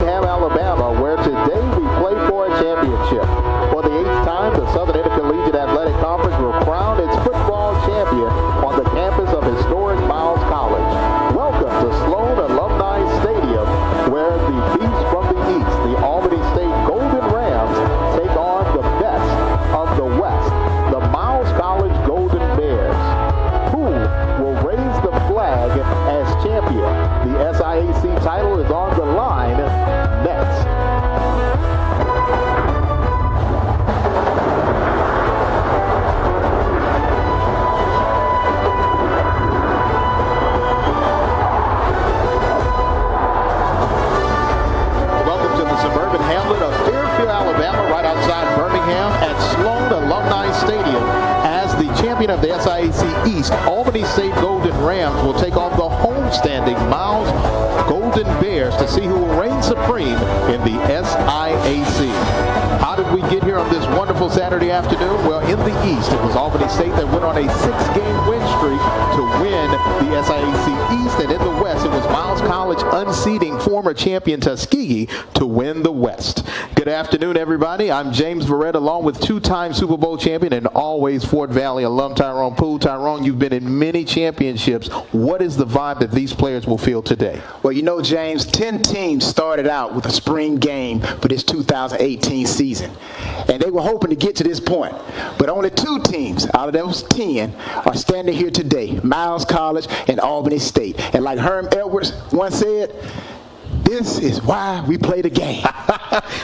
Birmingham, Alabama, where today we play for a championship. For the 8th time, the Southern Intercollegiate Athletic Conference will crown its football champion on the campus of historic Miles College. Welcome to Sloan Alumni Stadium, where the beast from the East, the Albany State Golden Rams, take on the best of the West, the Miles College Golden Bears. Who will raise the flag as champion? The SIAC title is on the line next. Welcome to the suburban hamlet of Fairfield, Alabama, right outside Birmingham at Sloan Alumni Stadium. As the champion of the SIAC East, Albany State Golden Rams will take on the homestanding Miles Golden Bears to see who will reign supreme in the SIAC. How did we get here on this wonderful Saturday afternoon? Well, in the East, it was Albany State that went on a 6-game win streak to win the SIAC East, and in the West, it was Miles College unseating former champion Tuskegee to win the West. Good afternoon, everybody. I'm James Verrett, along with 2-time Super Bowl champion and always Fort Valley alum Tyrone Poole. Tyrone, you've been in many championships. What is the vibe that these players will feel today? Well, you know, James, 10 teams started out with a spring game for this 2018 season. And they were hoping to get to this point. But only 2 teams out of those 10 are standing here today, Miles College and Albany State. And like Herm Edwards once said, this is why we play the game.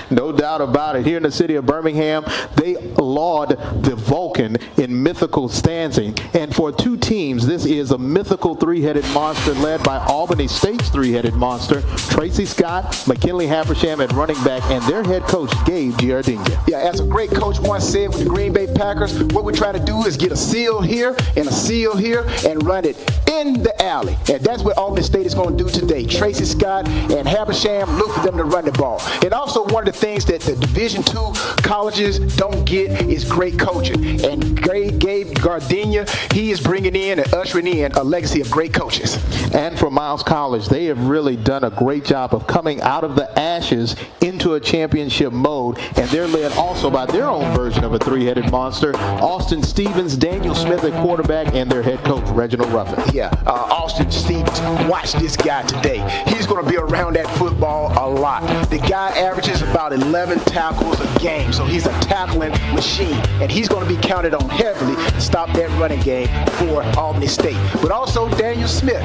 No doubt about it. Here in the city of Birmingham, they laud the Vulcan in mythical standing. And for 2 teams, this is a mythical 3-headed monster led by Albany State's 3-headed monster, Tracy Scott, McKinley Habersham at running back, and their head coach, Gabe Giardina. Yeah, as a great coach once said with the Green Bay Packers, what we're trying to do is get a seal here and a seal here and run it in the alley. And that's what Albany State is going to do today. Tracy Scott and Habersham, look for them to run the ball. And also one of the things that the Division II colleges don't get is great coaching. And Gabe Gardenia, he is bringing in and ushering in a legacy of great coaches. And for Miles College, they have really done a great job of coming out of the ashes into a championship mode. And they're led also by their own version of a 3-headed monster, Austin Stevens, Daniel Smith at quarterback, and their head coach, Reginald Ruffin. Yeah, Austin Stevens, watch this guy today. He's going to be around that football a lot. The guy averages about 11 tackles a game, so he's a tackling machine, and he's going to be counted on heavily to stop that running game for Albany State. But also Daniel Smith,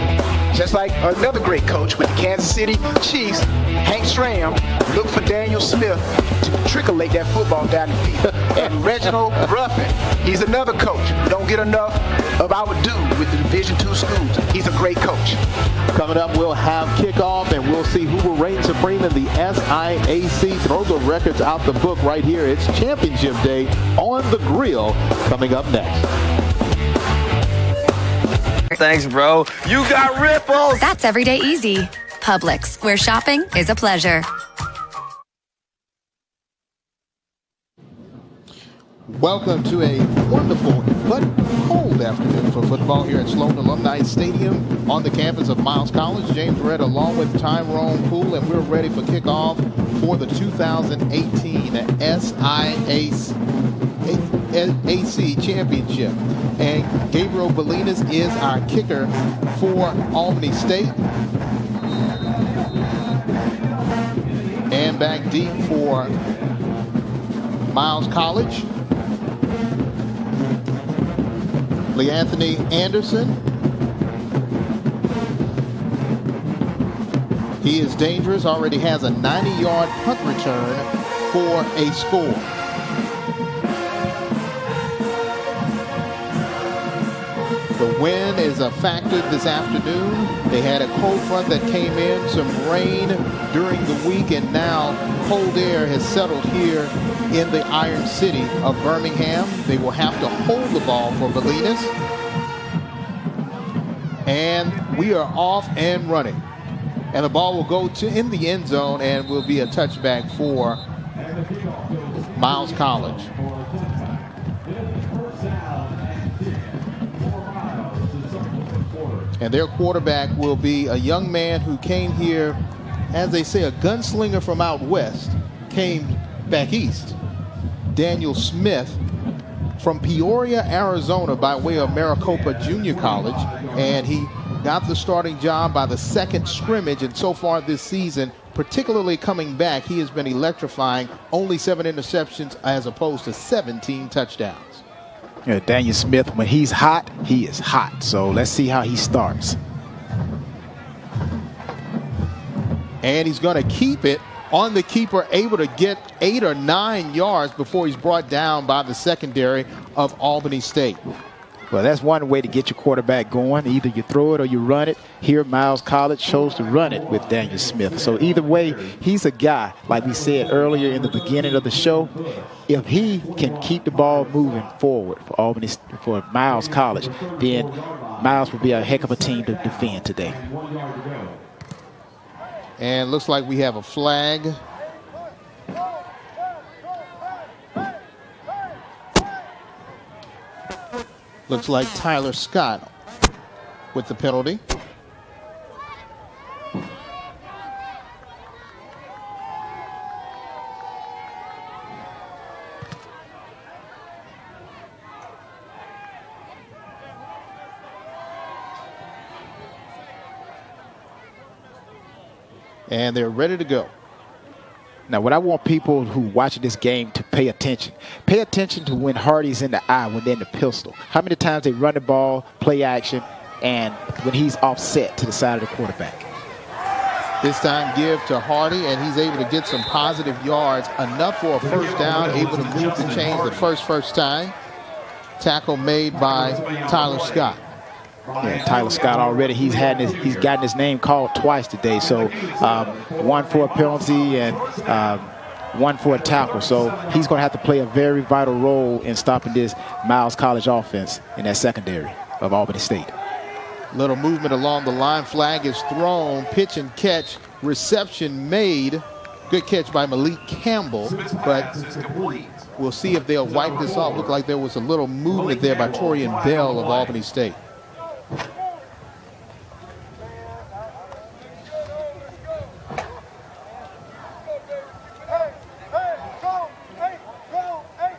just like another great coach with the Kansas City Chiefs, Hank Stram, look for Daniel Smith to triculate that football down the field. And Reginald Ruffin, he's another coach. We don't get enough of our due with the Division II schools. He's a great coach. Coming up, we'll have kickoff, and we'll see who will reign supreme in the SIAC. Throw the records out the book right here. It's Championship Day on the grill coming up next. Thanks, bro. You got ripples. That's everyday easy. Publix, where shopping is a pleasure. Welcome to a wonderful but cold afternoon for football here at Sloan Alumni Stadium on the campus of Miles College. James Red along with Tyrone Poole, and we're ready for kickoff for the 2018 SIAC Championship. And Gabriel Bolinas is our kicker for Albany State. And back deep for Miles College, Anthony Anderson. He is dangerous, already has a 90-yard punt return for a score. The wind is a factor this afternoon. They had a cold front that came in, some rain during the week, and now cold air has settled here in the Iron City of Birmingham. They will have to hold the ball for Bolinas. And we are off and running. And the ball will go in the end zone and will be a touchback for Miles College. And their quarterback will be a young man who came here as they say, a gunslinger from out west came back east. Daniel Smith from Peoria, Arizona, by way of Maricopa Junior College, and he got the starting job by the second scrimmage, and so far this season, particularly coming back, he has been electrifying. Only 7 interceptions as opposed to 17 touchdowns. Yeah, Daniel Smith, when he's hot, he is hot. So let's see how he starts. And he's going to keep it on the keeper, able to get 8 or 9 yards before he's brought down by the secondary of Albany State. Well, that's one way to get your quarterback going. Either you throw it or you run it. Here, Miles College chose to run it with Daniel Smith. So either way, he's a guy, like we said earlier in the beginning of the show, if he can keep the ball moving forward for Miles College, then Miles will be a heck of a team to defend today. And looks like we have a flag. Looks like Tyler Scott with the penalty. And they're ready to go. Now, what I want people who watching this game to pay attention to when Hardy's in the eye, when they're in the pistol. How many times they run the ball, play action, and when he's offset to the side of the quarterback. This time give to Hardy, and he's able to get some positive yards, enough for a first down, able to move the chains the first time. Tackle made by Tyler Scott. Yeah, Tyler Scott already, he's gotten his name called twice today. So one for a penalty and one for a tackle. So he's going to have to play a very vital role in stopping this Miles College offense in that secondary of Albany State. Little movement along the line. Flag is thrown. Pitch and catch. Reception made. Good catch by Malik Campbell. But we'll see if they'll wipe this off. Looked like there was a little movement there by Torian Bell of Albany State.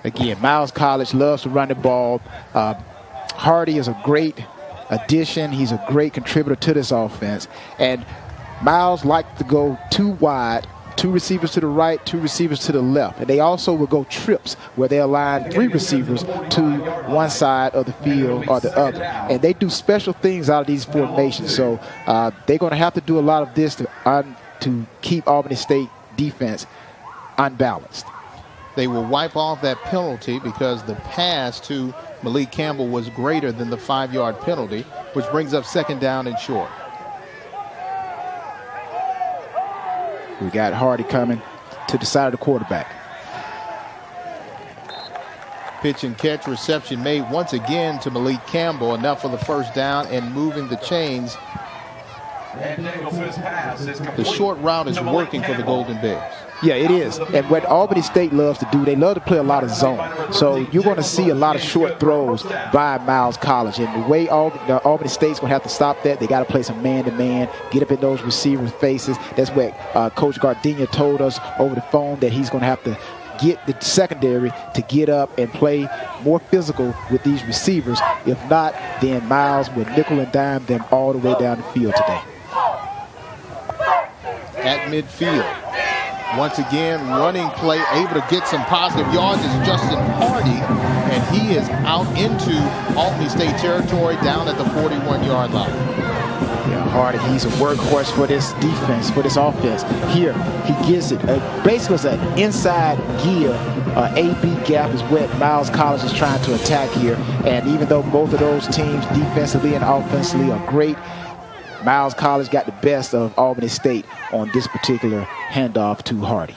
Again, Miles College loves to run the ball. Hardy is a great addition. He's a great contributor to this offense. And Miles likes to go too wide, 2 receivers to the right, 2 receivers to the left. And they also will go trips where they align 3 receivers to one side of the field or the other. And they do special things out of these formations. So they're going to have to do a lot of this to keep Albany State defense unbalanced. They will wipe off that penalty because the pass to Malik Campbell was greater than the 5-yard penalty, which brings up second down and short. We got Hardy coming to the side of the quarterback. Pitch and catch, reception made once again to Malik Campbell, enough for the first down and moving the chains. The short route is working for the Golden Bears. Yeah, it is. And what Albany State loves to do, they love to play a lot of zone. So you're going to see a lot of short throws by Miles College. And the way Albany State's going to have to stop that, they got to play some man-to-man, get up in those receivers' faces. That's what Coach Gardenia told us over the phone, that he's going to have to get the secondary to get up and play more physical with these receivers. If not, then Miles will nickel and dime them all the way down the field today. At midfield. Once again, running play, able to get some positive yards is Justin Hardy, and he is out into Albany State territory down at the 41-yard line. Yeah, Hardy, he's a workhorse for this defense, for this offense. Here, he gets it. Basically, it's an inside gear, A-B gap is what Miles College is trying to attack here. And even though both of those teams, defensively and offensively, are great, Miles College got the best of Albany State on this particular handoff to Hardy.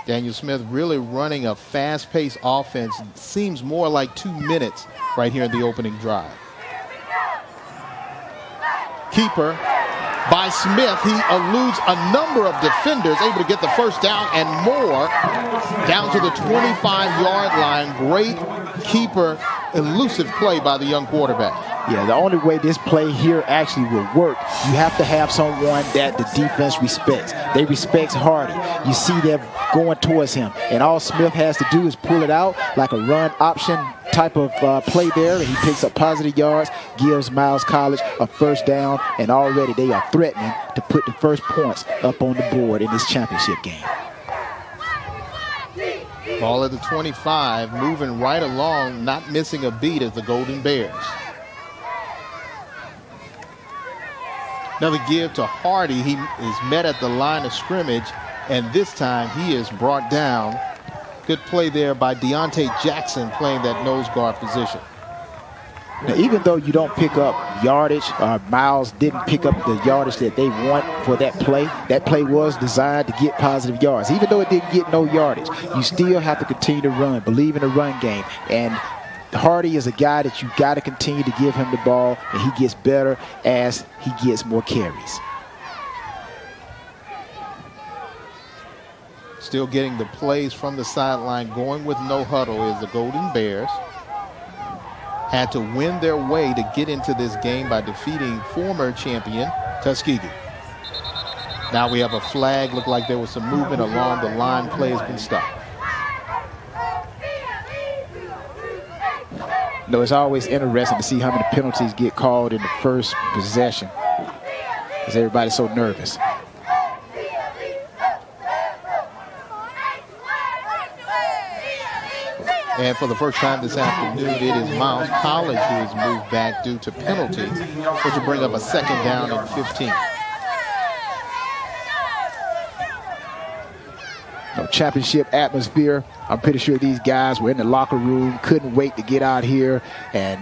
Daniel Smith really running a fast-paced offense. Seems more like 2 minutes right here in the opening drive. Keeper by Smith. He eludes a number of defenders, able to get the first down and more down to the 25-yard line. Great keeper, elusive play by the young quarterback. Yeah, the only way this play here actually will work, you have to have someone that the defense respects. They respect Hardy. You see them going towards him, and all Smith has to do is pull it out like a run option type of play there, and he picks up positive yards, gives Miles College a first down, and already they are threatening to put the first points up on the board in this championship game. Ball at the 25, moving right along, not missing a beat as the Golden Bears. Another give to Hardy. He is met at the line of scrimmage, and this time he is brought down. Good play there by Deontay Jackson playing that nose guard position. Now, even though you don't pick up yardage, Miles didn't pick up the yardage that they want for that play was designed to get positive yards. Even though it didn't get no yardage, you still have to continue to run, believe in the run game. And Hardy is a guy that you got to continue to give him the ball, and he gets better as he gets more carries. Still getting the plays from the sideline, going with no huddle is the Golden Bears. Had to win their way to get into this game by defeating former champion Tuskegee. Now we have a flag. Looked like there was some movement along the line. Play has been stopped. No, it's always interesting to see how many penalties get called in the first possession, because everybody's so nervous. And for the first time this afternoon, it is Miles College who is moved back due to penalty, which will bring up a second down and 15. No championship atmosphere. I'm pretty sure these guys were in the locker room, couldn't wait to get out here, and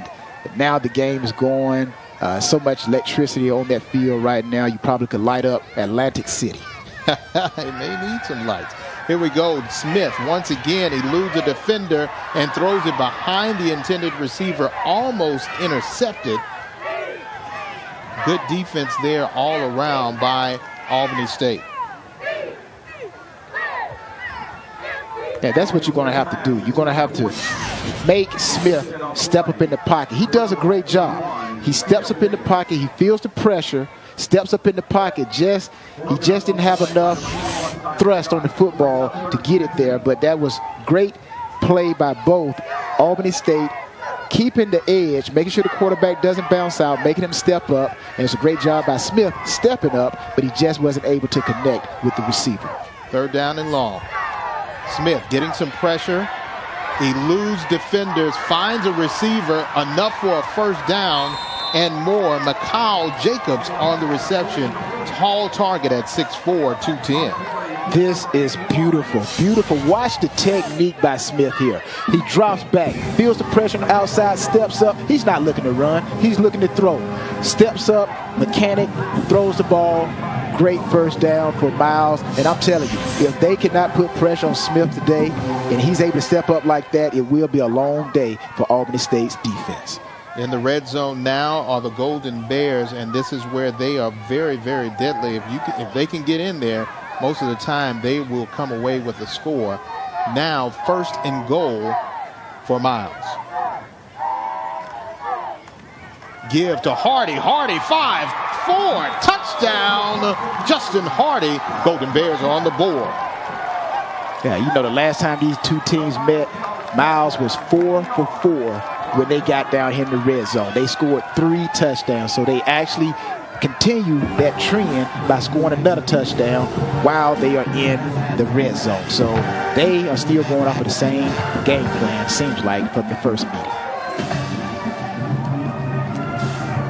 now the game is going. So much electricity on that field right now, you probably could light up Atlantic City. It may need some lights. Here we go. Smith, once again, eludes a defender and throws it behind the intended receiver, almost intercepted. Good defense there all around by Albany State. Yeah, that's what you're going to have to do. You're going to have to make Smith step up in the pocket. He does a great job. He steps up in the pocket. He feels the pressure, steps up in the pocket. He just didn't have enough thrust on the football to get it there, but that was great play by both Albany State, keeping the edge, making sure the quarterback doesn't bounce out, making him step up, and it's a great job by Smith stepping up, but he just wasn't able to connect with the receiver. Third down and long. Smith getting some pressure, eludes defenders, finds a receiver, enough for a first down and more. McCall Jacobs on the reception, tall target at 6'4", 210. This is beautiful, beautiful. Watch the technique by Smith here. He drops back, feels the pressure on the outside, steps up. He's not looking to run. He's looking to throw. Steps up, mechanic, throws the ball. Great first down for Miles. And I'm telling you, if they cannot put pressure on Smith today and he's able to step up like that, it will be a long day for Albany State's defense. In the red zone now are the Golden Bears, and this is where they are very, very deadly. If they can get in there, most of the time they will come away with a score. Now first and goal for Miles. Give to Hardy. Hardy 5-4 touchdown. Justin Hardy. Golden Bears are on the board. Yeah, you know, the last time these two teams met, Miles was 4 for 4 when they got down here in the red zone. They scored 3 touchdowns, so they actually continue that trend by scoring another touchdown while they are in the red zone. So they are still going off of the same game plan, seems like, from the first meeting.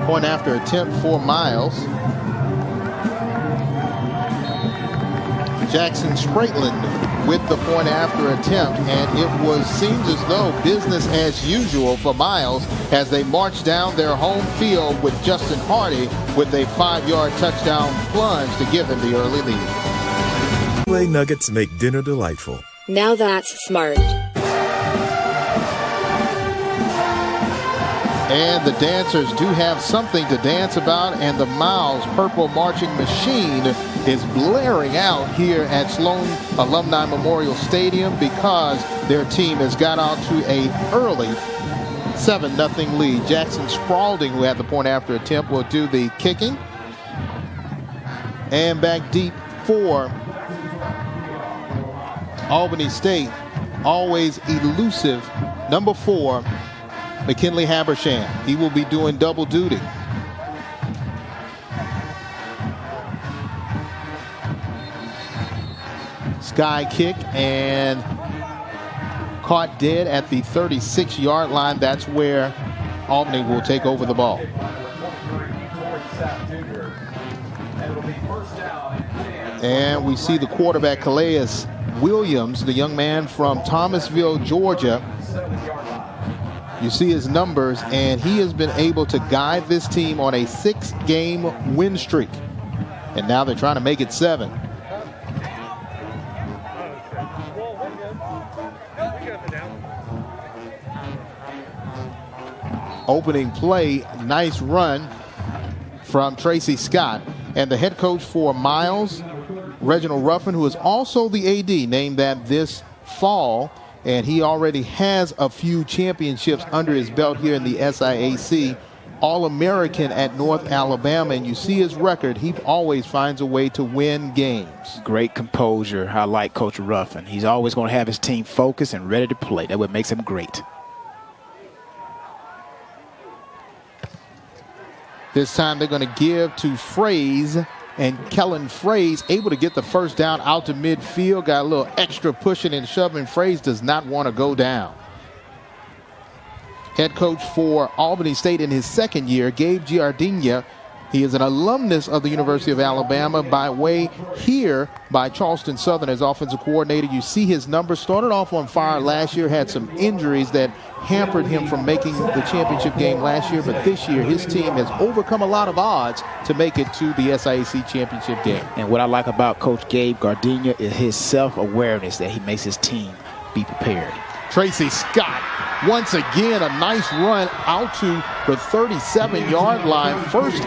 Point after attempt for Miles. Jackson Spraitland with the point after attempt, and it seems as though business as usual for Miles as they march down their home field with Justin Hardy with a 5-yard touchdown plunge to give him the early lead. Filet nuggets make dinner delightful. Now that's smart. And the dancers do have something to dance about, and the Miles Purple Marching Machine is blaring out here at Sloan Alumni Memorial Stadium because their team has got out to an early 7-0 lead. Jackson Spalding, who had the point after attempt, will do the kicking. And back deep for Albany State, always elusive, number 4, McKinley Habersham. He will be doing double duty. Sky kick and caught dead at the 36-yard line. That's where Albany will take over the ball. And we see the quarterback, Calais Williams, the young man from Thomasville, Georgia. You see his numbers, and he has been able to guide this team on a 6-game win streak. And now they're trying to make it 7. Opening play, nice run from Tracy Scott. And the head coach for Miles, Reginald Ruffin, who is also the AD, named that this fall. And he already has a few championships under his belt here in the SIAC. All-American at North Alabama. And you see his record. He always finds a way to win games. Great composure. I like Coach Ruffin. He's always going to have his team focused and ready to play. That's what makes him great. This time they're going to give to Fraze, and Kellen Fraze able to get the first down out to midfield. Got a little extra pushing and shoving. Fraze does not want to go down. Head coach for Albany State in his second year, Gabe Giardina. He is an alumnus of the University of Alabama by way here by Charleston Southern as offensive coordinator. You see his numbers. Started off on fire last year, had some injuries that hampered him from making the championship game last year, but this year his team has overcome a lot of odds to make it to the SIAC championship game. And what I like about Coach Gabe Gardenia is his self-awareness that he makes his team be prepared. Tracy Scott, once again, a nice run out to the 37-yard line. First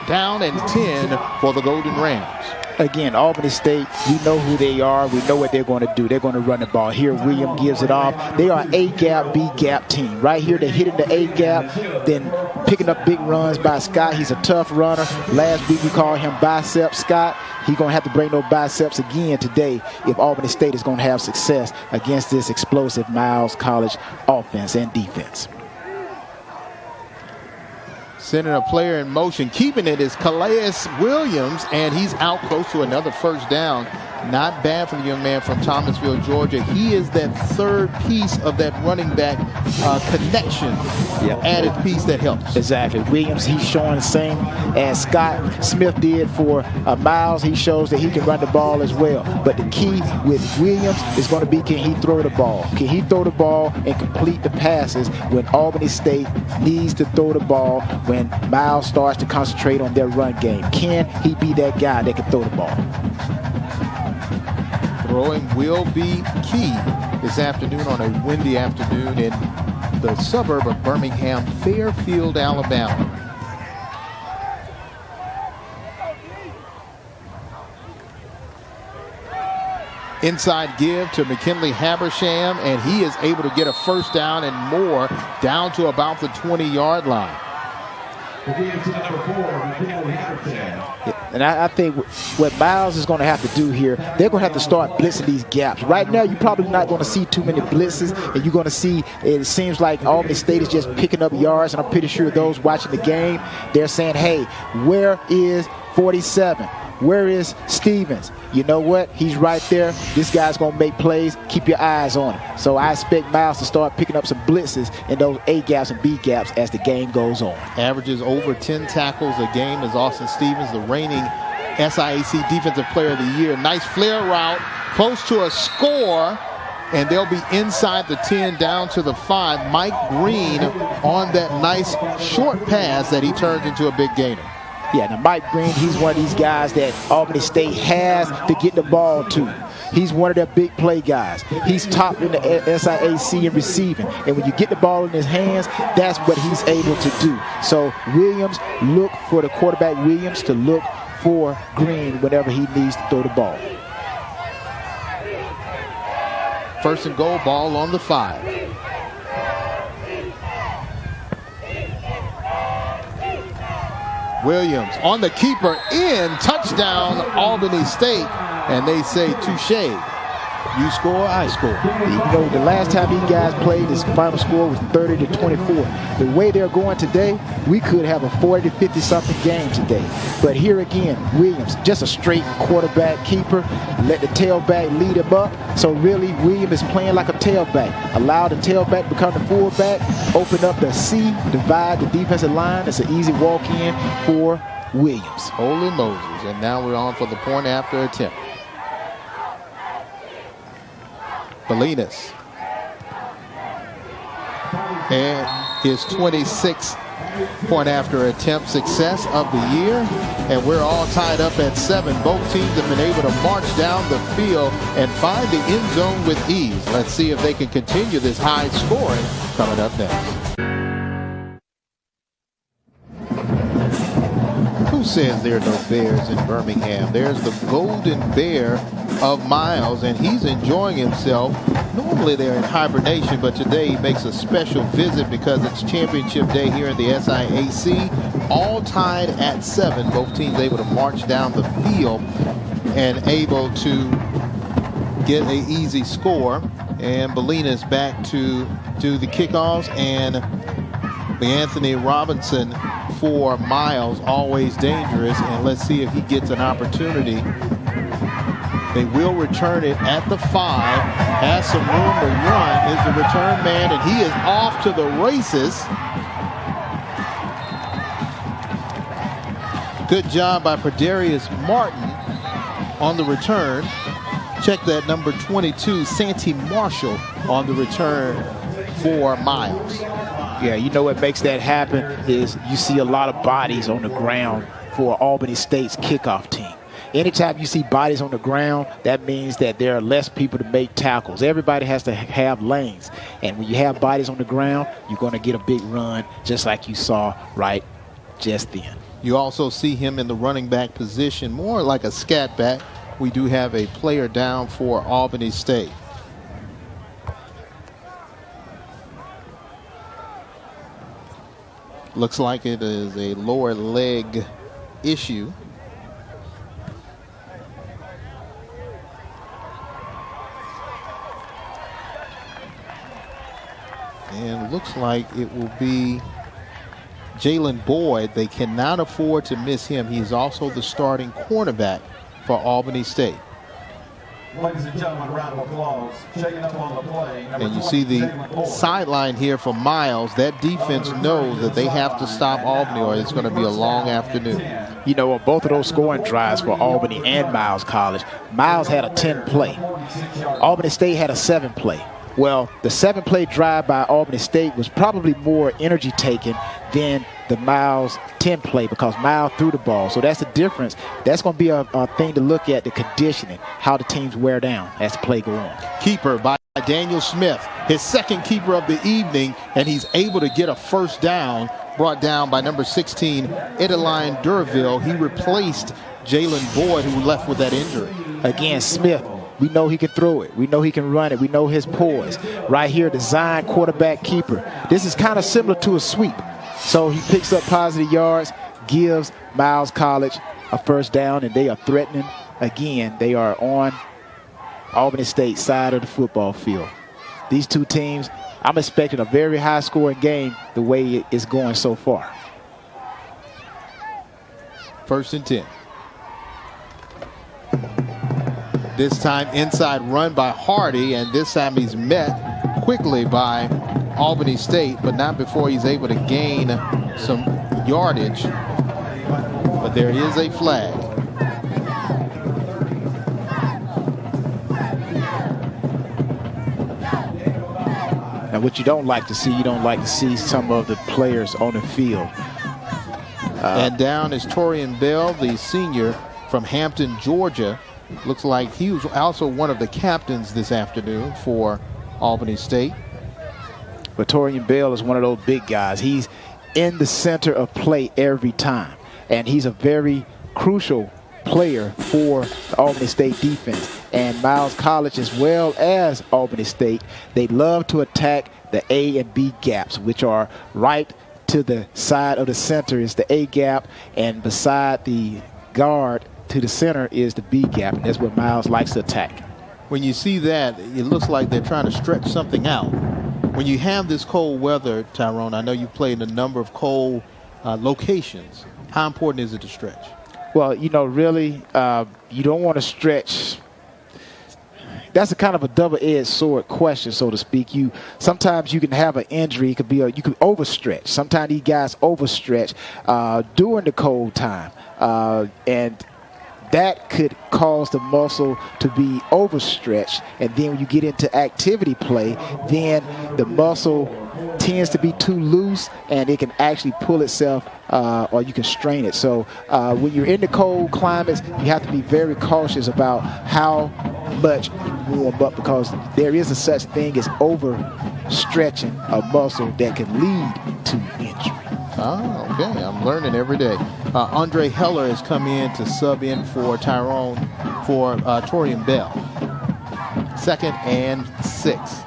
down and 10 for the Golden Rams. Again, Albany State, we know who they are. We know what they're going to do. They're going to run the ball. Here, William gives it off. They are A-gap, B-gap team. Right here, they're hitting the A-gap, then picking up big runs by Scott. He's a tough runner. Last week, we called him Bicep Scott. He's going to have to bring those biceps again today if Albany State is going to have success against this explosive Miles College offense and defense. Sending a player in motion, keeping it is Calais Williams, and he's out close to another first down. Not bad for the young man from Thomasville, Georgia. He is that third piece of that running back connection, added piece that helps. Exactly. Williams, he's showing the same as Scott Smith did for Miles. He shows that he can run the ball as well. But the key with Williams is going to be, can he throw the ball? Can he throw the ball and complete the passes when Albany State needs to throw the ball when Miles starts to concentrate on their run game? Can he be that guy that can throw the ball? Throwing will be key this afternoon on a windy afternoon in the suburb of Birmingham, Fairfield, Alabama. Inside give to McKinley Habersham, and he is able to get a first down and more down to about the 20-yard line. And I think what Miles is going to have to do here, they're going to have to start blitzing these gaps. Right now, you're probably not going to see too many blitzes, and you're going to see, it seems like Albany State is just picking up yards, and I'm pretty sure those watching the game, they're saying, hey, where is 47? Where is Stevens? You know what? He's right there. This guy's going to make plays. Keep your eyes on him. So I expect Miles to start picking up some blitzes in those A-gaps and B-gaps as the game goes on. Averages over 10 tackles a game as Austin Stevens, the reigning SIAC Defensive Player of the Year. Nice flare route, close to a score, and they'll be inside the 10 down to the 5. Mike Green on that nice short pass that he turned into a big gainer. Yeah, now Mike Green, he's one of these guys that Albany State has to get the ball to. He's one of their big play guys. He's top in the SIAC in receiving. And when you get the ball in his hands, that's what he's able to do. So Williams, look for the quarterback Williams to look for Green whenever he needs to throw the ball. First and goal, ball on the 5. Williams on the keeper in, touchdown Albany State, and they say touche. You score, I score. You know, the last time these guys played, his final score was 30-24. The way they're going today, we could have a 40 to 50 something game today. But here again, Williams, just a straight quarterback keeper, let the tailback lead him up. So really, Williams is playing like a tailback. Allow the tailback to become the fullback, open up the C, divide the defensive line. It's an easy walk in for Williams. Holy Moses, and now we're on for the point after attempt. Bolinas. And his 26th point after attempt success of the year. And we're all tied up at 7. Both teams have been able to march down the field and find the end zone with ease. Let's see if they can continue this high scoring coming up next. Who says there are no bears in Birmingham? There's the golden bear of Miles, and he's enjoying himself. Normally they're in hibernation, but today he makes a special visit because it's championship day here in the SIAC. All tied at 7. Both teams able to march down the field and able to get an easy score. And Bolinas back to do the kickoffs, and Anthony Robinson for Miles, always dangerous, and let's see if he gets an opportunity. They will return it at the 5. Has some room to run, is the return man, and he is off to the races. Good job by Perdarius Martin on the return. Check that, number 22, Santee Marshall on the return for Miles. Yeah, you know what makes that happen is you see a lot of bodies on the ground for Albany State's kickoff team. Anytime you see bodies on the ground, that means that there are less people to make tackles. Everybody has to have lanes. And when you have bodies on the ground, you're going to get a big run, just like you saw right just then. You also see him in the running back position, more like a scat back. We do have a player down for Albany State. Looks like it is a lower leg issue. And looks like it will be Jalen Boyd. They cannot afford to miss him. He's also the starting cornerback for Albany State. Ladies and gentlemen, a round of applause. Shaking up on the play. And you see the sideline here for Miles. That defense knows that they have to stop Albany or it's going to be a long afternoon. You know, on both of those scoring drives for Albany and Miles College, Miles had a 10-play. Albany State had a 7-play. Well, the 7-play drive by Albany State was probably more energy taken than the Miles 10-play because Miles threw the ball. So that's the difference. That's going to be a thing to look at, the conditioning, how the teams wear down as the play go on. Keeper by Daniel Smith, his second keeper of the evening, and he's able to get a first down, brought down by number 16, Edeline Durville. He replaced Jalen Boyd, who left with that injury. Again, Smith, we know he can throw it. We know he can run it. We know his poise. Right here, design quarterback keeper. This is kind of similar to a sweep. So he picks up positive yards, gives Miles College a first down, and they are threatening. Again, they are on Albany State side of the football field. These two teams, I'm expecting a very high-scoring game the way it's going so far. 1st and 10. This time inside run by Hardy, and this time he's met quickly by Albany State, but not before he's able to gain some yardage. But there is a flag. Now, what you don't like to see, some of the players on the field. And down is Torian Bell, the senior from Hampton, Georgia. Looks like he was also one of the captains this afternoon for Albany State. But Torian Bell is one of those big guys. He's in the center of play every time. And he's a very crucial player for the Albany State defense. And Miles College, as well as Albany State, they love to attack the A and B gaps, which are right to the side of the center is the A gap, and beside the guard to the center is the B gap, and that's what Miles likes to attack. When you see that, it looks like they're trying to stretch something out. When you have this cold weather, Tyrone, I know you've played in a number of cold locations. How important is it to stretch? Well, really, you don't want to stretch. That's a kind of a double-edged sword question, so to speak. Sometimes you can have an injury. It could be you could overstretch. Sometimes these guys overstretch during the cold time, and that could cause the muscle to be overstretched. And then when you get into activity play, then the muscle tends to be too loose, and it can actually pull itself, or you can strain it. So when you're in the cold climates, you have to be very cautious about how much you warm up, because there is a such thing as overstretching a muscle that can lead to injury. Oh, okay. I'm learning every day. Andre Heller has come in to sub in for Tyrone for Torian Bell. 2nd and 6.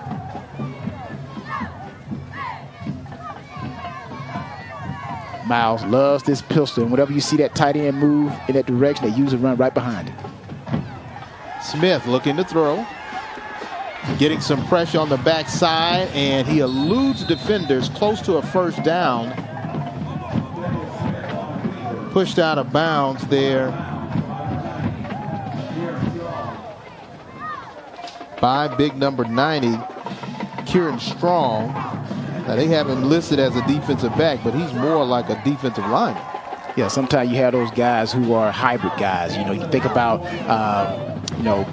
Miles loves this pistol, and whenever you see that tight end move in that direction, they usually run right behind it. Smith looking to throw. Getting some pressure on the backside, and he eludes defenders close to a first down. Pushed out of bounds there by big number 90, Kieran Strong. Now, they have him listed as a defensive back, but he's more like a defensive lineman. Yeah, sometimes you have those guys who are hybrid guys. You think about,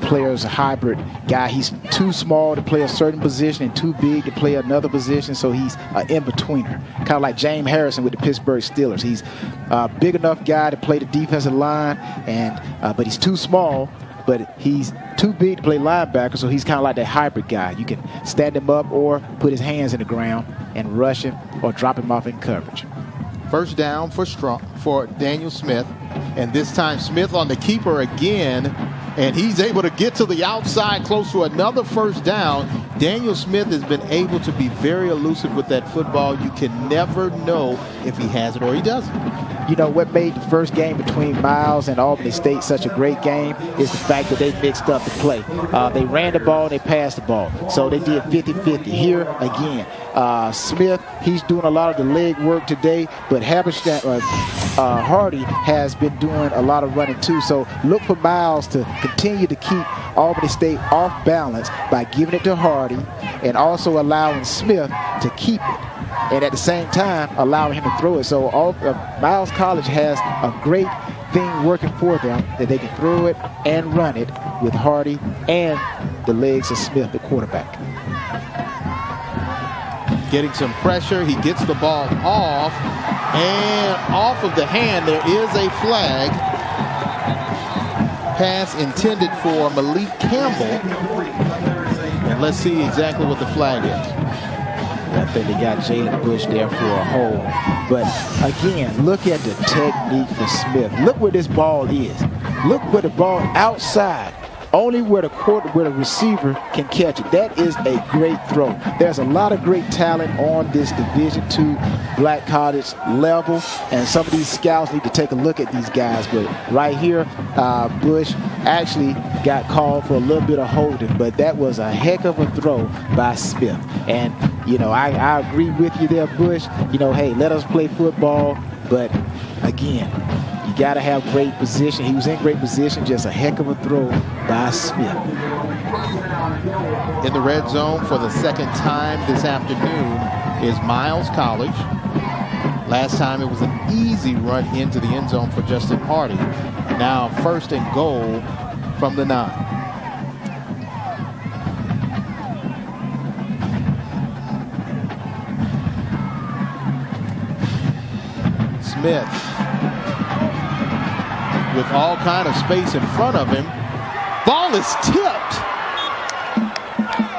players, a hybrid guy. He's too small to play a certain position and too big to play another position, so he's an in-betweener. Kind of like James Harrison with the Pittsburgh Steelers. He's a big enough guy to play the defensive line, but he's too small, but he's too big to play linebacker, so he's kind of like that hybrid guy. You can stand him up or put his hands in the ground and rush him or drop him off in coverage. First down for Daniel Smith, and this time Smith on the keeper again, and he's able to get to the outside close to another first down. Daniel Smith has been able to be very elusive with that football. You can never know if he has it or he doesn't. What made the first game between Miles and Albany State such a great game is the fact that they mixed up the play. They ran the ball, they passed the ball. So they did 50-50. Here again, Smith, he's doing a lot of the leg work today, but Hardy has been doing a lot of running too. So look for Miles to continue to keep Albany State off balance by giving it to Hardy and also allowing Smith to keep it. And at the same time, allowing him to throw it. So Miles College has a great thing working for them, that they can throw it and run it with Hardy and the legs of Smith, the quarterback. Getting some pressure. He gets the ball off. And off of the hand, there is a flag. Pass intended for Malik Campbell. And let's see exactly what the flag is. I think they got Jalen Bush there for a hold. But again, look at the technique for Smith. Look where this ball is. Look where the ball outside, only where the receiver can catch it. That is a great throw. There's a lot of great talent on this Division II Black College level, and some of these scouts need to take a look at these guys. But right here, Bush actually got called for a little bit of holding, but that was a heck of a throw by Smith. And I agree with you there, Bush. Hey, let us play football. But again, you got to have great position. He was in great position. Just a heck of a throw by Smith. In the red zone for the second time this afternoon is Miles College. Last time it was an easy run into the end zone for Justin Hardy. Now 1st and goal from the 9. Smith with all kind of space in front of him. Ball is tipped.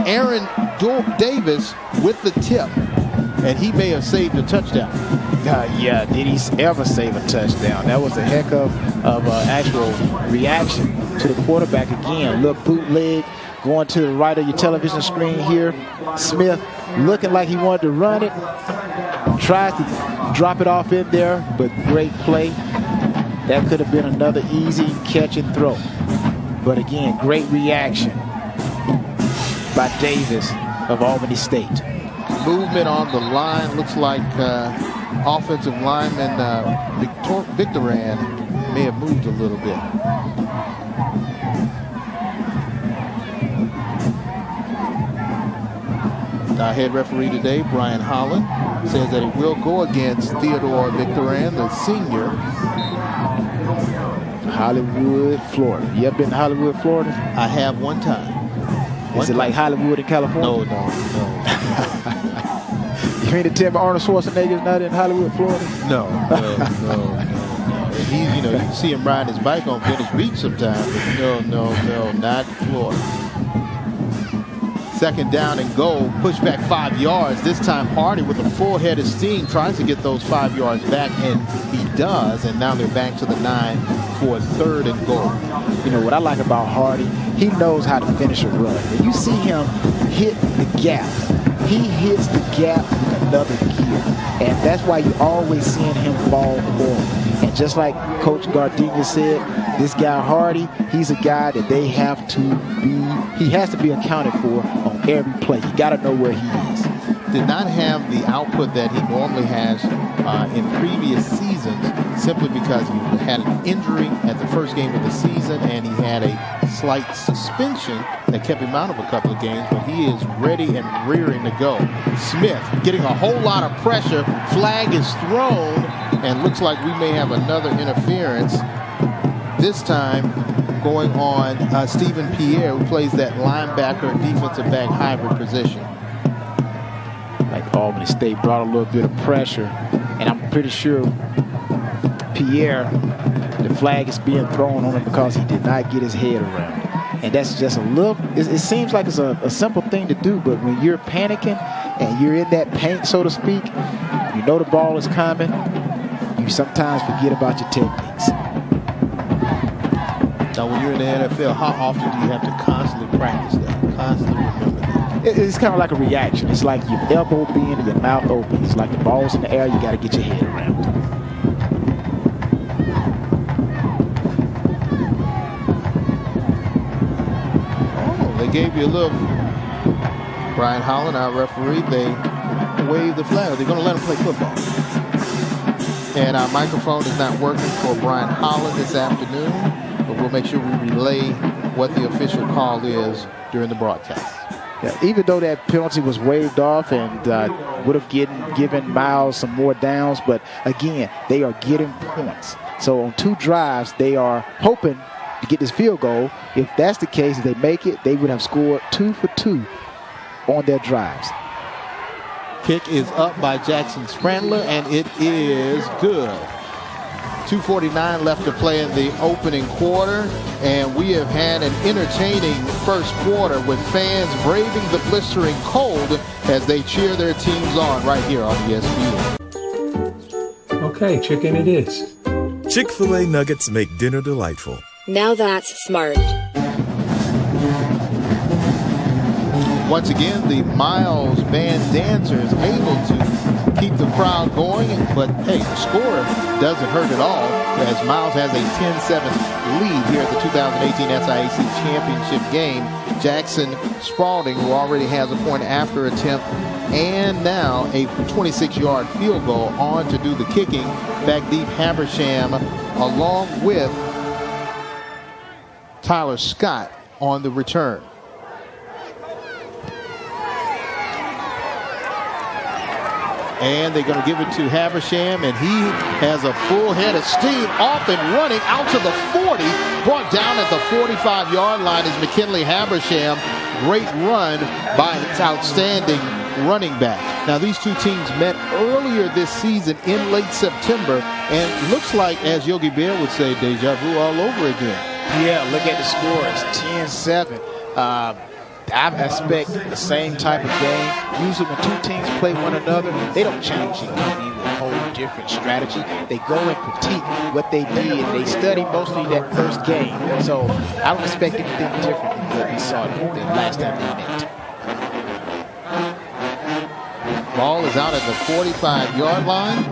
Aaron Davis with the tip, and he may have saved a touchdown. Yeah, did he ever save a touchdown? That was a heck of actual reaction to the quarterback again. Look, bootleg going to the right of your television screen here. Smith looking like he wanted to run it. Tries to drop it off in there, but great play. That could have been another easy catch and throw. But again, great reaction by Davis of Albany State. Movement on the line. Looks like offensive lineman Victoran may have moved a little bit. Our head referee today, Brian Holland, says that he will go against Theodore Victoran, the senior. Hollywood, Florida. You ever been to Hollywood, Florida? I have one time. Is it like Hollywood in California? No. You mean to tell me Arnold Schwarzenegger's not in Hollywood, Florida? No. He, you can see him riding his bike on Venice Beach sometimes, but no, not Florida. Second down and goal, push back 5 yards. This time Hardy with a full head of steam tries to get those 5 yards back, and he does. And now they're back to the 9 for 3rd and goal. You know what I like about Hardy? He knows how to finish a run. When you see him hit the gap, he hits the gap with another gear. And that's why you always seeing him fall forward. And just like Coach Gardenia said, this guy Hardy, he's a guy that he has to be accounted for on every play. You got to know where he is. Did not have the output that he normally has in previous seasons, simply because he had an injury at the first game of the season, and he had a slight suspension that kept him out of a couple of games, but he is ready and rearing to go. Smith getting a whole lot of pressure. Flag is thrown, and looks like we may have another interference. This time going on Stephen Pierre, who plays that linebacker defensive back hybrid position. Like Albany State brought a little bit of pressure, and I'm pretty sure Pierre, the flag is being thrown on him because he did not get his head around it. And that's just a little, it seems like it's a simple thing to do, but when you're panicking and you're in that paint, so to speak, you know the ball is coming, you sometimes forget about your techniques. Now, when you're in the NFL, how often do you have to constantly practice that? Constantly remember that? It's kind of like a reaction. It's like your elbow being and your mouth open. It's like the ball's in the air, you got to get your head around it. They gave you a little. Brian Holland, our referee, they waved the flag. They're going to let him play football. And our microphone is not working for Brian Holland this afternoon, but we'll make sure we relay what the official call is during the broadcast. Yeah, even though that penalty was waved off and would have given Miles some more downs, but again, they are getting points. So on 2 drives, they are hoping to get this field goal. If that's the case, if they make it, they would have scored 2 for 2 on their drives. Kick is up by Jackson Sprandler, and it is good. 2:49 left to play in the opening quarter, and we have had an entertaining first quarter with fans braving the blistering cold as they cheer their teams on right here on ESPN. Okay, chicken it is. Chick-fil-A nuggets make dinner delightful. Now that's smart. Once again, the Miles Band Dancers able to keep the crowd going, but hey, the score doesn't hurt at all as Miles has a 10-7 lead here at the 2018 SIAC Championship game. Jackson Spalding, who already has a point after attempt and now a 26-yard field goal, on to do the kicking. Back deep, Habersham along with Tyler Scott on the return. And they're going to give it to Habersham, and he has a full head of steam, off and running out to the 40, brought down at the 45-yard line is McKinley Habersham. Great run by its outstanding running back. Now, these two teams met earlier this season in late September, and looks like, as Yogi Bear would say, deja vu all over again. Yeah, look at the score. It's 10-7. I expect the same type of game. Usually when 2 teams play one another, they don't change it. With a whole different strategy. They go and critique what they did. They study mostly that first game. So I don't expect anything different than what we saw the last time we met. Ball is out at the 45-yard line.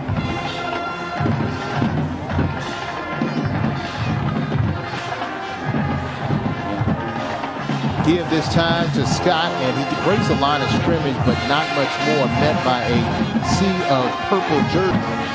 Give this time to Scott, and he breaks the line of scrimmage, but not much more, met by a sea of purple jerseys.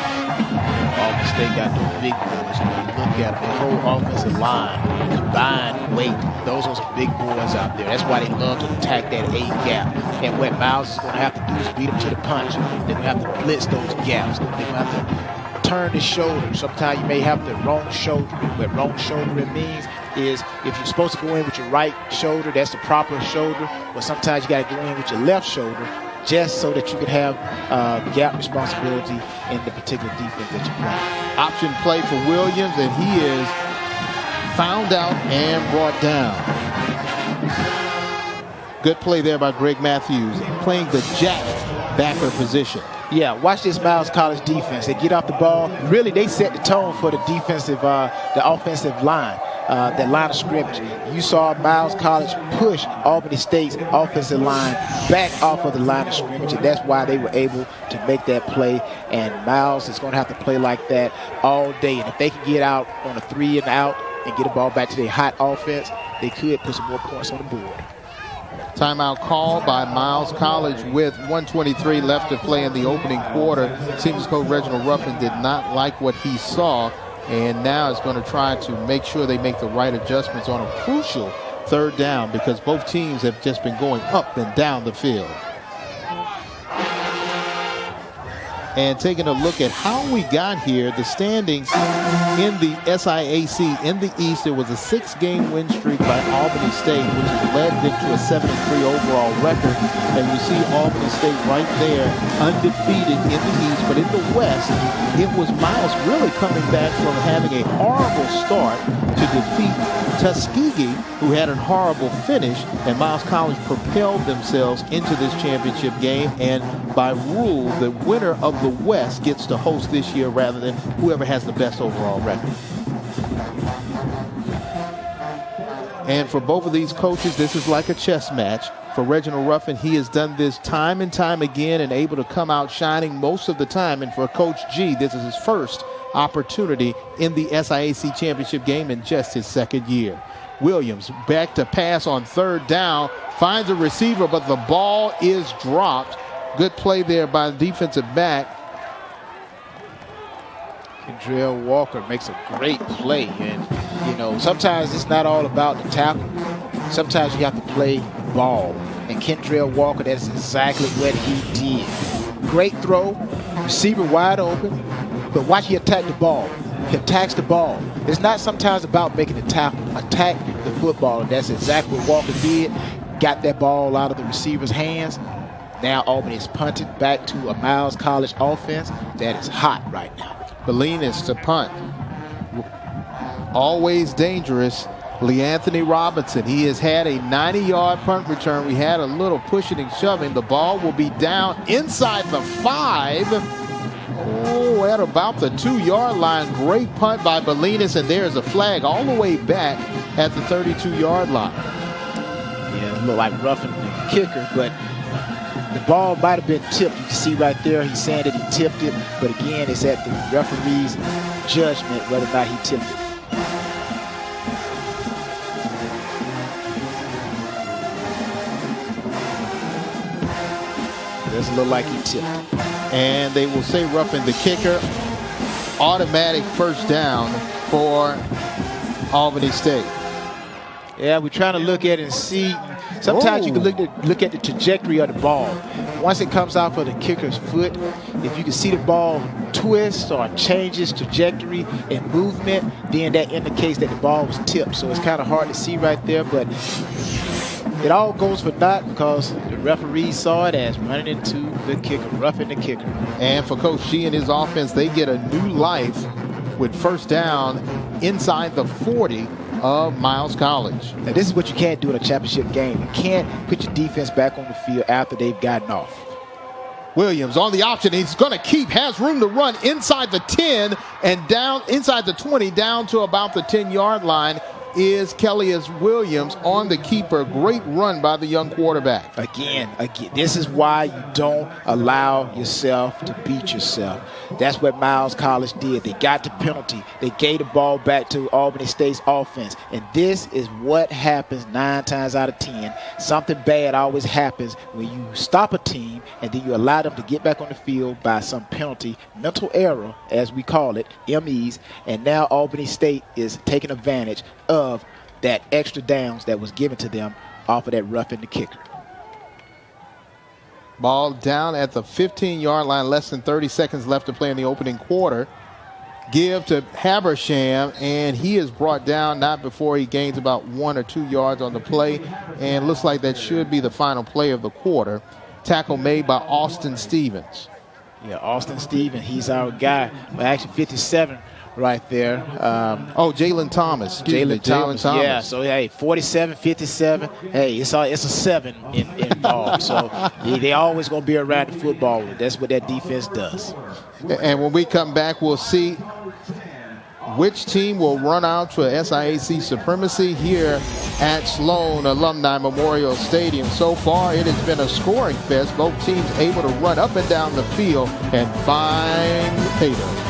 Albany State got those big boys. When you look at them, the whole offensive line, combined weight, those are some big boys out there. That's why they love to attack that A gap. And what Miles is going to have to do is beat them to the punch. They're going to have to blitz those gaps. They're going to have to turn the shoulder. Sometimes you may have the wrong shoulder. What wrong shoulder it means is if you're supposed to go in with your right shoulder, that's the proper shoulder. But sometimes you got to go in with your left shoulder, just so that you can have gap responsibility in the particular defense that you play. Option play for Williams, and he is found out and brought down. Good play there by Greg Matthews, playing the jack backer position. Yeah, watch this Miles College defense. They get off the ball. Really, they set the tone for the defensive, the offensive line. That line of scrimmage. You saw Miles College push Albany State's offensive line back off of the line of scrimmage, and that's why they were able to make that play. And Miles is going to have to play like that all day. And if they can get out on a 3 and out and get the ball back to their hot offense, they could put some more points on the board. Timeout call by Miles College with 1:23 left to play in the opening quarter. Seems coach Reginald Ruffin did not like what he saw, and now is going to try to make sure they make the right adjustments on a crucial third down, because both teams have just been going up and down the field. And taking a look at how we got here, the standings in the SIAC in the East, there was a 6-game win streak by Albany State, which has led them to a 7-3 overall record. And you see Albany State right there, undefeated in the East. But in the West, it was Miles really coming back from having a horrible start to defeat Tuskegee, who had a horrible finish, and Miles College propelled themselves into this championship game. And by rule, the winner of the West gets to host this year rather than whoever has the best overall record. And for both of these coaches, this is like a chess match. For Reginald Ruffin, he has done this time and time again and able to come out shining most of the time. And for Coach G, this is his first opportunity in the SIAC championship game in just his second year. Williams back to pass on third down, finds a receiver, but the ball is dropped. Good play there by the defensive back. Kendrell Walker makes a great play. And, you know, sometimes it's not all about the tackle. Sometimes you have to play ball. And Kendrell Walker, that's exactly what he did. Great throw, receiver wide open, but watch he attack the ball. He attacks the ball. It's not sometimes about making the tackle. Attack the football, and that's exactly what Walker did. Got that ball out of the receiver's hands. Now Albany is punted back to a Miles College offense that is hot right now. Belinas to punt. Always dangerous. LeAnthony Robinson, he has had a 90-yard punt return. We had a little pushing and shoving. The ball will be down inside the 5. Oh, at about the 2-yard line. Great punt by Belinas, and there's a flag all the way back at the 32-yard line. Yeah, it looked like roughing the kicker, but the ball might have been tipped. You can see right there, he's saying that he tipped it, but again, it's at the referee's judgment whether or not he tipped it. Doesn't look like he tipped it. And they will say roughing the kicker. Automatic first down for Albany State. Yeah, we're trying to look at it and see. Sometimes you can look at the trajectory of the ball. Once it comes out for the kicker's foot, if you can see the ball twist or changes trajectory and movement, then that indicates that the ball was tipped. So it's kind of hard to see right there, but it all goes for naught because the referee saw it as running into the kicker, roughing the kicker. And for Coach G and his offense, they get a new life with first down inside the 40 of Miles College. Now, this is what you can't do in a championship game. You can't put your defense back on the field after they've gotten off. Williams on the option. He's going to keep, has room to run inside the 10 and down inside the 20, down to about the 10-yard line. is Kellius Williams on the keeper. Great run by the young quarterback. Again, this is why you don't allow yourself to beat yourself. That's what Miles College did. They got the penalty. They gave the ball back to Albany State's offense. And this is what happens 9 times out of 10. Something bad always happens when you stop a team and then you allow them to get back on the field by some penalty, mental error, as we call it, MEs. And now Albany State is taking advantage of that extra downs that was given to them off of that roughing the kicker. Ball down at the 15-yard line, less than 30 seconds left to play in the opening quarter. Give to Habersham, and he is brought down not before he gains about 1 or 2 yards on the play, and looks like that should be the final play of the quarter. Tackle made by Austin Stevens. Yeah, Austin Stevens, he's our guy. Well, actually 57 right there. Jalen Thomas. Jalen Thomas. Yeah, so, hey, 47, 57. Hey, it's a 7 involved. So they always going to be around the football. That's what that defense does. And when we come back, we'll see which team will run out to SIAC supremacy here at Sloan Alumni Memorial Stadium. So far, it has been a scoring fest. Both teams able to run up and down the field and find the pay dirt.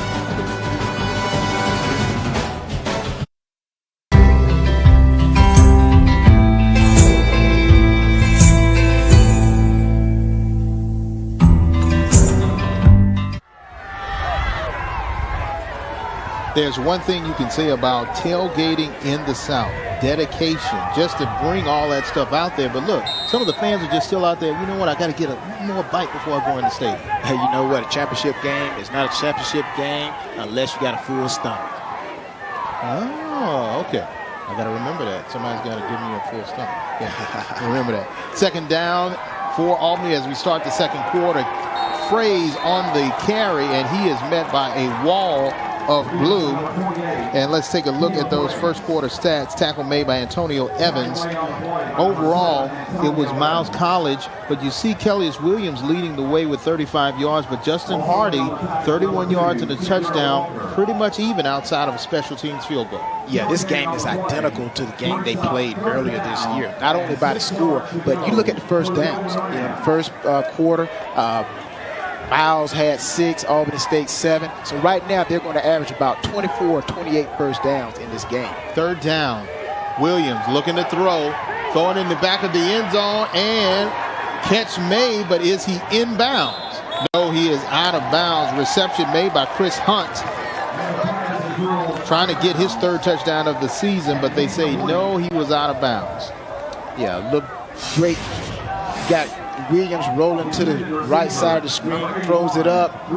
There's one thing you can say about tailgating in the South, dedication, just to bring all that stuff out there. But look, some of the fans are just still out there. You know what? I got to get a more bite before I go in the stadium. Hey, you know what? A championship game is not a championship game unless you got a full stomach. Oh, okay. I got to remember that. Somebody's got to give me a full stomach. Yeah, remember that. Second down for Albany as we start the second quarter. Fraze on the carry, and he is met by a wall of blue. And let's take a look at those first quarter stats. Tackle made by Antonio Evans. Overall, it was Miles College, but you see Kellius Williams leading the way with 35 yards, but Justin Hardy, 31 yards and a touchdown, pretty much even outside of a special teams field goal. Yeah, this game is identical to the game they played earlier this year. Not only by the score, but you look at the first downs. In the first quarter, Miles had 6, Albany State 7. So right now they're going to average about 24 or 28 first downs in this game. Third down. Williams looking to throw. Throwing in the back of the end zone, and catch made, but is he inbounds? No, he is out of bounds. Reception made by Chris Hunt. Trying to get his third touchdown of the season, but they say no, he was out of bounds. Yeah, look great. Got Williams rolling to the right side of the screen, throws it up.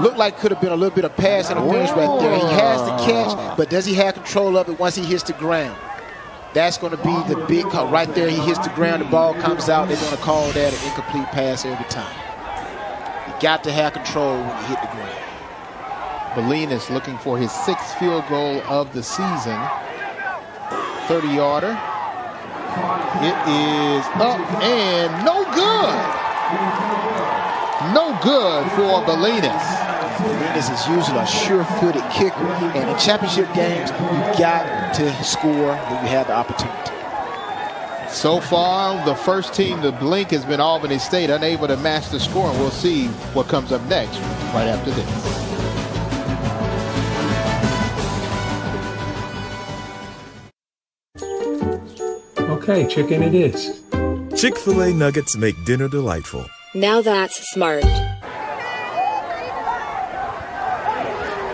Looked like could have been a little bit of pass interference right there. He has the catch, but does he have control of it once he hits the ground? That's going to be the big call. Right there, he hits the ground, the ball comes out. They're going to call that an incomplete pass every time. You got to have control when you hit the ground. Belinas looking for his 6th field goal of the season. 30-yarder. It is up and no good. No good for Belinas. Belinas is usually a sure-footed kicker. And in championship games, you got to score when you have the opportunity. So far, the first team to blink has been Albany State, unable to match the score. And we'll see what comes up next right after this. Okay, chicken it is. Chick-fil-A nuggets make dinner delightful. Now that's smart.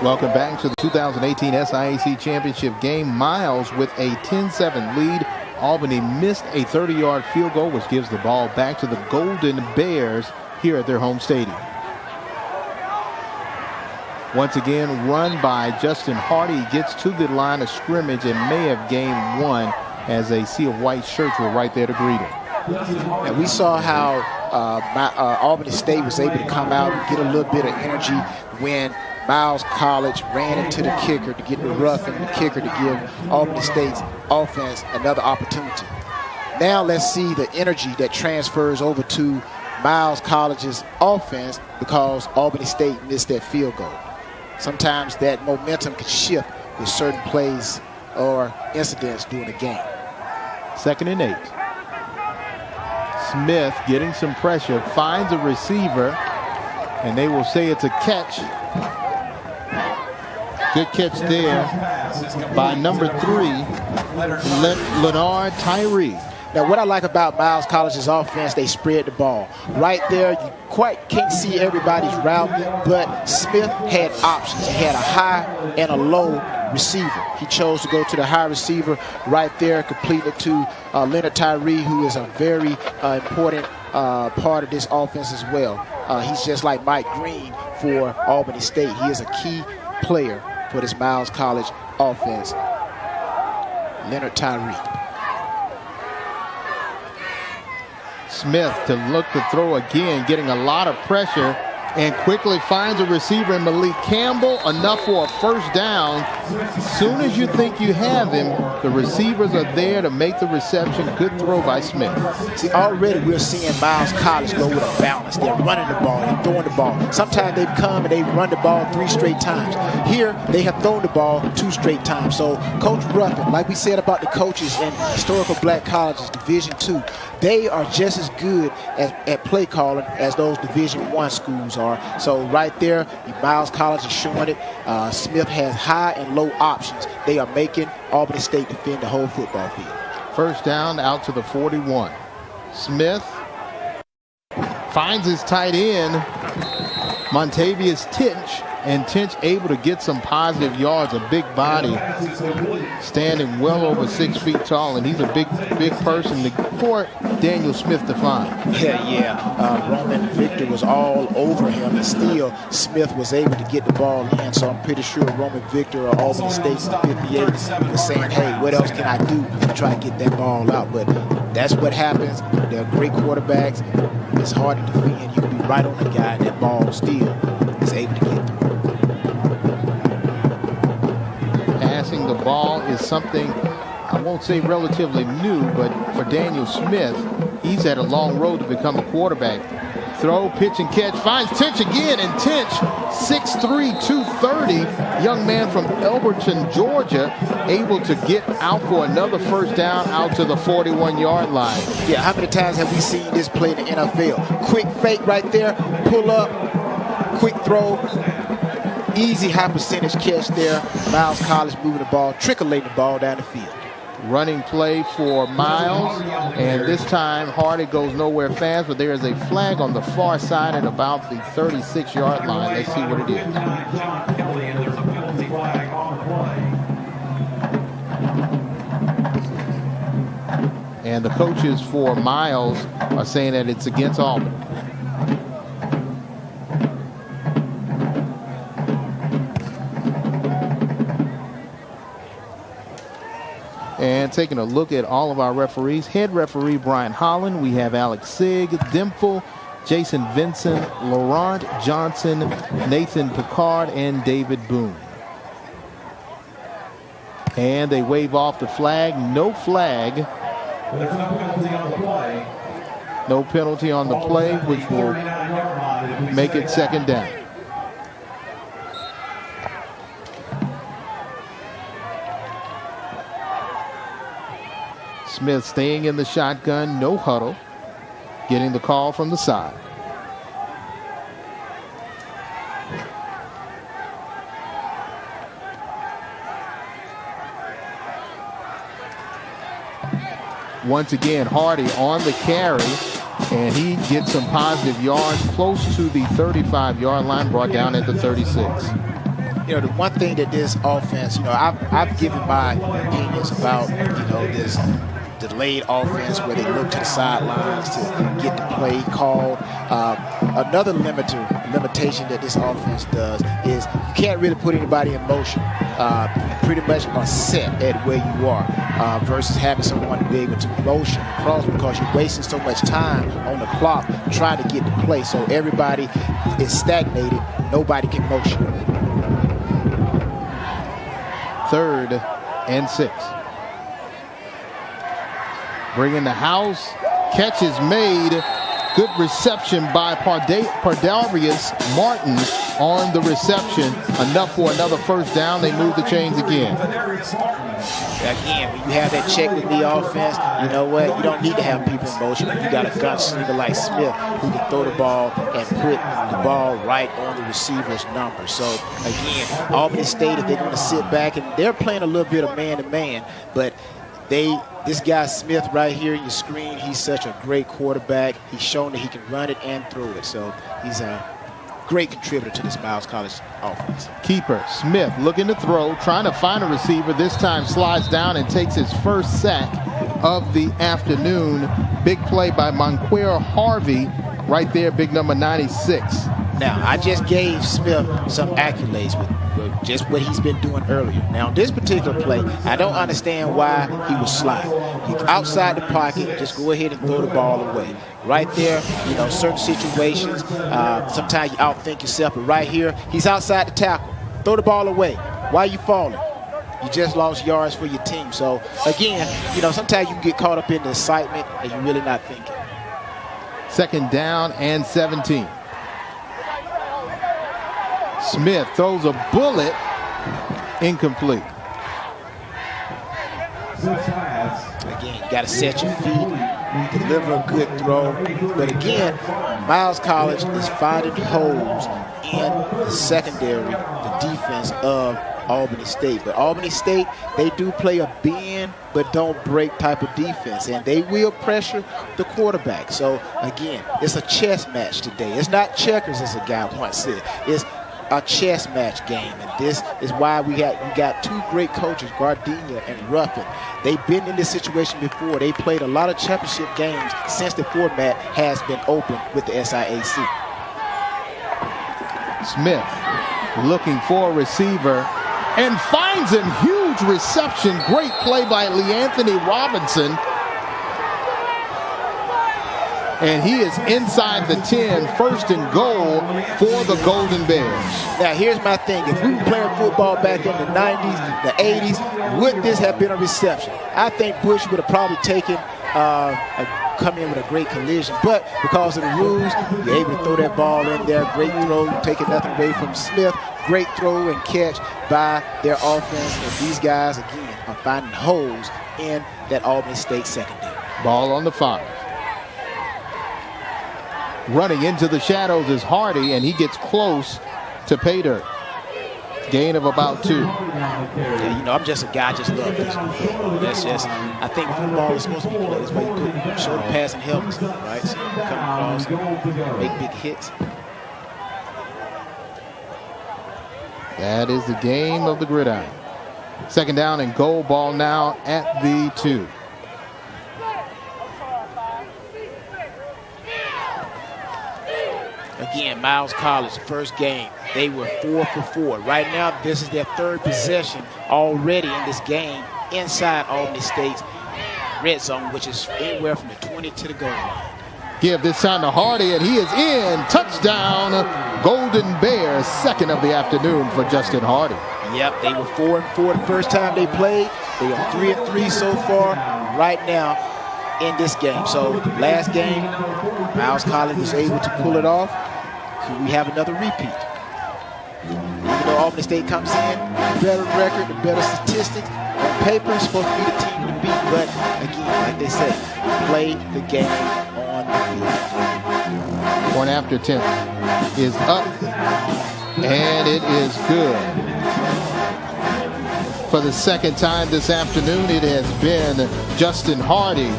Welcome back to the 2018 SIAC Championship game. Miles with a 10-7 lead. Albany missed a 30-yard field goal, which gives the ball back to the Golden Bears here at their home stadium. Once again, run by Justin Hardy. He gets to the line of scrimmage and may have gained 1 as a sea of white shirts were right there to greet him. And we saw how Albany State was able to come out and get a little bit of energy when Miles College ran into the kicker to get the rough and the kicker to give Albany State's offense another opportunity. Now let's see the energy that transfers over to Miles College's offense because Albany State missed that field goal. Sometimes that momentum can shift with certain plays or incidents during the game. 2nd and 8. Smith getting some pressure, finds a receiver, and they will say it's a catch. Good catch there by number 3, Leonard Tyree. Now, what I like about Miles College's offense, they spread the ball. Right there, you quite can't see everybody's route, but Smith had options. He had a high and a low receiver. He chose to go to the high receiver right there, complete it to Leonard Tyree, who is a very important part of this offense as well. He's just like Mike Green for Albany State. He is a key player for this Miles College offense. Leonard Tyree. Smith to look to throw again, getting a lot of pressure, and quickly finds a receiver in Malik Campbell, enough for a first down. As soon as you think you have him, the receivers are there to make the reception. Good throw by Smith. See, already we're seeing Miles College go with a balance. They're running the ball, they're throwing the ball. Sometimes they've come and they run the ball 3 straight times. Here, they have thrown the ball 2 straight times. So Coach Ruffin, like we said about the coaches in historical black colleges, Division II, they are just as good at play calling as those Division I schools are. So right there, Miles College is showing it. Smith has high and low options. They are making Albany State defend the whole football field. First down out to the 41. Smith finds his tight end, Montavious Tinch, and Tinch able to get some positive yards. A big body, standing well over 6 feet tall, and he's a big person for Daniel Smith to find. Yeah. Roman Victor was all over him, and still Smith was able to get the ball in. So I'm pretty sure Roman Victor or Albany State's 58 was saying, hey, what else can I do to try to get that ball out? But that's what happens. They're great quarterbacks. It's hard to defend. You can be right on the guy, and that ball still is able to get through. Passing the ball is something, I won't say relatively new, but for Daniel Smith, he's had a long road to become a quarterback. Throw, pitch, and catch. Finds Tinch again, and Tinch, 6'3", 230, young man from Elberton, Georgia, able to get out for another first down out to the 41-yard line. Yeah, how many times have we seen this play in the NFL? Quick fake right there, pull up, quick throw, easy high percentage catch there. Miles College moving the ball, trickling the ball down the field. Running play for Miles, and this time Hardy goes nowhere fast, but there is a flag on the far side at about the 36-yard line. Let's see what it is. And the coaches for Miles are saying that it's against Albany. And taking a look at all of our referees, head referee Brian Holland, we have Alex Sigg, Dimple, Jason Vincent, Laurent Johnson, Nathan Picard, and David Boone. And they wave off the flag. No flag. There's no penalty on the play. No penalty on the play, which will make it second down. Smith staying in the shotgun, no huddle, getting the call from the side. Once again, Hardy on the carry, and he gets some positive yards close to the 35-yard line, brought down at the 36. You know, the one thing that this offense, you know, I've given my opinions about, you know, this delayed offense where they look to the sidelines to get the play called. Another limitation that this offense does is you can't really put anybody in motion. You pretty much are set at where you are versus having someone to be able to motion across, because you're wasting so much time on the clock trying to get the play. So everybody is stagnated. Nobody can motion. 3rd and 6. Bringing the house. Catch is made. Good reception by Pardarius Martin. on the reception. Enough for another first down. They move the chains again. Again, when you have that check with the offense, you know what? You don't need to have people in motion. You got a gunslinger like Smith who can throw the ball and put the ball right on the receiver's number. So, again, Albany State, if they're going to sit back, and they're playing a little bit of man-to-man, but this guy Smith right here in your screen, he's such a great quarterback. He's shown that he can run it and throw it. So he's a great contributor to this Miles College offense. Keeper Smith looking to throw, trying to find a receiver. This time slides down and takes his first sack of the afternoon. Big play by Monquer Harvey right there, big number 96. Now, I just gave Smith some accolades with just what he's been doing earlier. Now, this particular play, I don't understand why he was sliding. He's outside the pocket, just go ahead and throw the ball away. Right there, you know, certain situations, sometimes you outthink yourself, but right here, he's outside the tackle. Throw the ball away. Why are you falling? You just lost yards for your team. So, again, you know, sometimes you can get caught up in the excitement and you're really not thinking. Second down and 17. Smith throws a bullet, incomplete. Again, you got to set your feet, deliver a good throw. But again, Miles College is finding holes in the secondary, the defense of Albany State. But Albany State, they do play a bend but don't break type of defense, and they will pressure the quarterback. So again, it's a chess match today. It's not checkers, as a guy once said. It's a chess match game, and this is why we got two great coaches, Gardenia and Ruffin. They've been in this situation before. They played a lot of championship games since the format has been open with the SIAC. Smith looking for a receiver and finds him. Huge reception. Great play by Leanthony Robinson. And he is inside the 10, first and goal for the Golden Bears. Now, here's my thing. If we were playing football back in the 90s, the 80s, would this have been a reception? I think Bush would have probably taken come in with a great collision. But because of the rules, you're able to throw that ball in there. Great throw, taking nothing away from Smith. Great throw and catch by their offense. And these guys, again, are finding holes in that Albany State secondary. Ball on the 5. Running into the shadows is Hardy, and he gets close to pay dirt. Gain of about 2. Yeah, you know, I'm just a guy, I just love this. That's just, I think football is supposed to be played this way. You put short passing helmets, right? So you come across, make big hits. That is the game of the gridiron. Second down and goal, ball now at the 2. Again, Miles College, first game, they were 4 for 4. Right now, this is their third possession already in this game inside Albany State's red zone, which is anywhere from the 20 to the goal line. Give this time to Hardy, and he is in. Touchdown, Golden Bears, second of the afternoon for Justin Hardy. Yep, they were 4 and 4 the first time they played. They are 3 and 3 so far right now in this game. So last game, Miles College was able to pull it off. Could we have another repeat? Even though Albany State comes in, better record, the better statistics, on paper, it's supposed to be the team to beat. But again, like they say, play the game on the field. One after 10 is up, and it is good. For the second time this afternoon, it has been Justin Hardy,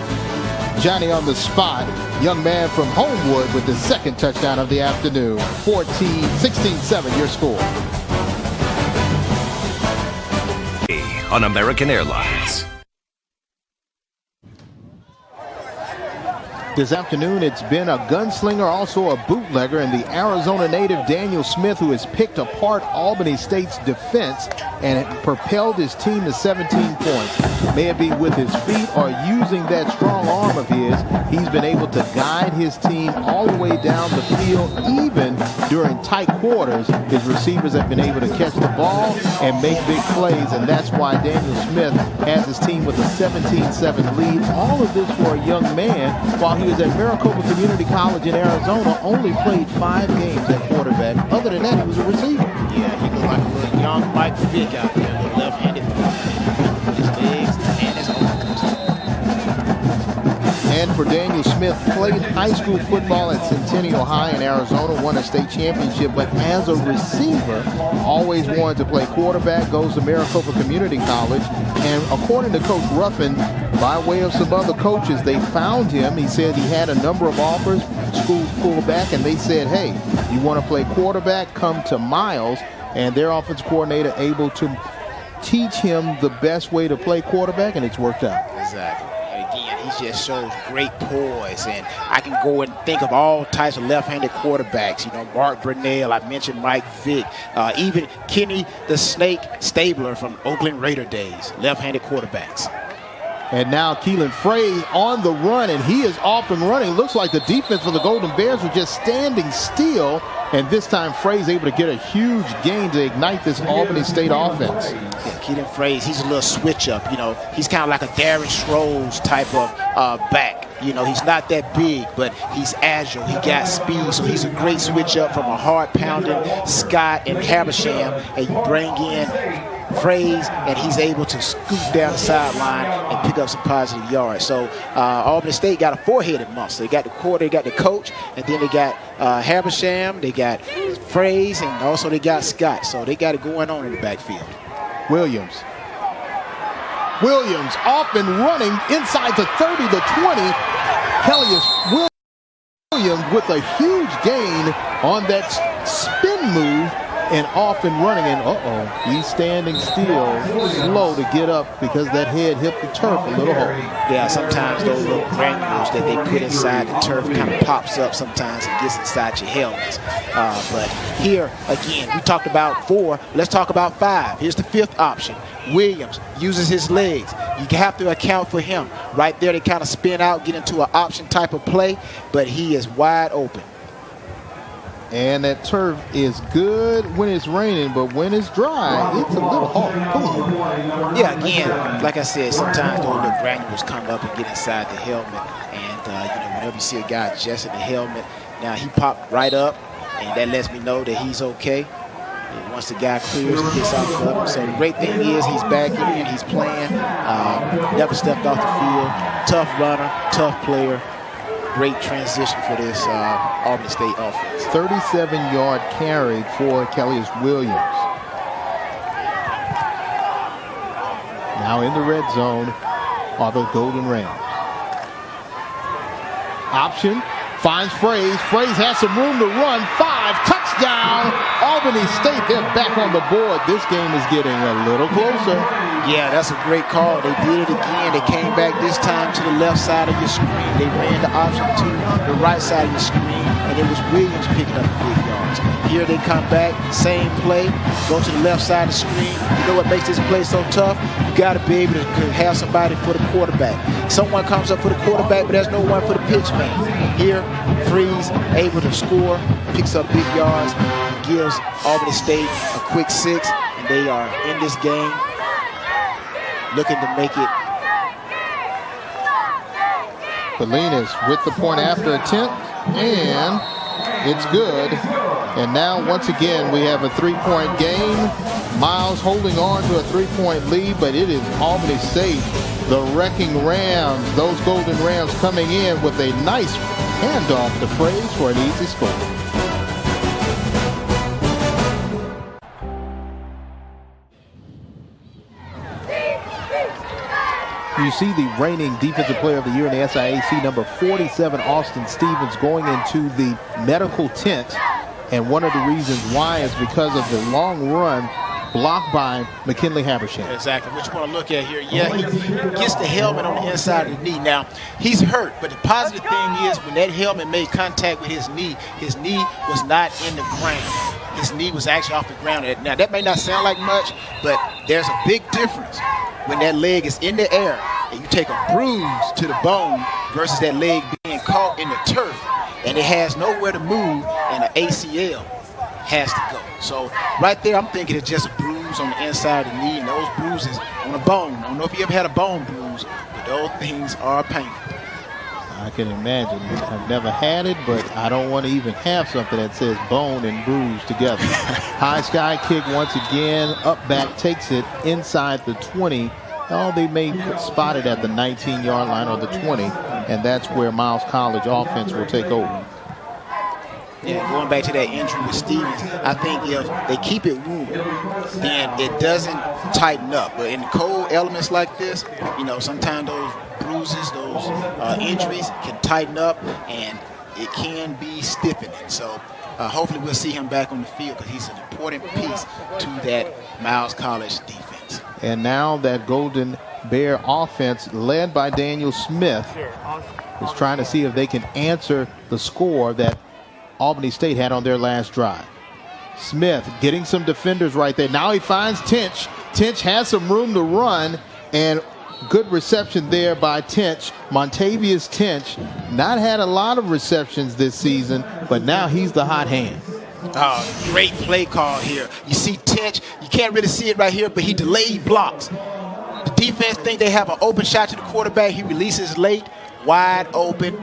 Johnny on the spot, young man from Homewood with the second touchdown of the afternoon. 16-7 your score. On American Airlines. This afternoon, it's been a gunslinger, also a bootlegger, and the Arizona native Daniel Smith, who has picked apart Albany State's defense and propelled his team to 17 points. May it be with his feet or using that strong arm of his, he's been able to guide his team all the way down the field, even during tight quarters. His receivers have been able to catch the ball and make big plays, and that's why Daniel Smith has his team with a 17-7 lead. All of this for a young man, while he was at Maricopa Community College in Arizona, only played 5 games at quarterback. other than that, he was a receiver. Yeah, he looked like a little young Mike Vick out there, a little left-handed with his legs and his arms. And for Daniel Smith, played high school football at Centennial High in Arizona, won a state championship, but as a receiver, always wanted to play quarterback, goes to Maricopa Community College, and according to Coach Ruffin, by way of some other coaches, they found him. He said he had a number of offers, schools pulled back, and they said, hey, you want to play quarterback, come to Miles, and their offensive coordinator able to teach him the best way to play quarterback, and it's worked out. Exactly. Again, he just shows great poise, and I can go and think of all types of left-handed quarterbacks. You know, Mark Brunell, I mentioned Mike Vick, even Kenny the Snake Stabler from Oakland Raider days, left-handed quarterbacks. And now Keelan Fraze on the run, and he is off and running. Looks like the defense for the Golden Bears was just standing still, and this time Fraze able to get a huge gain to ignite this Albany State offense. Yeah, Keelan Fraze, he's a little switch up. You know, he's kind of like a Darren Stroles type of back. You know, he's not that big, but he's agile. He got speed, so he's a great switch up from a hard-pounding Scott and Habersham, and you bring in Fraze, and he's able to scoot down the sideline and pick up some positive yards. So Albany State got a four-headed monster. They got the quarter, they got the coach, and then they got Habersham, they got Fraze, and also they got Scott. So they got it going on in the backfield. Williams off and running inside the 30 to 20. Kelly Williams with a huge gain on that spin move and off and running, and he's standing still, slow to get up because that head hit the turf a little hard. Yeah, sometimes those little granules that they put inside the turf kind of pops up sometimes and gets inside your helmets. But here, again, we talked about 4. Let's talk about 5. Here's the 5th option. Williams uses his legs. You have to account for him. Right there, they kind of spin out, get into an option type of play, but he is wide open. And that turf is good when it's raining, but when it's dry, it's a little hard. Yeah, again, like I said, sometimes those little granules come up and get inside the helmet. And, you know, whenever you see a guy adjusting the helmet, now he popped right up, and that lets me know that he's okay. And once the guy clears, he gets off of him. So the great thing is he's back in, he's playing, never stepped off the field. Tough runner, tough player. Great transition for this Albany State offense. 37-yard carry for Kelly Williams. Now in the red zone are the Golden Rams. Option, finds Fraze. Fraze has some room to run. 5, touchdown. Albany State, they're back on the board. This game is getting a little closer. Yeah, that's a great call. They did it again. They came back this time to the left side of your screen. They ran the option to the right side of your screen, and it was Williams picking up the big yards. Here they come back, same play, go to the left side of the screen. You know what makes this play so tough? You got to be able to have somebody for the quarterback. Someone comes up for the quarterback, but there's no one for the pitch man. Here, Fraze able to score, picks up big yards, gives Albany State a quick 6, and they are in this game looking to make it. Belinas with the point after attempt, and it's good. And now, once again, we have a 3-point game. Miles holding on to a 3-point lead, but it is Albany State, the Wrecking Rams. Those Golden Rams coming in with a nice handoff to Fraze for an easy score. You see the reigning Defensive Player of the Year in the SIAC, number 47, Austin Stevens, going into the medical tent. And one of the reasons why is because of the long run blocked by McKinley Habersham. Exactly. What you want to look at here, yeah, he gets the helmet on the inside of the knee. Now, he's hurt, but the positive thing is when that helmet made contact with his knee was not in the ground. His knee was actually off the ground. Now, that may not sound like much, but there's a big difference when that leg is in the air and you take a bruise to the bone versus that leg being caught in the turf and it has nowhere to move and an ACL has to go. So right there, I'm thinking it's just a bruise on the inside of the knee, and those bruises on a bone. I don't know if you ever had a bone bruise, but those things are painful. I can imagine. I've never had it, but I don't want to even have something that says bone and bruise together. High sky kick once again. Up back takes it inside the 20. Oh, they may spot it at the 19-yard line or the 20, and that's where Miles College offense will take over. Yeah, going back to that injury with Stevens, I think if they keep it warm, then it doesn't tighten up. But in cold elements like this, you know, sometimes those bruises, those injuries can tighten up, and it can be stiffening. So hopefully we'll see him back on the field because he's an important piece to that Miles College defense. And now that Golden Bear offense, led by Daniel Smith, is trying to see if they can answer the score that Albany State had on their last drive. Smith getting some defenders right there. Now he finds Tinch. Tinch has some room to run, and good reception there by Tinch. Montavious Tinch, not had a lot of receptions this season, but now he's the hot hand. Great play call here. You see Tinch, you can't really see it right here, but he delayed blocks. The defense think they have an open shot to the quarterback. He releases late, wide open,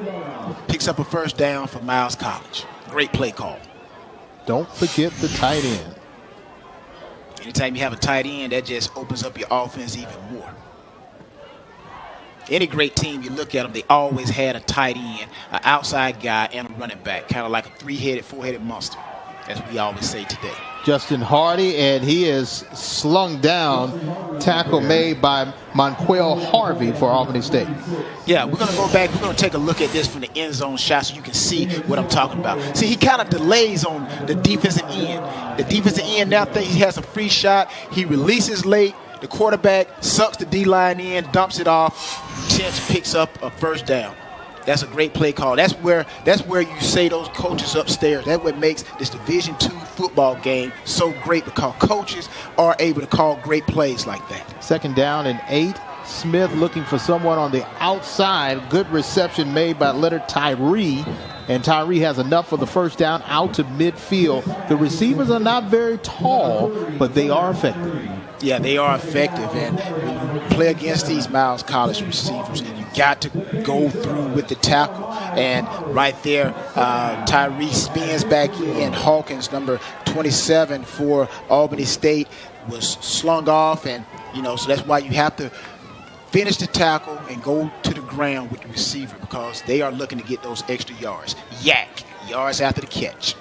picks up a first down for Miles College. Great play call. Don't forget the tight end. Anytime you have a tight end, that just opens up your offense even more. Any great team, you look at them, they always had a tight end, an outside guy, and a running back, kind of like a three-headed, four-headed monster, as we always say today. Justin Hardy, and he is slung down. Tackle made by Monquel Harvey for Albany State. Yeah, we're going to go back. We're going to take a look at this from the end zone shot so you can see what I'm talking about. See, he kind of delays on the defensive end. The defensive end now thinks he has a free shot. He releases late. The quarterback sucks the D-line in, dumps it off. Tinch picks up a first down. That's a great play call. That's where you say those coaches upstairs. That's what makes this Division II football game so great, because coaches are able to call great plays like that. 2nd down and 8. Smith looking for someone on the outside. Good reception made by Leonard Tyree. And Tyree has enough for the first down out to midfield. The receivers are not very tall, but they are effective. Yeah, they are effective. And when you play against these Miles College receivers, and you got to go through with the tackle. And right there, Tyree spins back in. Hawkins, number 27 for Albany State, was slung off. And, you know, so that's why you have to finish the tackle and go to the ground with the receiver, because they are looking to get those extra yards. Yards after the catch.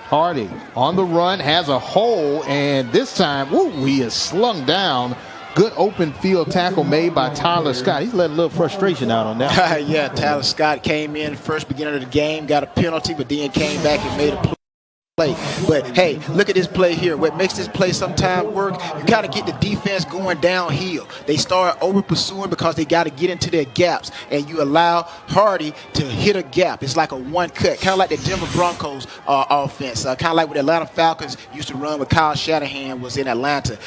Hardy on the run, has a hole, and this time, he is slung down. Good open field tackle made by Tyler Scott. He's letting a little frustration out on that. Yeah, Tyler Scott came in first beginning of the game, got a penalty, but then came back and made a play. But hey, look at this play here. What makes this play sometimes work, you got to get the defense going downhill. They start over pursuing because they got to get into their gaps, and you allow Hardy to hit a gap. It's like a one cut, kind of like the Denver Broncos offense, kind of like what the Atlanta Falcons used to run when Kyle Shanahan was in Atlanta.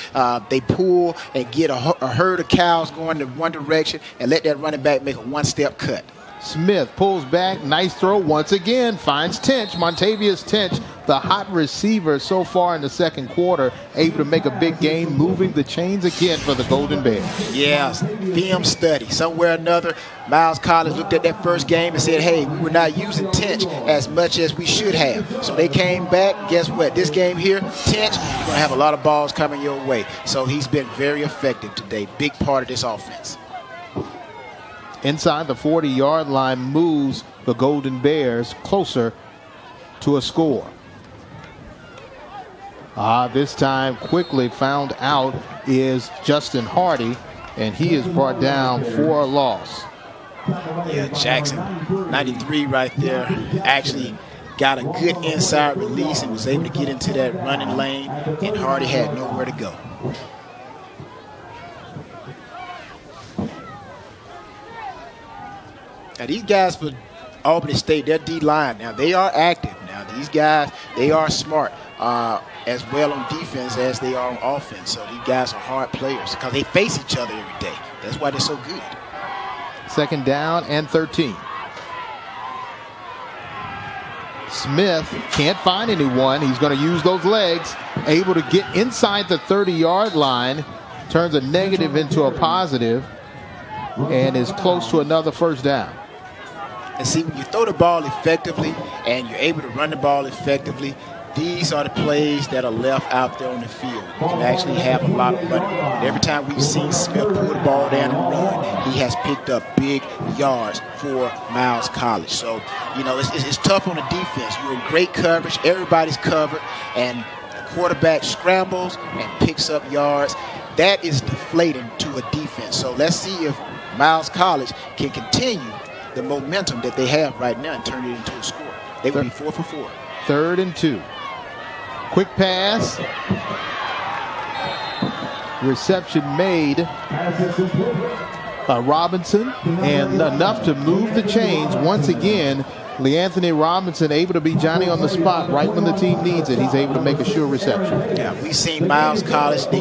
They pull and get a herd of cows going in one direction and let that running back make a one-step cut. Smith pulls back, nice throw once again, finds Tinch, Montavious Tinch, the hot receiver so far in the second quarter, able to make a big game, moving the chains again for the Golden Bears. Yeah, film study. Somewhere or another, Miles College looked at that first game and said, hey, we were not using Tinch as much as we should have. So they came back. Guess what? This game here, Tinch, you're going to have a lot of balls coming your way. So he's been very effective today. Big part of this offense. Inside the 40-yard line, moves the Golden Bears closer to a score. This time quickly found out is Justin Hardy, and he is brought down for a loss. Yeah, Jackson, 93 right there, actually got a good inside release and was able to get into that running lane, and Hardy had nowhere to go. Now, these guys for Albany State, their D-line, now they are active. Now, these guys, they are smart as well on defense as they are on offense. So these guys are hard players because they face each other every day. That's why they're so good. 2nd down and 13. Smith can't find anyone. He's going to use those legs, able to get inside the 30-yard line, turns a negative into a positive. and is close to another first down. And see, when you throw the ball effectively and you're able to run the ball effectively, these are the plays that are left out there on the field. You can actually have a lot of running. And every time we've seen Smith pull the ball down and run, he has picked up big yards for Miles College. So, you know, it's tough on the defense. You're in great coverage. Everybody's covered. And the quarterback scrambles and picks up yards. That is deflating to a defense. So let's see if Miles College can continue the momentum that they have right now and turn it into a score. They would be 4 for 4. 3rd and 2. Quick pass. Reception made. Robinson, and enough to move the chains once again. LeAnthony Robinson able to be Johnny on the spot right when the team needs it. He's able to make a sure reception. Yeah, we've seen Miles College. They've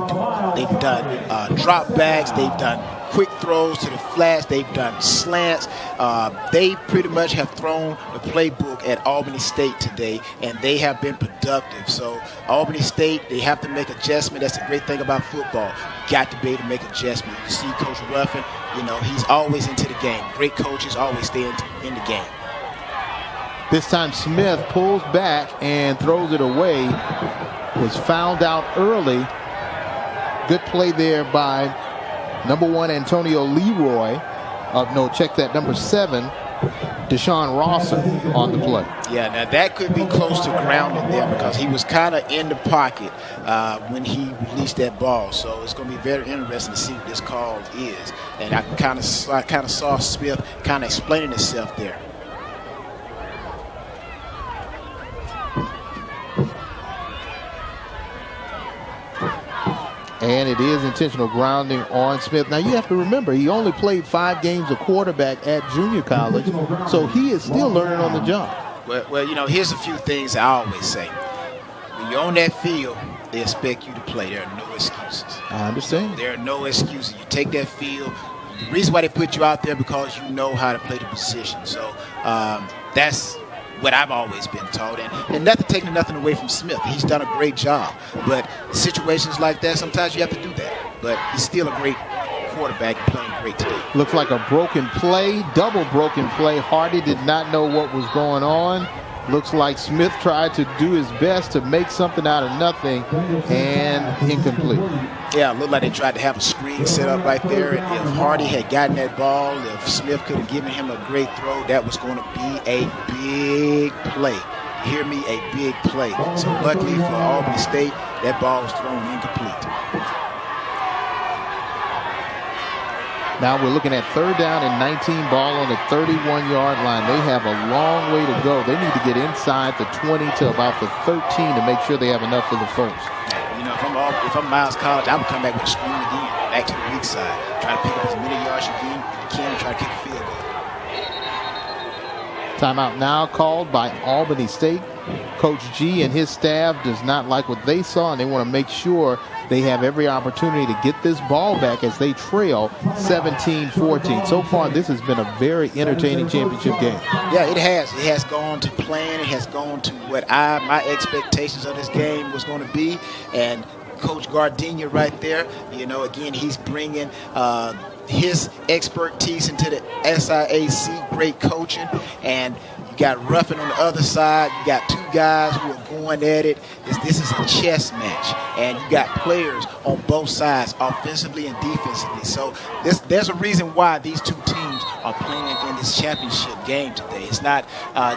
done drop backs. They've done quick throws to the flats. They've done slants. They pretty much have thrown the playbook at Albany State today, and they have been productive. So Albany State, they have to make adjustment. That's the great thing about football. You got to be able to make adjustment. You see Coach Ruffin, you know, he's always into the game. Great coaches always stay in the game. This time Smith pulls back and throws it away. Was fouled out early. Good play there by number 1 Antonio Leroy. Number 7 Deshaun Rawson on the play. Yeah, now that could be close to grounding there because he was kind of in the pocket when he released that ball. So it's going to be very interesting to see what this call is. And I kind of saw Smith kind of explaining himself there. And it is intentional grounding on Smith. Now, you have to remember, he only played 5 games of quarterback at junior college, so he is still learning on the job. Well, you know, here's a few things I always say. When you're on that field, they expect you to play. There are no excuses. I understand. There are no excuses. You take that field. The reason why they put you out there because you know how to play the position. So that's what I've always been taught. And taking nothing away from Smith. He's done a great job. But situations like that, sometimes you have to do that. But he's still a great quarterback playing great today. Looks like a broken play, double broken play. Hardy did not know what was going on. Looks like Smith tried to do his best to make something out of nothing, and incomplete. Yeah, it looked like they tried to have a screen set up right there. And if Hardy had gotten that ball, if Smith could have given him a great throw, that was going to be a big play. Hear me, a big play. So luckily for Albany State, that ball was thrown incomplete. Now we're looking at 3rd down and 19, ball on the 31-yard line. They have a long way to go. They need to get inside the 20 to about the 13 to make sure they have enough for the first. You know, if I'm Miles College, I would come back with a screen again, back to the weak side. Try to pick up as many yards as you can and try to kick a field goal. Timeout now called by Albany State. Coach G and his staff does not like what they saw, and they want to make sure they have every opportunity to get this ball back as they trail 17-14. So far, this has been a very entertaining championship game. Yeah, it has. It has gone to plan. It has gone to what my expectations of this game was going to be. And Coach Gardenia right there, you know, again, he's bringing his expertise into the SIAC, great coaching. And you got Ruffin on the other side. You got 2 guys who are going at it. This is a chess match. And you got players on both sides, offensively and defensively. So there's a reason why these 2 teams are playing in this championship game today. It's not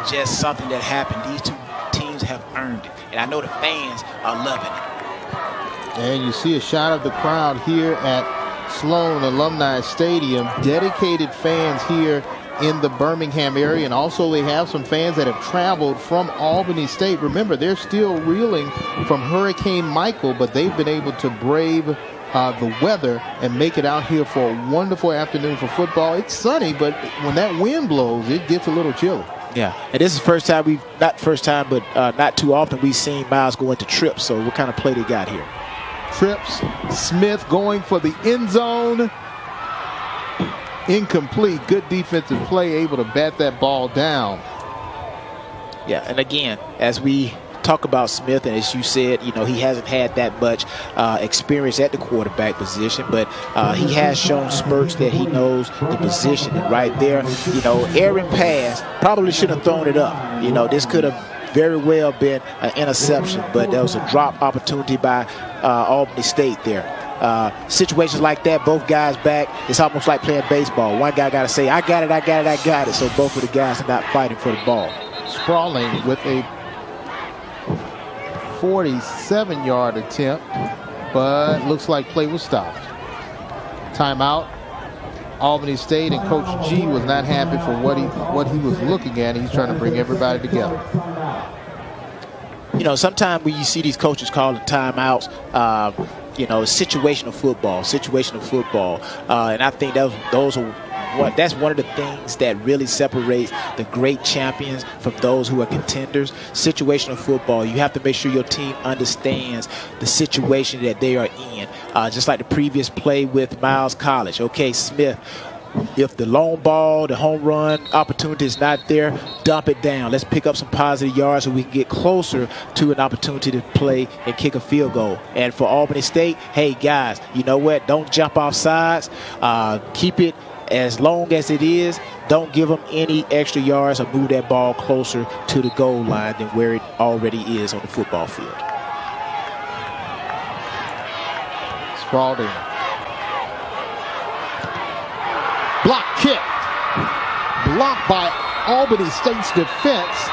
just something that happened. These 2 teams have earned it. And I know the fans are loving it. And you see a shot of the crowd here at Sloan Alumni Stadium. Dedicated fans here in the Birmingham area, and also they have some fans that have traveled from Albany State. Remember, they're still reeling from Hurricane Michael, but they've been able to brave the weather and make it out here for a wonderful afternoon for football. It's sunny, but when that wind blows, it gets a little chilly. Yeah, and this is the first time not too often we've seen Miles go into trips. So what kind of play they got here? Trips. Smith going for the end zone. Incomplete. Good defensive play, able to bat that ball down. Yeah, and again, as we talk about Smith, and as you said, you know, he hasn't had that much experience at the quarterback position, but he has shown spurts that he knows the position. And right there, you know, errant pass, probably shouldn't have thrown it up. You know, this could have very well been an interception, but there was a drop opportunity by Albany State there. Situations like that, both guys back, it's almost like playing baseball. One guy got to say, I got it, I got it, I got it. So both of the guys are not fighting for the ball. Sprawling with a 47-yard attempt, but looks like play was stopped. Timeout. Albany State, and Coach G was not happy for what he was looking at. He's trying to bring everybody together. You know, sometimes when you see these coaches calling timeouts, you know, situational football, and I think that's one of the things that really separates the great champions from those who are contenders. Situational football, you have to make sure your team understands the situation that they are in. Just like the previous play with Miles College. Okay, Smith, if the long ball, the home run opportunity is not there, dump it down. Let's pick up some positive yards so we can get closer to an opportunity to play and kick a field goal. And for Albany State, hey, guys, you know what? Don't jump off sides. Keep it as long as it is. Don't give them any extra yards or move that ball closer to the goal line than where it already is on the football field. Sprawling. Block kick. Blocked by Albany State's defense.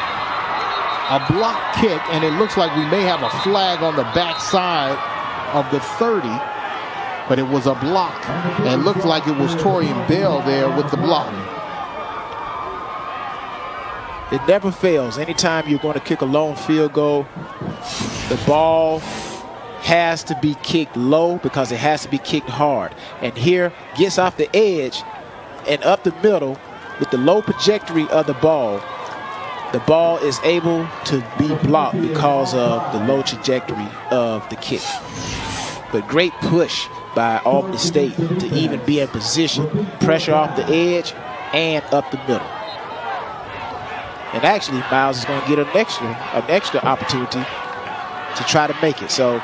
A block kick, and it looks like we may have a flag on the backside of the 30. But it was a block, and it looked like it was Torian Bell there with the block. It never fails. Anytime you're going to kick a long field goal, the ball has to be kicked low because it has to be kicked hard. And here, gets off the edge and up the middle with the low trajectory of the ball. The ball is able to be blocked because of the low trajectory of the kick. But great push by Albany State to even be in position, pressure off the edge and up the middle. And actually, Miles is going to get an extra opportunity to try to make it. So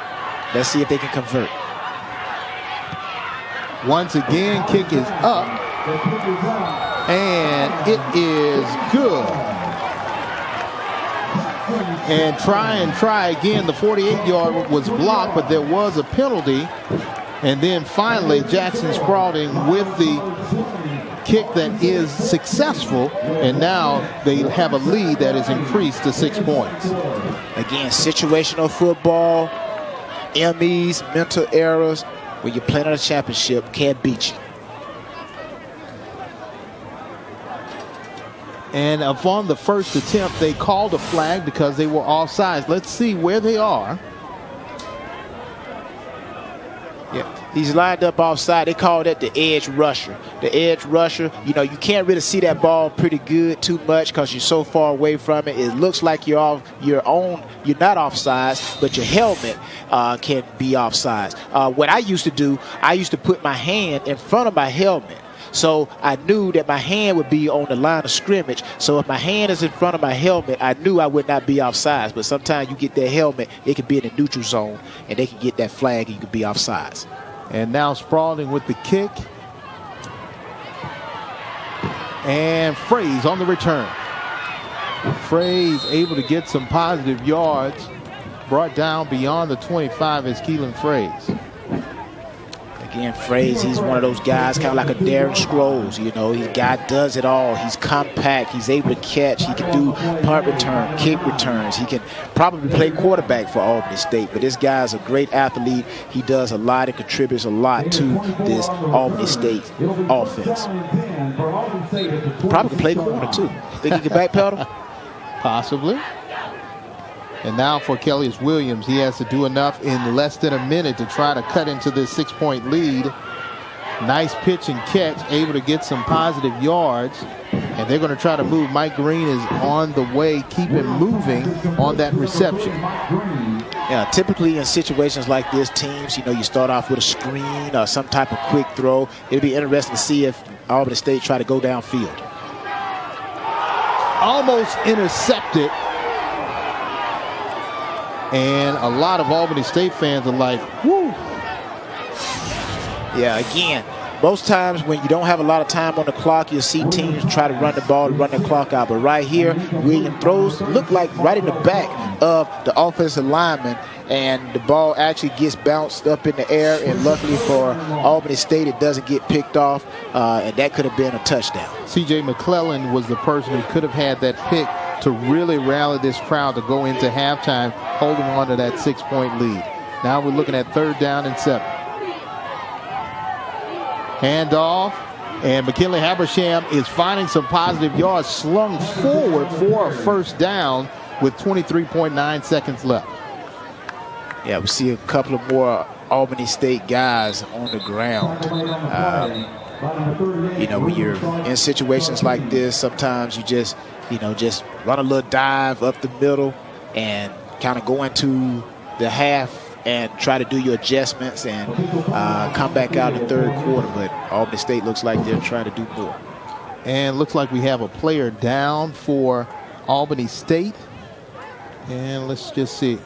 let's see if they can convert. Once again, kick is up, and it is good. And try again. The 48-yard was blocked, but there was a penalty. And then finally, Jackson Sprawling with the kick that is successful. And now they have a lead that is increased to 6 points. Again, situational football, MEs, mental errors, when you're playing on a championship, can't beat you. And upon the first attempt, they called a flag because they were offsides. Let's see where they are. Yeah, he's lined up offside. They call that the edge rusher. The edge rusher, you know, you can't really see that ball pretty good too much because you're so far away from it. It looks like you're not offsides, but your helmet can be offsides. What I used to do, I used to put my hand in front of my helmet. So I knew that my hand would be on the line of scrimmage. So if my hand is in front of my helmet, I knew I would not be offsides. But sometimes you get that helmet, it can be in the neutral zone, and they can get that flag, and you can be offsides. And now Sprawling with the kick. And Fraze on the return. Fraze able to get some positive yards. Brought down beyond the 25 as Keelan Fraze. Again, Fraze, he's one of those guys, kind of like a Darren Sproles. You know, he guy does it all. He's compact. He's able to catch. He can do punt return, kick returns. He can probably play quarterback for Albany State. But this guy's a great athlete. He does a lot and contributes a lot to this Albany State offense. Probably can play corner too. Think he can backpedal? Possibly. And now for Kelly Williams, he has to do enough in less than a minute to try to cut into this 6-point lead. Nice pitch and catch, able to get some positive yards. And they're going to try to move. Mike Green is on the way. Keep him moving on that reception. Yeah, typically in situations like this, teams, you know, you start off with a screen or some type of quick throw. It'll be interesting to see if Albany State try to go downfield. Almost intercepted. And a lot of Albany State fans are like, woo. Yeah, again, most times when you don't have a lot of time on the clock, you'll see teams try to run the ball and run the clock out. But right here, Williams throws, look like right in the back of the offensive lineman, and the ball actually gets bounced up in the air. And luckily for Albany State, it doesn't get picked off, and that could have been a touchdown. C.J. McClellan was the person who could have had that pick to really rally this crowd to go into halftime, holding on to that 6-point lead. Now we're looking at 3rd down and 7. Handoff, and McKinley Habersham is finding some positive yards, slung forward for a 1st down with 23.9 seconds left. Yeah, we see a couple of more Albany State guys on the ground. You know, when you're in situations like this, sometimes you just run a little dive up the middle and kind of go into the half and try to do your adjustments and come back out in the 3rd quarter. But Albany State looks like they're trying to do more. And looks like we have a player down for Albany State. And let's just see.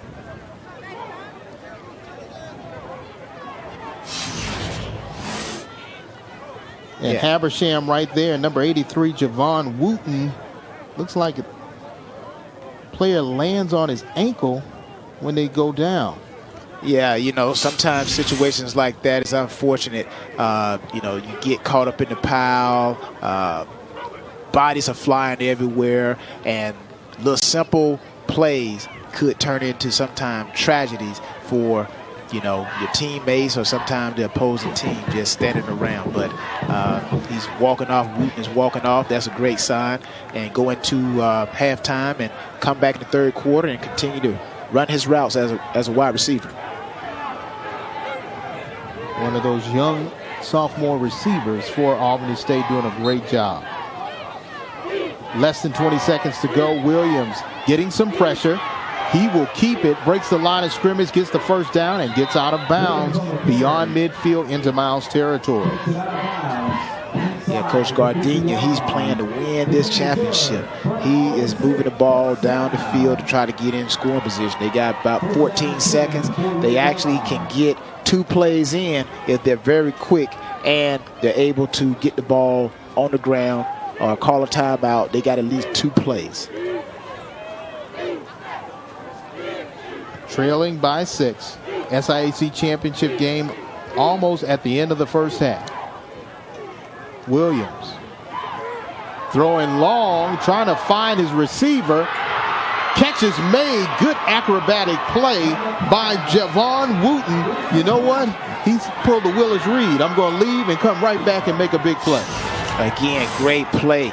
And Habersham right there, number 83, Javon Wooten. Looks like a player lands on his ankle when they go down. Yeah, you know, sometimes situations like that is unfortunate. You know, you get caught up in the pile. Bodies are flying everywhere. And little simple plays could turn into sometimes tragedies for, you know, your teammates or sometimes the opposing team just standing around. But he's walking off. Wooten is walking off. That's a great sign. And go into halftime and come back in the 3rd quarter and continue to run his routes as a wide receiver. One of those young sophomore receivers for Albany State doing a great job. Less than 20 seconds to go. Williams getting some pressure. He will keep it, breaks the line of scrimmage, gets the 1st down, and gets out of bounds beyond midfield into Miles territory. Yeah, Coach Gardenia, he's playing to win this championship. He is moving the ball down the field to try to get in scoring position. They got about 14 seconds. They actually can get 2 plays in if they're very quick and they're able to get the ball on the ground or call a timeout. They got at least 2 plays. Trailing by 6. SIAC championship game almost at the end of the 1st half. Williams throwing long, trying to find his receiver. Catch is made. Good acrobatic play by Javon Wooten. You know what? He's pulled the Willis Reed. I'm going to leave and come right back and make a big play. Again, great play.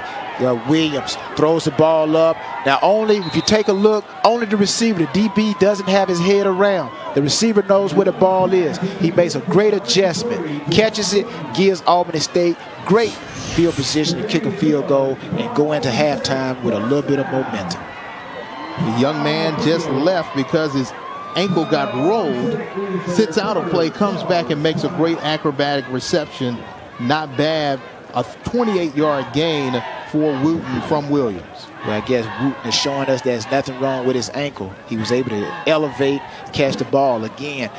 Williams throws the ball up. Now only, if you take a look, only the receiver, the DB, doesn't have his head around. The receiver knows where the ball is. He makes a great adjustment, catches it, gives Albany State great field position to kick a field goal and go into halftime with a little bit of momentum. The young man just left because his ankle got rolled, sits out of play, comes back and makes a great acrobatic reception. Not bad. A 28-yard gain for Wooten from Williams. Well, I guess Wooten is showing us there's nothing wrong with his ankle. He was able to elevate, catch the ball. Again,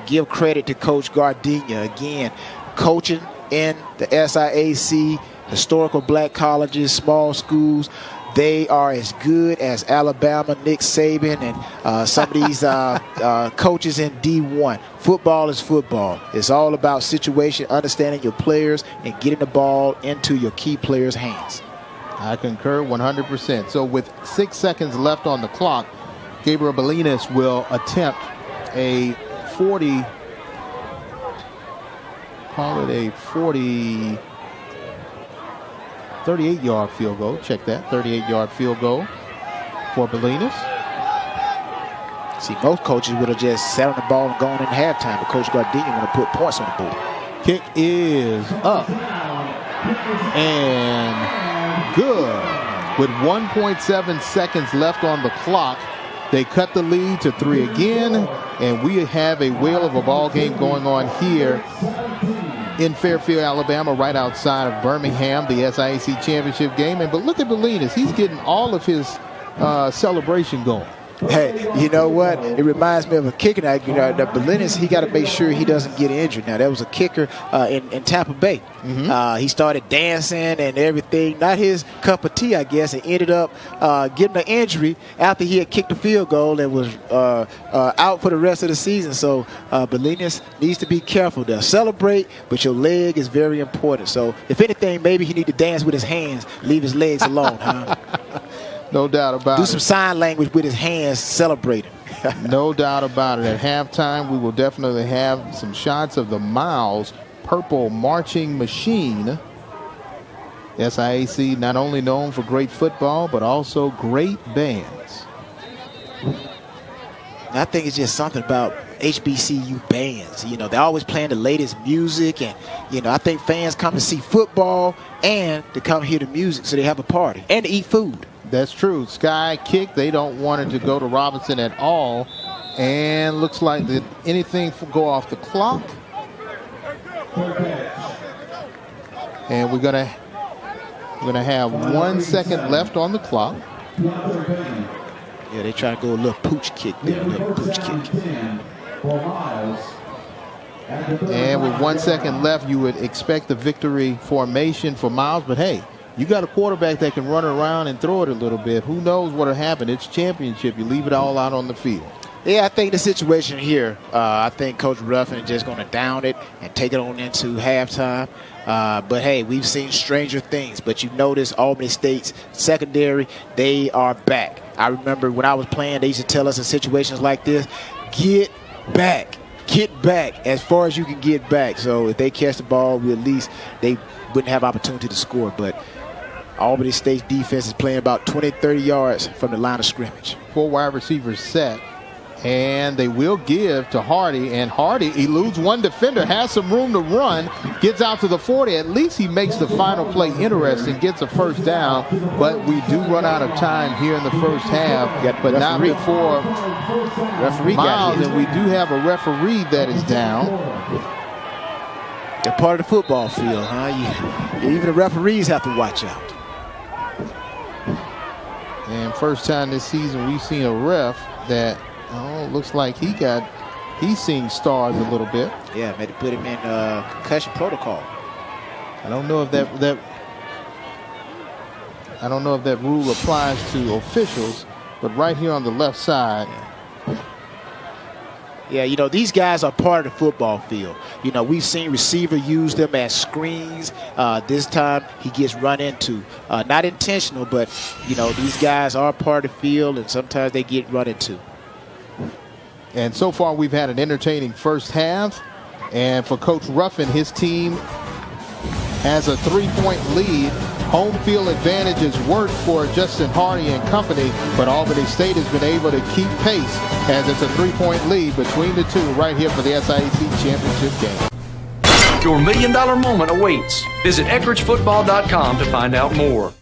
give credit to Coach Gardenia. Again, coaching in the SIAC, historical black colleges, small schools. They are as good as Alabama, Nick Saban, and some of these coaches in D1. Football is football. It's all about situation, understanding your players, and getting the ball into your key players' hands. I concur 100%. So with 6 seconds left on the clock, Gabriel Belinas will attempt a 38-yard field goal. Check that. 38-yard field goal for Belinas. See, most coaches would have just sat on the ball and gone in halftime, but Coach Gardenia want to put points on the board. Kick is up and good. With 1.7 seconds left on the clock, they cut the lead to 3 again, and we have a whale of a ball game going on here in Fairfield, Alabama, right outside of Birmingham, the SIAC championship game. But look at Belinas. He's getting all of his celebration going. Hey, you know what? It reminds me of a kicker. Now, you know, the Belinis, he got to make sure he doesn't get injured. Now, there was a kicker in Tampa Bay. He started dancing and everything. Not his cup of tea, I guess, and ended up getting an injury after he had kicked a field goal and was out for the rest of the season. So, Belinis needs to be careful. They'll celebrate, but your leg is very important. So, if anything, maybe he need to dance with his hands, leave his legs alone, huh? No doubt about it. Do some sign language with his hands, celebrating. No doubt about it. At halftime, we will definitely have some shots of the Miles Purple Marching Machine. SIAC not only known for great football, but also great bands. I think it's just something about HBCU bands. You know, they're always playing the latest music, and, you know, I think fans come to see football and to come hear the music so they have a party and to eat food. That's true. Sky kick. They don't want it to go to Robinson at all. And looks like that anything go off the clock. And we're gonna have 1 second left on the clock. Yeah, they try to go a little pooch kick there. A little pooch kick. And with 1 second left, you would expect the victory formation for Miles. But hey, you got a quarterback that can run around and throw it a little bit. Who knows what will happen? It's championship. You leave it all out on the field. Yeah, I think the situation here, I think Coach Ruffin is just going to down it and take it on into halftime. But, hey, we've seen stranger things. But you notice Albany State's secondary, they are back. I remember when I was playing, they used to tell us in situations like this, get back. Get back as far as you can get back. So if they catch the ball, at least they wouldn't have opportunity to score. But Albany State's defense is playing about 20, 30 yards from the line of scrimmage. 4 wide receivers set. And they will give to Hardy. And Hardy eludes one defender, has some room to run, gets out to the 40. At least he makes the final play interesting, gets a first down. But we do run out of time here in the first half. But not before Miles. And we do have a referee that is down. They're part of the football field, huh? Even the referees have to watch out. And first time this season we've seen a ref that looks like he's seeing stars a little bit. Yeah, maybe put him in concussion protocol. I don't know if that rule applies to officials, but right here on the left side. Yeah, you know, these guys are part of the football field. You know, we've seen receiver use them as screens. This time he gets run into. Not intentional, but, you know, these guys are part of the field, and sometimes they get run into. And so far we've had an entertaining first half. And for Coach Ruffin, his team has a 3-point lead. Home field advantages work for Justin Hardy and company, but Albany State has been able to keep pace as it's a 3-point lead between the two right here for the SIAC championship game. Your $1 million moment awaits. Visit EckridgeFootball.com to find out more.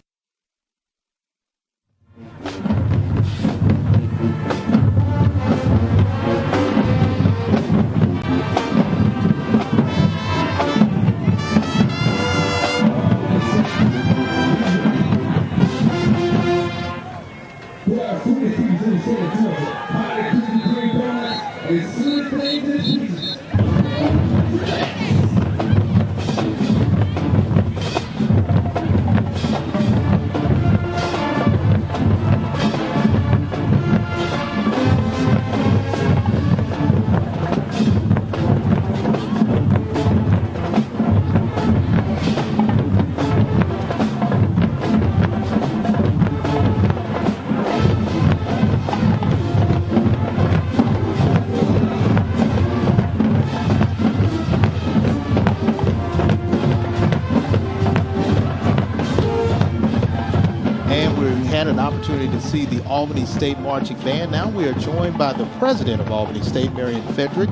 To see the Albany State Marching Band. Now we are joined by the president of Albany State, Marion Frederick.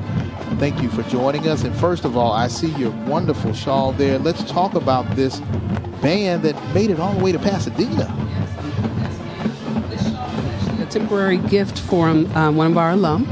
Thank you for joining us. And first of all, I see your wonderful shawl there. Let's talk about this band that made it all the way to Pasadena. A temporary gift from one of our alum.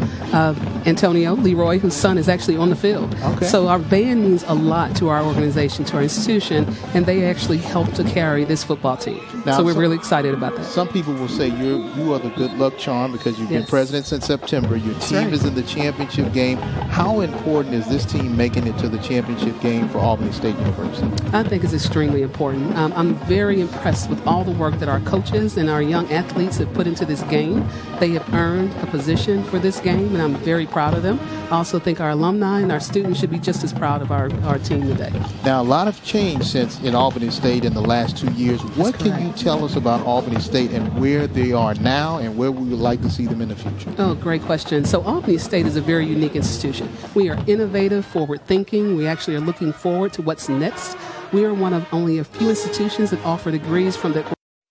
Antonio Leroy, whose son is actually on the field. Okay. So our band means a lot to our organization, to our institution, and they actually help to carry this football team. Now, so we're really excited about that. Some people will say you are the good luck charm because you've been president since September. Your team is in the championship game. How important is this team making it to the championship game for Albany State University? I think it's extremely important. I'm very impressed with all the work that our coaches and our young athletes have put into this game. They have earned a position for this game, and I'm very proud of them. I also think our alumni and our students should be just as proud of our team today. Now, a lot of change since in Albany State in the last 2 years. What can you tell us about Albany State and where they are now and where we would like to see them in the future? Oh, great question. So Albany State is a very unique institution. We are innovative, forward-thinking. We actually are looking forward to what's next. We are one of only a few institutions that offer degrees that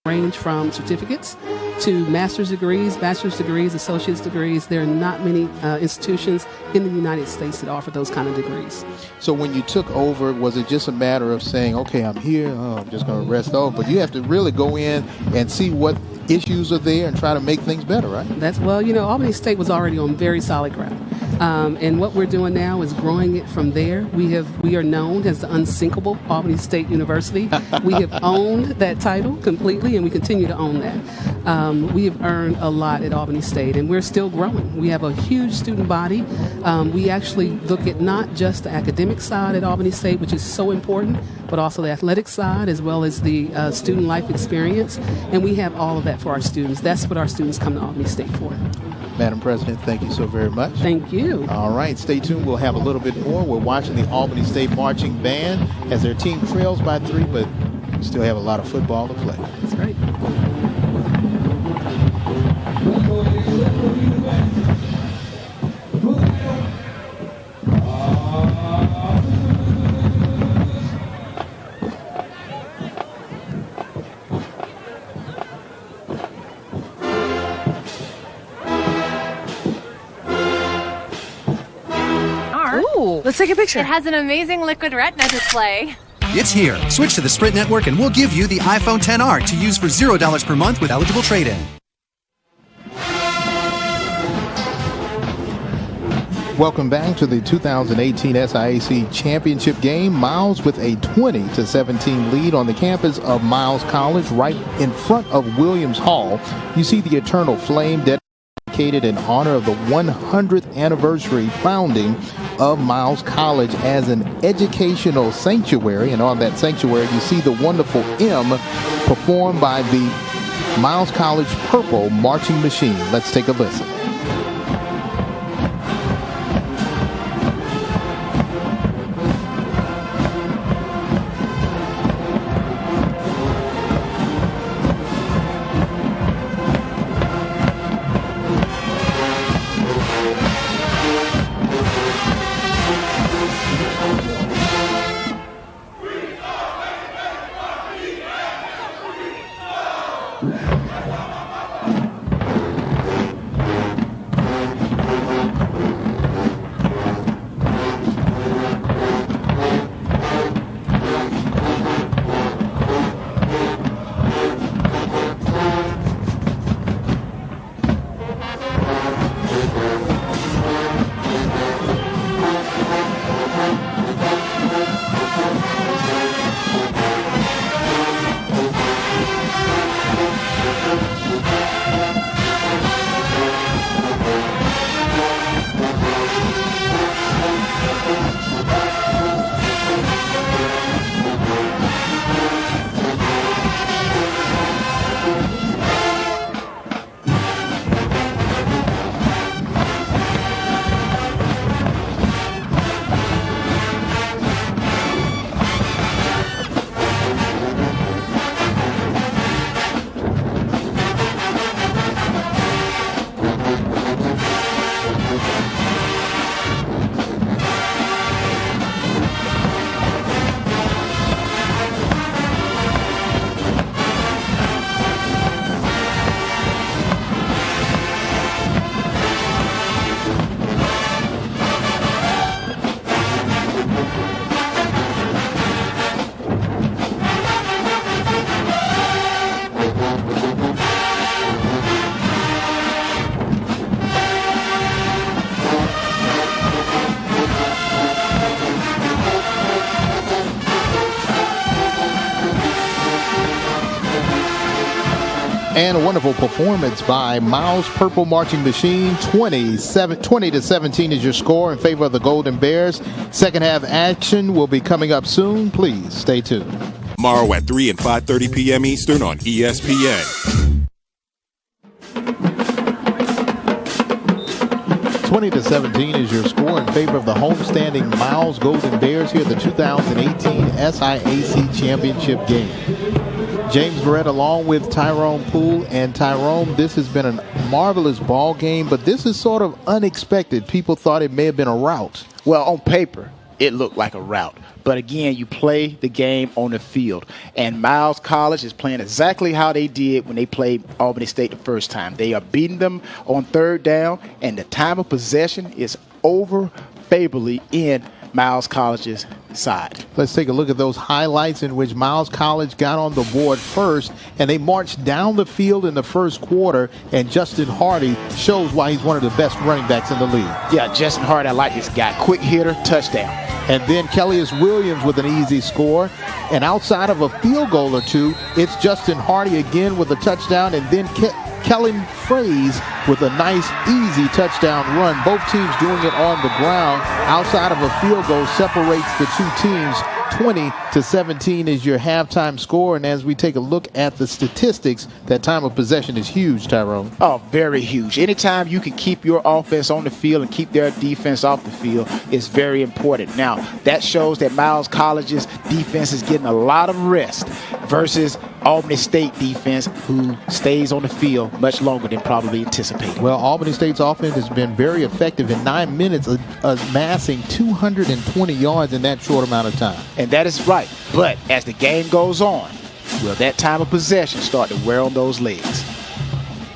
range from certificates to master's degrees, bachelor's degrees, associate's degrees. There are not many institutions in the United States that offer those kind of degrees. So when you took over, was it just a matter of saying, okay, I'm here, I'm just going to rest off? But you have to really go in and see what issues are there and try to make things better, right? Albany State was already on very solid ground. And what we're doing now is growing it from there. We are known as the unsinkable Albany State University. We have owned that title completely, and we continue to own that. We have earned a lot at Albany State, and we're still growing. We have a huge student body. We actually look at not just the academic side at Albany State, which is so important, but also the athletic side as well as the student life experience. And we have all of that for our students. That's what our students come to Albany State for. Madam President, thank you so very much. Thank you. All right, stay tuned. We'll have a little bit more. We're watching the Albany State Marching Band as their team trails by 3, but we still have a lot of football to play. That's right. Let's take a picture. It has an amazing liquid retina display. It's here. Switch to the Sprint network and we'll give you the iPhone XR to use for $0 per month with eligible trade-in. Welcome back to the 2018 SIAC Championship game. Miles with a 20-17 lead on the campus of Miles College right in front of Williams Hall. You see the eternal flame dedicated in honor of the 100th anniversary founding of Miles College as an educational sanctuary. And on that sanctuary, you see the wonderful M performed by the Miles College Purple Marching Machine. Let's take a listen. And a wonderful performance by Miles Purple Marching Machine. 20-17 is your score in favor of the Golden Bears. Second half action will be coming up soon. Please stay tuned. Tomorrow at 3 and 5:30 p.m. Eastern on ESPN. 20-17 is your score in favor of the homestanding Miles Golden Bears here at the 2018 SIAC Championship game. James Verrett along with Tyrone Poole. And Tyrone, this has been a marvelous ball game, but this is sort of unexpected. People thought it may have been a rout. Well, on paper, it looked like a rout. But again, you play the game on the field. And Miles College is playing exactly how they did when they played Albany State the first time. They are beating them on third down, and the time of possession is over favorably in Miles College's side. Let's take a look at those highlights in which Miles College got on the board first, and they marched down the field in the first quarter, and Justin Hardy shows why he's one of the best running backs in the league. Yeah, Justin Hardy, I like this guy. Quick hitter, touchdown. And then Kellius Williams with an easy score. And outside of a field goal or two, it's Justin Hardy again with a touchdown, and then Kellen Fraze with a nice, easy touchdown run. Both teams doing it on the ground. Outside of a field goal separates the two teams. 20-17 is your halftime score. And as we take a look at the statistics, that time of possession is huge, Tyrone. Oh, very huge. Anytime you can keep your offense on the field and keep their defense off the field is very important. Now, that shows that Miles College's defense is getting a lot of rest versus Albany State defense, who stays on the field much longer than probably anticipated. Well, Albany State's offense has been very effective in 9 minutes, amassing 220 yards in that short amount of time. And that is right. But as the game goes on, will that time of possession start to wear on those legs?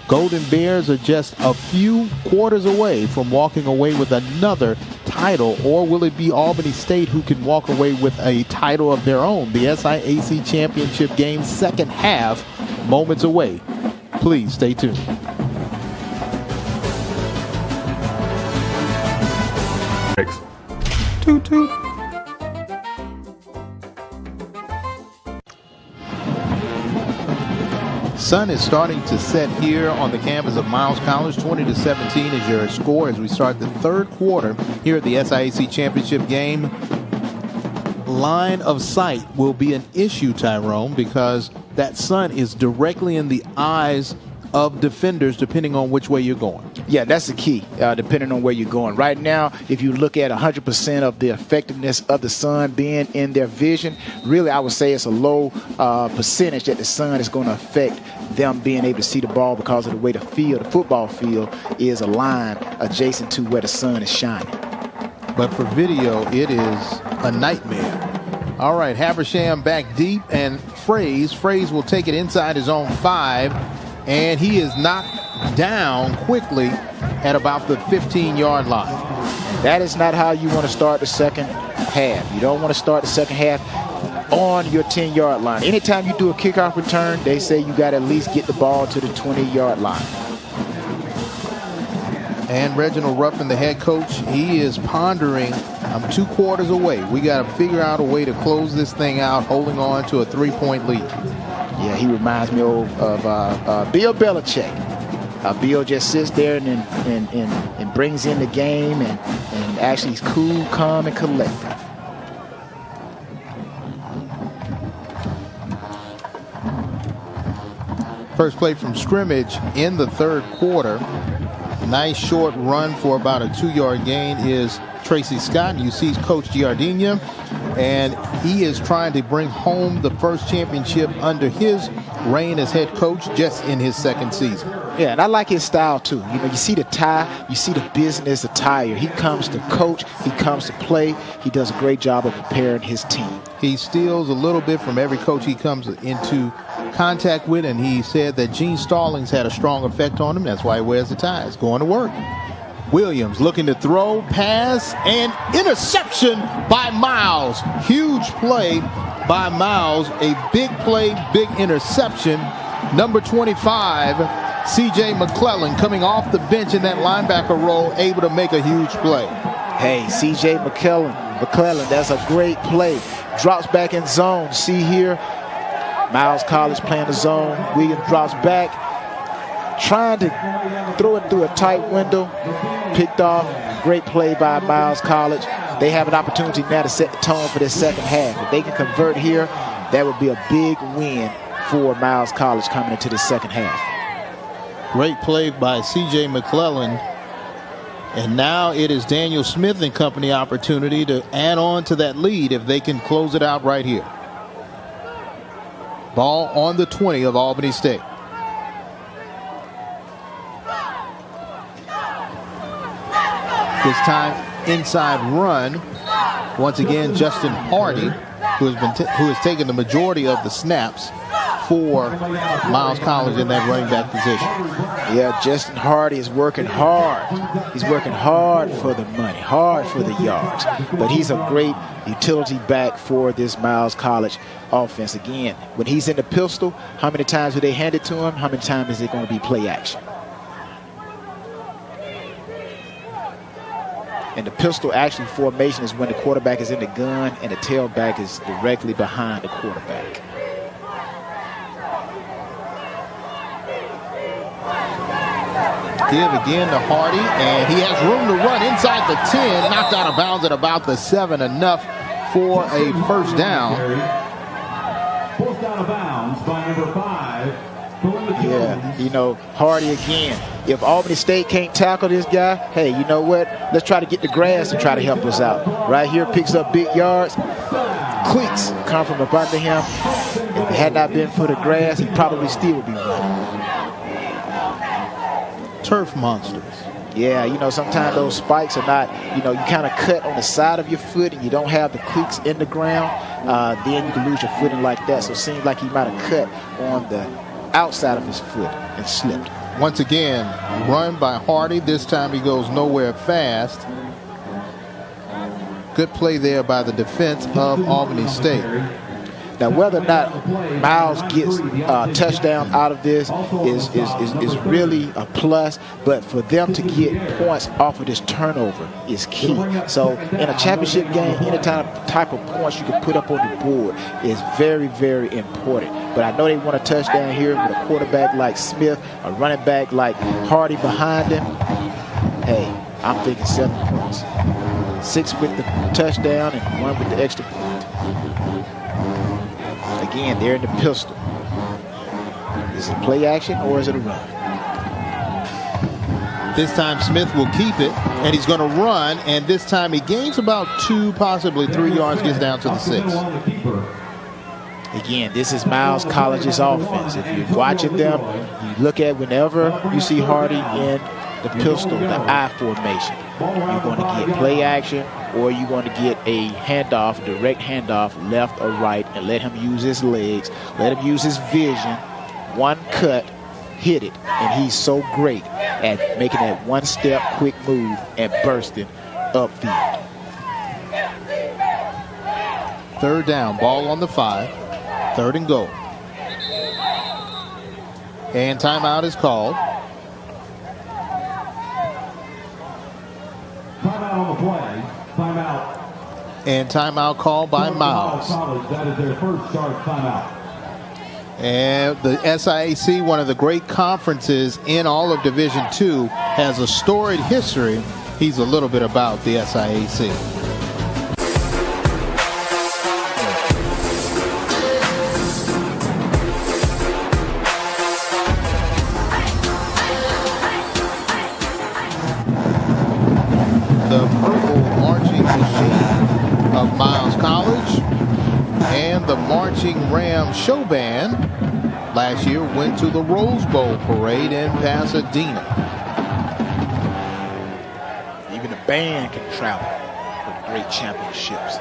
Golden Bears are just a few quarters away from walking away with another title, or will it be Albany State who can walk away with a title of their own? The SIAC Championship game, second half, moments away. Please stay tuned. Toot toot. Sun is starting to set here on the campus of Miles College. 20-17 is your score as we start the third quarter here at the SIAC Championship game. Line of sight will be an issue, Tyrone, because that sun is directly in the eyes of defenders depending on which way you're going. Yeah, that's the key, depending on where you're going. Right now, if you look at 100% of the effectiveness of the sun being in their vision, really I would say it's a low percentage that the sun is going to affect them being able to see the ball because of the way the football field is aligned adjacent to where the sun is shining. But for video, it is a nightmare. All right, Habersham back deep, and Fraze will take it inside his own 5, and he is knocked down quickly at about the 15-yard line. That is not how you want to start the second half. You don't want to start the second half on your 10-yard line. Anytime you do a kickoff return, they say you got to at least get the ball to the 20-yard line. And Reginald Ruffin, the head coach, he is pondering, I'm 2 quarters away. We got to figure out a way to close this thing out, holding on to a 3-point lead. Yeah, he reminds me of Bill Belichick. Bill just sits there and brings in the game and actually is cool, calm, and collected. First play from scrimmage in the third quarter. Nice short run for about a 2-yard gain is Tracy Scott. You see Coach Giardina, and he is trying to bring home the first championship under his reign as head coach just in his second season. Yeah, and I like his style too. You know, you see the tie, you see the business attire. He comes to coach, he comes to play. He does a great job of preparing his team. He steals a little bit from every coach he comes into contact with, and he said that Gene Stallings had a strong effect on him. That's why he wears the tie. It's going to work. Williams looking to throw, pass, and interception by Miles. Huge play by Miles. A big play, big interception. Number 25, C.J. McClellan, coming off the bench in that linebacker role, able to make a huge play. Hey, C.J. McClellan, that's a great play. Drops back in zone. See here, Miles College playing the zone. Williams drops back, trying to throw it through a tight window. Picked off. Great play by Miles College. They have an opportunity now to set the tone for this second half. If they can convert here, that would be a big win for Miles College coming into the second half. Great play by C.J. McClellan. And now it is Daniel Smith and company opportunity to add on to that lead if they can close it out right here. Ball on the 20 of Albany State. This time inside run. Once again, Justin Hardy, who has taken the majority of the snaps for Miles College in that running back position. Yeah, Justin Hardy is working hard. He's working hard for the money, hard for the yards. But he's a great utility back for this Miles College offense. Again, when he's in the pistol, how many times do they hand it to him? How many times is it going to be play action? And the pistol actually formation is when the quarterback is in the gun and the tailback is directly behind the quarterback. Give again to Hardy, and he has room to run inside the 10, knocked out of bounds at about the 7, enough for a first down. Forced out of bounds by number 5. Yeah, you know, Hardy again. If Albany State can't tackle this guy, hey, you know what? Let's try to get the grass and try to help us out. Right here, picks up big yards. Cleats come from up under him. If it had not been for the grass, he probably still would be running. Turf monsters. Yeah, you know, sometimes those spikes are not, you know, you kind of cut on the side of your foot and you don't have the cleats in the ground, then you can lose your footing like that. So it seems like he might have cut on the outside of his foot and slipped. Once again, run by Hardy. This time he goes nowhere fast. Good play there by the defense of Albany State. Now, whether or not Miles gets a touchdown out of this is really a plus, but for them to get points off of this turnover is key. So in a championship game, any type of points you can put up on the board is very, very important. But I know they want a touchdown here with a quarterback like Smith, a running back like Hardy behind him. Hey, I'm thinking 7 points. 6 with the touchdown and 1 with the extra point. Again, they're in the pistol. Is it play action or is it a run? This time Smith will keep it, and he's going to run, and this time he gains about 2, possibly 3 yards, gets down to the 6. Again, this is Miles College's offense. If you're watching them, you look at whenever you see Hardy in the pistol, the I formation, you're going to get play action or you're going to get a handoff, direct handoff, left or right, and let him use his legs, let him use his vision. One cut, hit it, and he's so great at making that one-step quick move and bursting upfield. 3rd down, ball on the 5, 3rd and goal. And timeout is called. Timeout on the play. Timeout. And timeout called by Miles. That is their first start timeout. And the SIAC, one of the great conferences in all of Division II, has a storied history. He's a little bit about the SIAC. The purple marching machine of Miles College and the Marching Ram Show Band last year went to the Rose Bowl parade in Pasadena. Even the band can travel for great championships.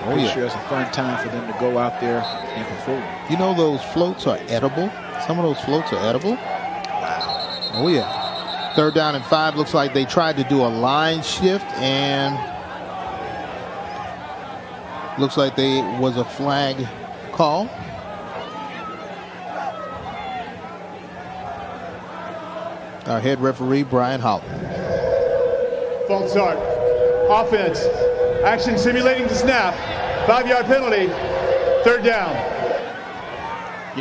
Oh, yeah. Sure it's a fun time for them to go out there and perform. You know those floats are edible? Some of those floats are edible? Wow. Oh, yeah. 3rd down and 5. Looks like they tried to do a line shift, and looks like there was a flag call. Our head referee, Brian Holland. False start. Offense. Action simulating the snap. 5-yard penalty. 3rd down.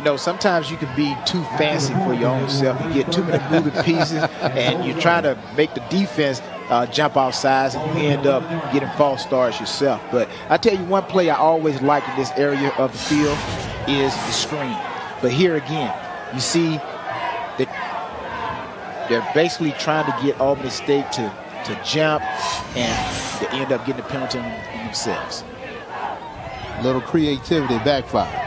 You know, sometimes you can be too fancy for your own self. You get too many moving pieces, and you're trying to make the defense jump off sides, and you end up getting false starts yourself. But I tell you, one play I always liked in this area of the field is the screen. But here again, you see that they're basically trying to get Albany State to jump, and they end up getting a penalty on themselves. Little creativity backfire.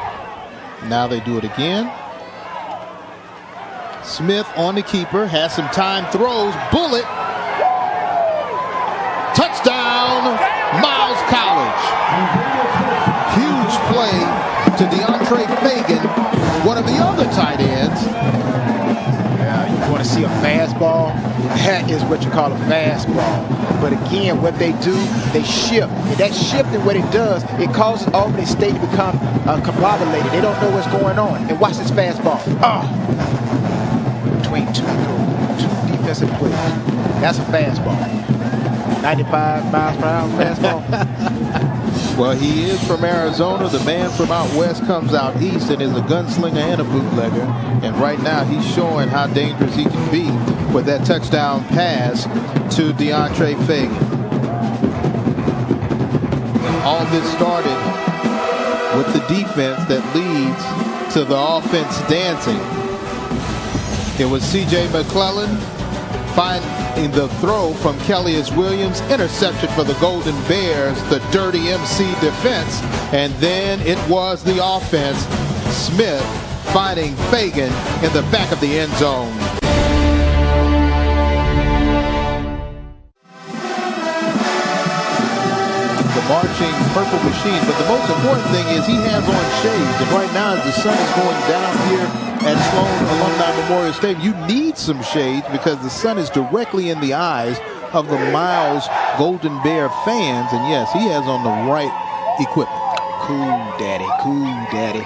Now they do it again. Smith on the keeper, has some time, throws, bullet. Touchdown, Miles College. Huge play to DeAndre Fagan, one of the other tight ends. You want to see a fastball? That is what you call a fastball. But again, what they do, they shift. And that shifting, what it does, it causes Albany State to become combobulated. They don't know what's going on. And watch this fastball. Between two defensive players. That's a fastball. 95 miles per hour fastball. Well, he is from Arizona. The man from out west comes out east and is a gunslinger and a bootlegger. And right now he's showing how dangerous he can be with that touchdown pass to DeAndre Fagan. All this started with the defense that leads to the offense dancing. It was C.J. McClellan finding the throw from Kellius Williams, interception for the Golden Bears, the dirty MC defense, and then it was the offense. Smith finding Fagan in the back of the end zone. The marching purple machine, but the most important thing is he has on shades, and right now as the sun is going down here at Sloan Alumni Memorial Stadium, you need some shades because the sun is directly in the eyes of the Miles Golden Bear fans. And yes, he has on the right equipment. Cool, daddy. Cool, daddy.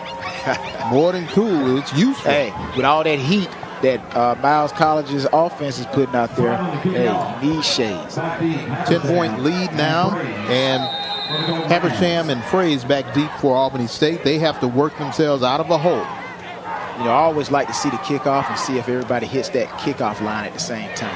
More than cool, it's useful. Hey, with all that heat that Miles College's offense is putting out there, hey, you need shades. 10-point lead now, and Habersham and Fraze back deep for Albany State. They have to work themselves out of a hole. You know, I always like to see the kickoff and see if everybody hits that kickoff line at the same time.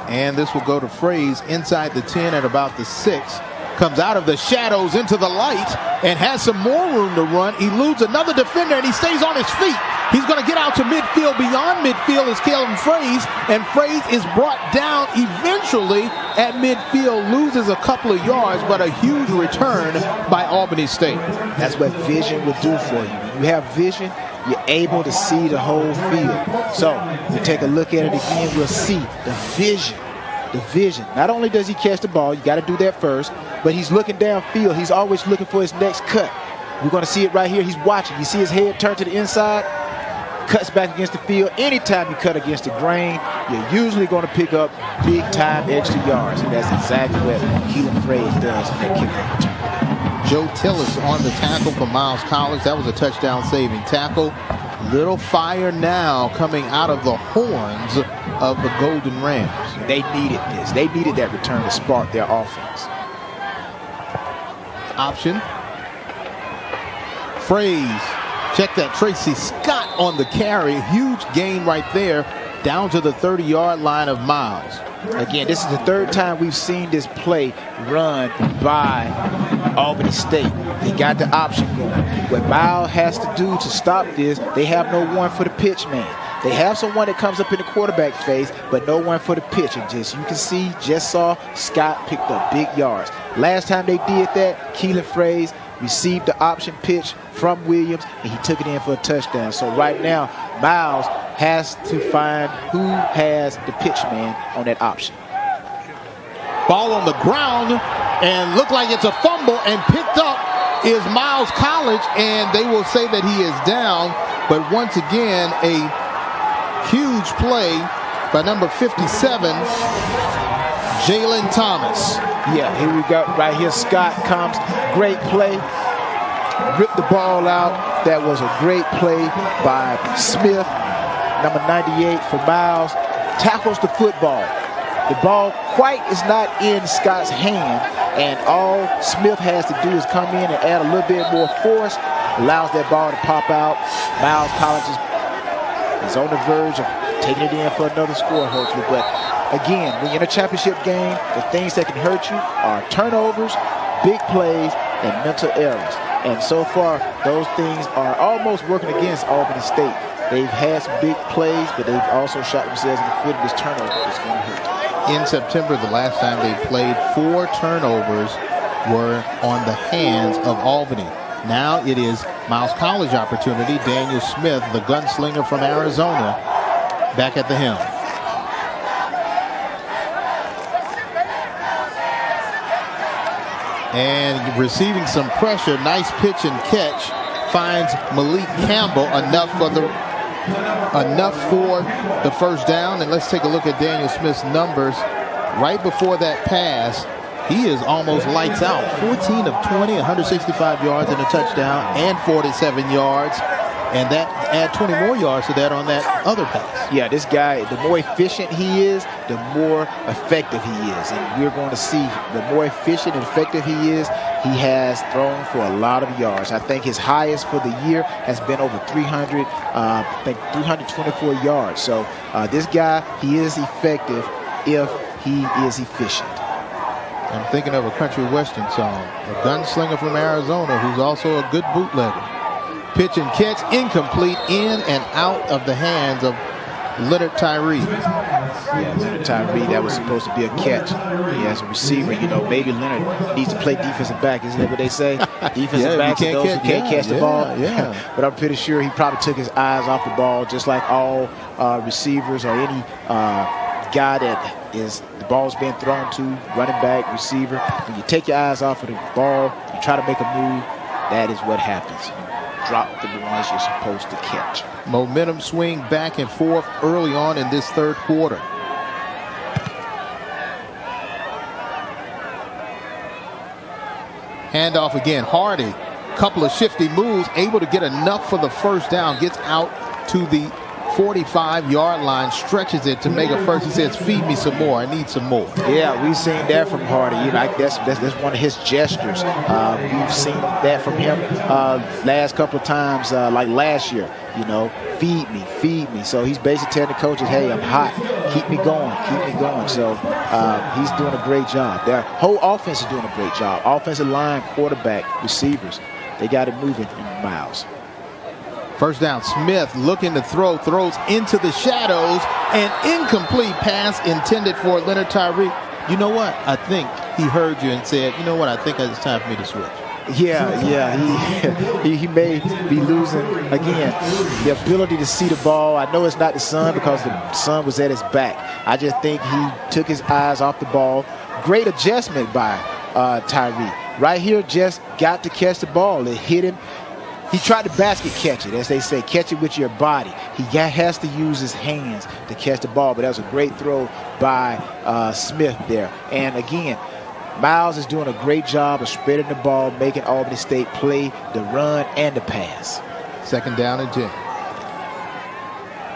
And this will go to Fraze inside the 10 at about the 6. Comes out of the shadows into the light and has some more room to run. Eludes another defender and he stays on his feet. He's going to get out to midfield. Beyond midfield is Caleb Fraze, and Fraze is brought down eventually at midfield, loses a couple of yards, but a huge return by Albany State. That's what vision will do for you. When you have vision, you're able to see the whole field. So we take a look at it again, we'll see the vision. The vision. Not only does he catch the ball, you got to do that first, but he's looking downfield. He's always looking for his next cut. We're going to see it right here. He's watching. You see his head turn to the inside, cuts back against the field. Anytime you cut against the grain, you're usually going to pick up big-time extra yards, and that's exactly what Keelan Fraze does in that kickoff return. Joe Tillis on the tackle for Miles College. That was a touchdown-saving tackle. Little fire now coming out of the horns of the Golden Rams. They needed this. They needed that return to spark their offense. Option. Fraze. Check that. Tracy Scott on the carry. Huge gain right there down to the 30-yard line of Miles. Again, this is the third time we've seen this play run by Albany State. They got the option going. What Miles has to do to stop this, they have no one for the pitch man. They have someone that comes up in the quarterback phase, but no one for the pitch. And just you can see, just saw Scott picked up big yards. Last time they did that, Keelan Fraze received the option pitch from Williams, and he took it in for a touchdown. So right now, Miles has to find who has the pitch man on that option. Ball on the ground, and looked like it's a fumble, and picked up is Miles College, and they will say that he is down. But once again, a huge play by number 57, Jalen Thomas. Yeah, here we go. Right here, Scott comes. Great play. Ripped the ball out. That was a great play by Smith. Number 98 for Miles. Tackles the football. The ball quite is not in Scott's hand, And all Smith has to do is come in and add a little bit more force, allows that ball to pop out. Miles Collins is on the verge of taking it in for another score, hopefully. But again, when you're in a championship game, the things that can hurt you are turnovers, big plays, and mental errors. And so far, those things are almost working against Albany State. They've had some big plays, but they've also shot themselves in the foot. This turnover is going to hurt. In September, the last time they played, 4 turnovers were on the hands of Albany. Now it is Miles College opportunity. Daniel Smith, the gunslinger from Arizona, back at the helm. And receiving some pressure, nice pitch and catch, finds Malik Campbell enough for the first down. And let's take a look at Daniel Smith's numbers. Right before that pass, he is almost lights out. 14 of 20, 165 yards and a touchdown, and 47 yards. And that add 20 more yards to that on that other pass. Yeah, this guy, the more efficient he is, the more effective he is. And we're going to see the more efficient and effective he is, he has thrown for a lot of yards. I think his highest for the year has been over 300, I think 324 yards. So this guy, he is effective if he is efficient. I'm thinking of a country western song, a gunslinger from Arizona who's also a good bootlegger. Pitch and catch, incomplete, in and out of the hands of Leonard Tyree. Yeah, Leonard Tyree, that was supposed to be a catch. He has a receiver, you know, maybe Leonard needs to play defensive back. Isn't that what they say? Defensive backs are those who can't catch the ball. Yeah. But I'm pretty sure he probably took his eyes off the ball, just like all receivers or any guy that is the ball's being thrown to, running back, receiver. When you take your eyes off of the ball, you try to make a move, that is what happens. Drop the ones you're supposed to catch. Momentum swing back and forth early on in this third quarter. Handoff again. Hardy, couple of shifty moves, able to get enough for the first down. Gets out to the 45-yard line, stretches it to make a first. He says, feed me some more. I need some more. Yeah, we've seen that from Hardy. You know, that's one of his gestures. We've seen that from him last couple of times, like last year. You know, feed me. So he's basically telling the coaches, hey, I'm hot. Keep me going. So he's doing a great job. Their whole offense is doing a great job. Offensive line, quarterback, receivers. They got it moving in Miles. First down, Smith looking to throw, throws into the shadows, an incomplete pass intended for Leonard Tyree. You know what? I think he heard you and said, you know what? I think it's time for me to switch. Yeah. He may be losing, again, the ability to see the ball. I know it's not the sun because the sun was at his back. I just think he took his eyes off the ball. Great adjustment by Tyree. Right here, just got to catch the ball. It hit him. He tried to basket catch it, as they say, catch it with your body. He has to use his hands to catch the ball, but that was a great throw by Smith there. And again, Miles is doing a great job of spreading the ball, making Albany State play the run and the pass. Second down and 10.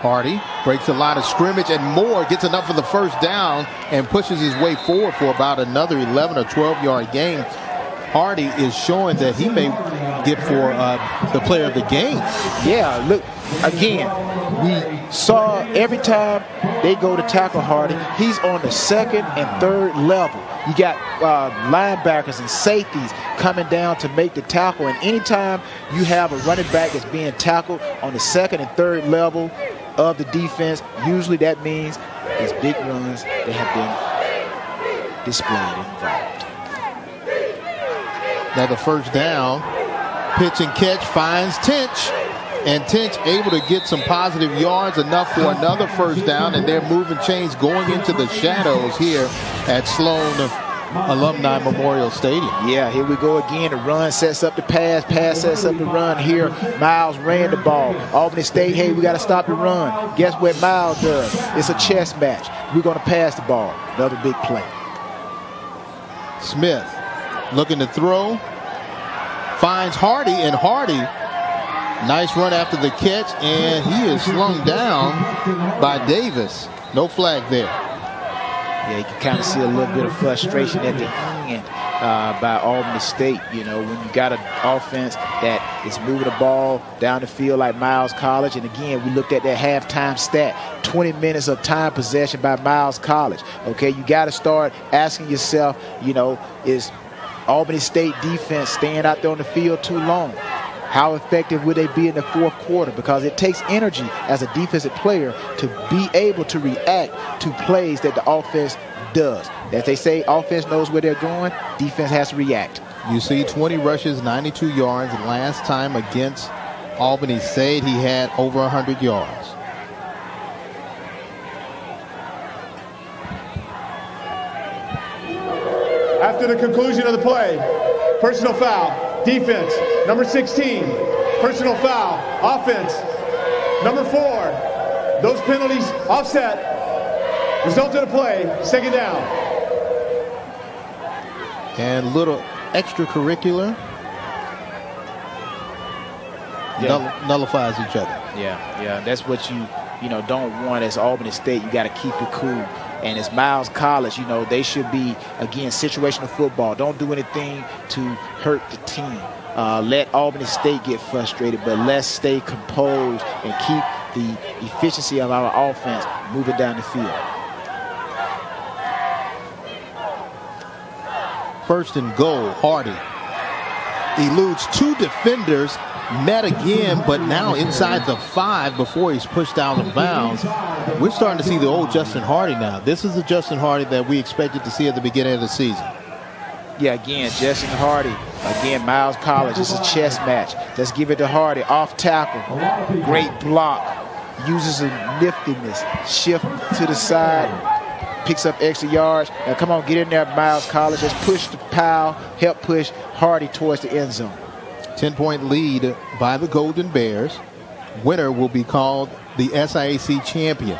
Hardy breaks the line of scrimmage and more, gets enough for the first down and pushes his way forward for about another 11 or 12-yard gain. Hardy is showing that he may get for the player of the game. Yeah, look, again, we saw every time they go to tackle Hardy, he's on the second and third level. You got linebackers and safeties coming down to make the tackle, and anytime you have a running back that's being tackled on the second and third level of the defense, usually that means his big runs that have been displayed and involved. Another first down, pitch and catch, finds Tinch, and Tinch able to get some positive yards, enough for another first down, and they're moving chains going into the shadows here at Sloan Alumni Memorial Stadium. Yeah, here we go again. The run sets up the pass sets up the run. Here, Miles ran the ball. Albany State, hey, we got to stop the run. Guess what Miles does? It's a chess match. We're going to pass the ball. Another big play. Smith looking to throw, finds Hardy, and Hardy, nice run after the catch, and he is slung down by Davis. No flag there. Yeah, you can kind of see a little bit of frustration at the end by Albany State. You know, when you got an offense that is moving the ball down the field like Miles College. And again, we looked at that halftime stat, 20 minutes of time possession by Miles College. Okay, you got to start asking yourself, you know, is Albany State defense staying out there on the field too long? How effective will they be in the fourth quarter? Because it takes energy as a defensive player to be able to react to plays that the offense does. As they say, offense knows where they're going. Defense has to react. You see 20 rushes, 92 yards. Last time against Albany State, he had over 100 yards. After the conclusion of the play, personal foul. Defense, number 16. Personal foul. Offense, number 4. Those penalties offset. Result of the play, second down. And little extracurricular nullifies each other. Yeah, that's what you don't want as Albany State. You got to keep it cool. And as Miles College, you know, they should be, again, situational football. Don't do anything to hurt the team. Let Albany State get frustrated, but let's stay composed and keep the efficiency of our offense moving down the field. First and goal, Hardy eludes 2 defenders, met again, but now inside the 5 before he's pushed out of bounds. We're starting to see the old Justin Hardy now. This is the Justin Hardy that we expected to see at the beginning of the season. Yeah, again, Justin Hardy. Again, Miles College. It's a chess match. Let's give it to Hardy. Off tackle. Great block. Uses a niftiness. Shift to the side. Picks up extra yards. Now, come on, get in there, Miles College. Let's push the pile. Help push Hardy towards the end zone. 10-point lead by the Golden Bears. Winner will be called the SIAC champion.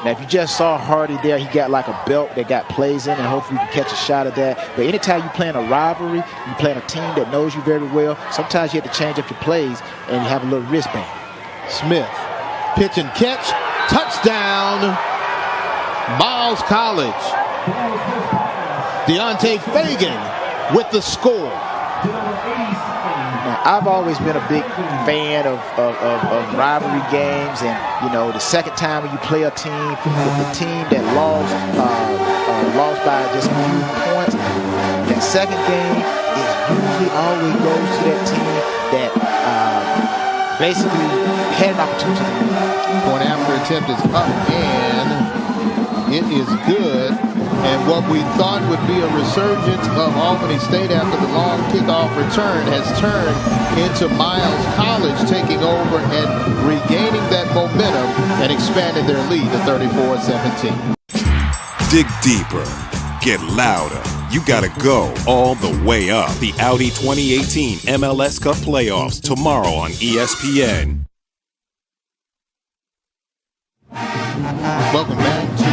Now, if you just saw Hardy there, he got like a belt that got plays in, and hopefully you can catch a shot of that. But anytime you're playing a rivalry, you're playing a team that knows you very well, sometimes you have to change up your plays and you have a little wristband. Smith, pitch and catch, touchdown, Miles College. Deontay Fagan with the score. Now, I've always been a big fan of rivalry games, and you know, the second time when you play a team, the team that lost by just a few points, that second game is usually always goes to that team that basically had an opportunity to win. Point after attempt is up, and it is good. And what we thought would be a resurgence of Albany State after the long kickoff return has turned into Miles College taking over and regaining that momentum and expanding their lead to 34-17. Dig deeper. Get louder. You gotta go all the way up. The Audi 2018 MLS Cup Playoffs tomorrow on ESPN. Welcome back to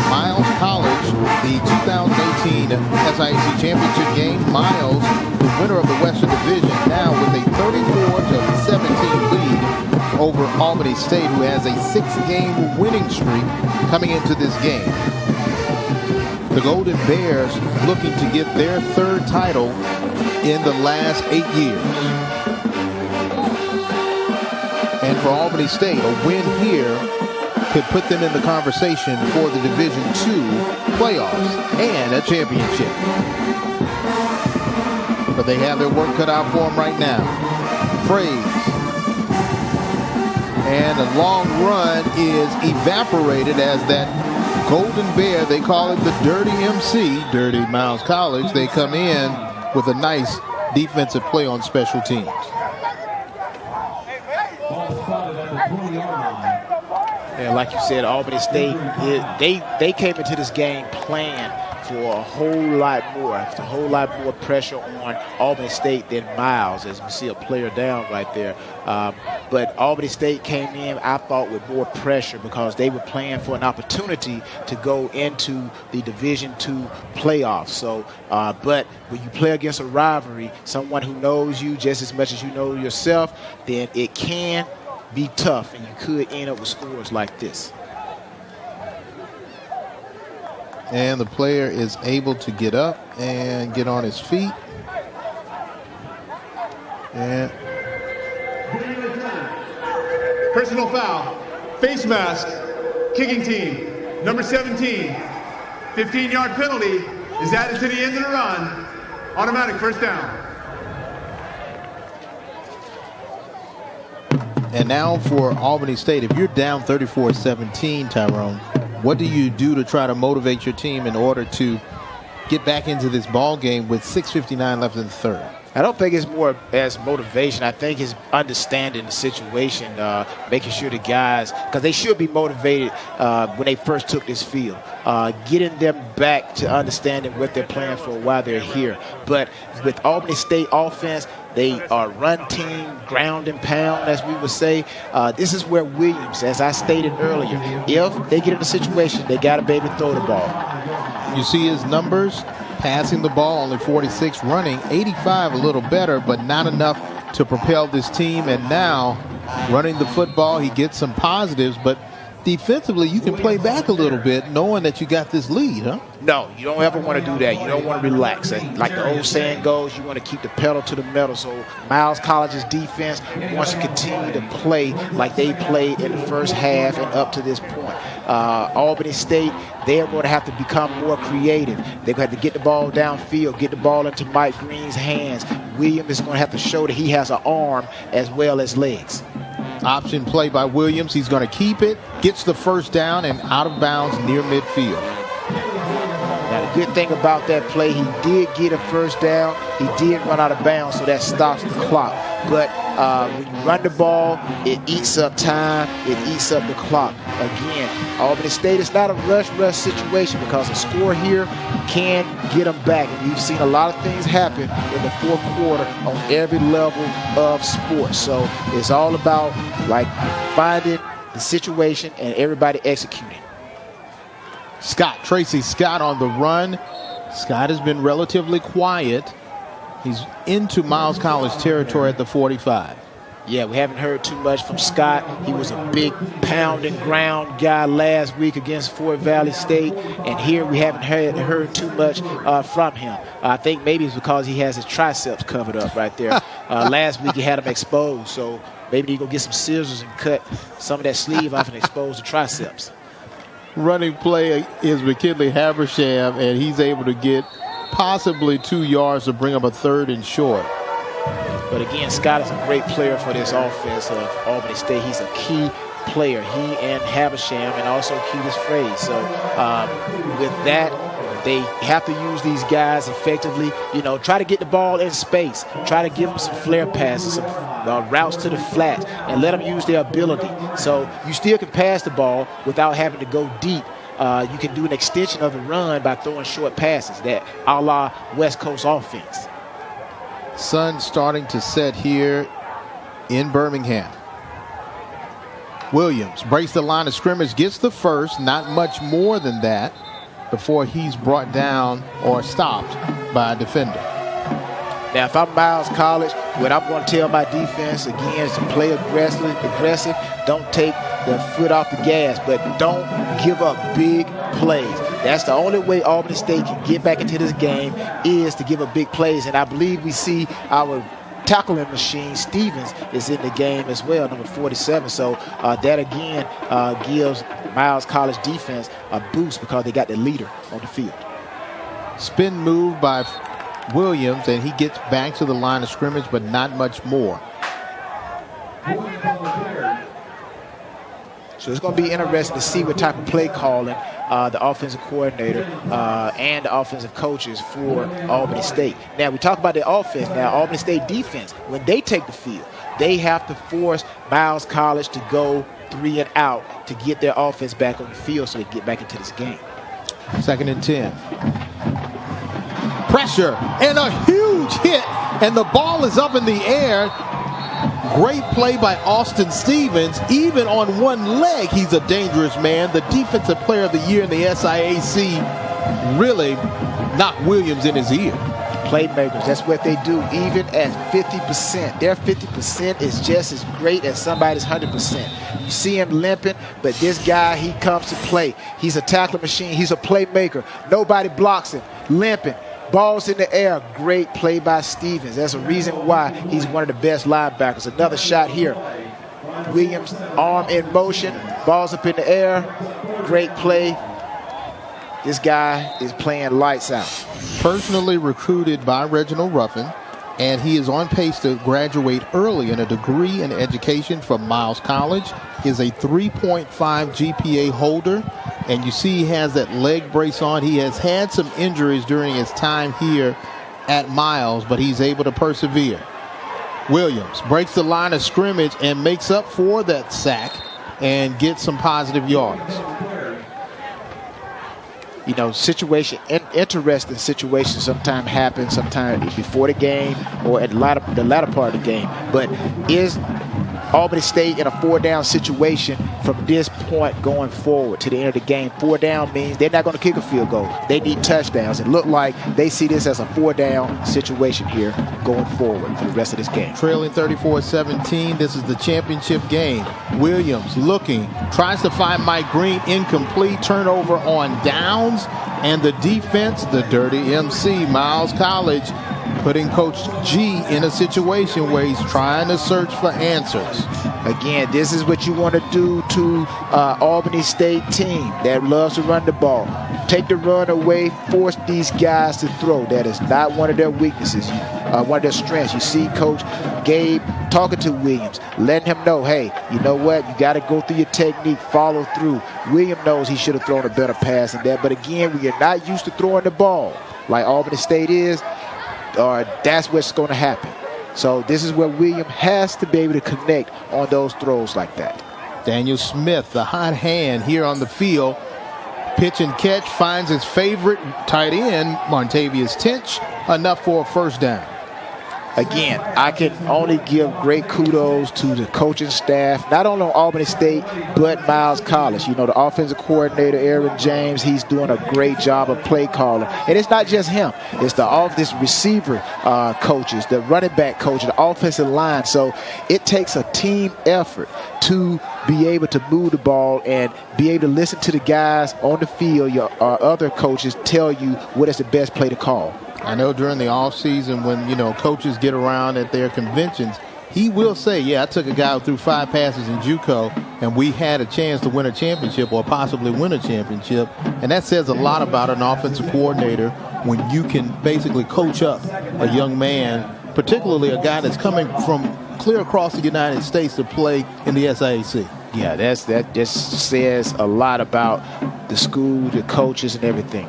Miles College, the 2018 SIAC Championship game. Miles, the winner of the Western Division, now with a 34-17 lead over Albany State, who has a 6-game winning streak coming into this game. The Golden Bears looking to get their 3rd title in the last 8 years. And for Albany State, a win here could put them in the conversation for the Division II playoffs and a championship. But they have their work cut out for them right now. Fraze. And a long run is evaporated as that Golden Bear, they call it the Dirty MC, Dirty Miles College. They come in with a nice defensive play on special teams. And like you said, Albany State, they came into this game playing for a whole lot more pressure on Albany State than Miles, as we see a player down right there. But Albany State came in, I thought, with more pressure because they were playing for an opportunity to go into the Division II playoffs. So, but when you play against a rivalry, someone who knows you just as much as you know yourself, then it can be tough, and you could end up with scores like this. And the player is able to get up and get on his feet. And personal foul, face mask, kicking team, number 17. 15-yard penalty is added to the end of the run. Automatic first down. And now for Albany State, if you're down 34-17, Tyrone, what do you do to try to motivate your team in order to get back into this ball game with 6:59 left in the third? I don't think it's more as motivation. I think it's understanding the situation, making sure the guys, because they should be motivated when they first took this field, getting them back to understanding what they're playing for while they're here. But with Albany State offense, they are run team, ground and pound, as we would say. This is where Williams, as I stated earlier, if they get in a situation, they got to be able to throw the ball. You see his numbers. Passing the ball, only 46, running 85, a little better, but not enough to propel this team. And now, running the football, he gets some positives, but defensively, you can play back a little bit knowing that you got this lead, huh? No, you don't ever want to do that. You don't want to relax. Like the old saying goes, you want to keep the pedal to the metal. So Miles College's defense wants to continue to play like they played in the first half and up to this point. Albany State, they're going to have to become more creative. They're going to have to get the ball downfield, get the ball into Mike Green's hands. Williams is going to have to show that he has an arm as well as legs. Option play by Williams. He's going to keep it, gets the first down, and out of bounds near midfield. Now, the good thing about that play, he did get a first down. He did run out of bounds, so that stops the clock. But when you run the ball, it eats up time. It eats up the clock. Again, Albany State is not a rush situation because a score here can get them back. And we've seen a lot of things happen in the fourth quarter on every level of sports. So it's all about like finding the situation and everybody executing. Tracy Scott on the run. Scott has been relatively quiet. He's into Miles College territory at the 45. Yeah, we haven't heard too much from Scott. He was a big pound and ground guy last week against Fort Valley State, and here we haven't heard too much from him. I think maybe it's because he has his triceps covered up right there. Last week he had them exposed, so maybe he go get some scissors and cut some of that sleeve off and expose the triceps. Running play is McKinley Habersham, and he's able to get possibly 2 yards to bring up a third and short. But again, Scott is a great player for this offense of Albany State. He's a key player. He and Habersham, and also Kevis Fraze. So with that, they have to use these guys effectively. You know, try to get the ball in space. Try to give them some flare passes, some routes to the flat, and let them use their ability. So you still can pass the ball without having to go deep. You can do an extension of the run by throwing short passes, that a la West Coast offense. Sun starting to set here in Birmingham. Williams breaks the line of scrimmage, gets the first, not much more than that, before he's brought down or stopped by a defender. Now, if I'm Miles College, what I'm going to tell my defense, again, is to play aggressive. Don't take the foot off the gas, but don't give up big plays. That's the only way Albany State can get back into this game, is to give up big plays. And I believe we see our tackling machine, Stevens, is in the game as well, number 47. So that, again, gives Miles College defense a boost because they got the leader on the field. Spin move by Williams, and he gets back to the line of scrimmage, but not much more. So it's going to be interesting to see what type of play calling the offensive coordinator and the offensive coaches for Albany State. Now, we talk about the offense. Now, Albany State defense, when they take the field, they have to force Miles College to go 3 and out to get their offense back on the field so they get back into this game. 2nd and 10. Pressure and a huge hit, and the ball is up in the air. Great play by Austin Stevens. Even on one leg, he's a dangerous man. The defensive player of the year in the SIAC really knocked Williams in his ear. Playmakers, that's what they do. Even at 50%, their 50% is just as great as somebody's 100%. You see him limping, but this guy, he comes to play. He's a tackling machine. He's a playmaker. Nobody blocks him. Limping. Balls in the air. Great play by Stevens. That's a reason why he's one of the best linebackers. Another shot here. Williams, arm in motion. Balls up in the air. Great play. This guy is playing lights out. Personally recruited by Reginald Ruffin, and he is on pace to graduate early in a degree in education from Miles College. He is a 3.5 GPA holder, and you see he has that leg brace on. He has had some injuries during his time here at Miles, but he's able to persevere. Williams breaks the line of scrimmage and makes up for that sack and gets some positive yards. You know, interesting situations sometimes happen, sometimes before the game or at the latter part of the game. But is Albany State in a 4-down situation from this point going forward to the end of the game? 4 down means they're not going to kick a field goal. They need touchdowns. It looked like they see this as a 4-down situation here going forward for the rest of this game. Trailing 34-17, this is the championship game. Williams looking, tries to find Mike Green, incomplete, turnover on downs, and the defense, the dirty MC, Miles College, putting Coach G in a situation where he's trying to search for answers. Again, this is what you want to do to Albany State team that loves to run the ball. Take the run away, force these guys to throw. That is not one of their weaknesses, one of their strengths. You see Coach Gabe talking to Williams, letting him know, hey, you know what? You got to go through your technique, follow through. William knows he should have thrown a better pass than that. But again, we are not used to throwing the ball like Albany State is. Or that's what's going to happen. So this is where William has to be able to connect on those throws like that. Daniel Smith, the hot hand here on the field. Pitch and catch, finds his favorite tight end, Montavious Tinch, enough for a first down. Again, I can only give great kudos to the coaching staff, not only on Albany State, but Miles College. You know, the offensive coordinator, Aaron James, he's doing a great job of play calling. And it's not just him. It's this receiver coaches, the running back coaches, the offensive line. So it takes a team effort to be able to move the ball and be able to listen to the guys on the field, your other coaches tell you what is the best play to call. I know during the offseason when, you know, coaches get around at their conventions, he will say, yeah, I took a guy who threw 5 passes in JUCO, and we had a chance to win a championship or possibly win a championship. And that says a lot about an offensive coordinator when you can basically coach up a young man, particularly a guy that's coming from clear across the United States to play in the SIAC. Yeah, that just says a lot about the school, the coaches, and everything.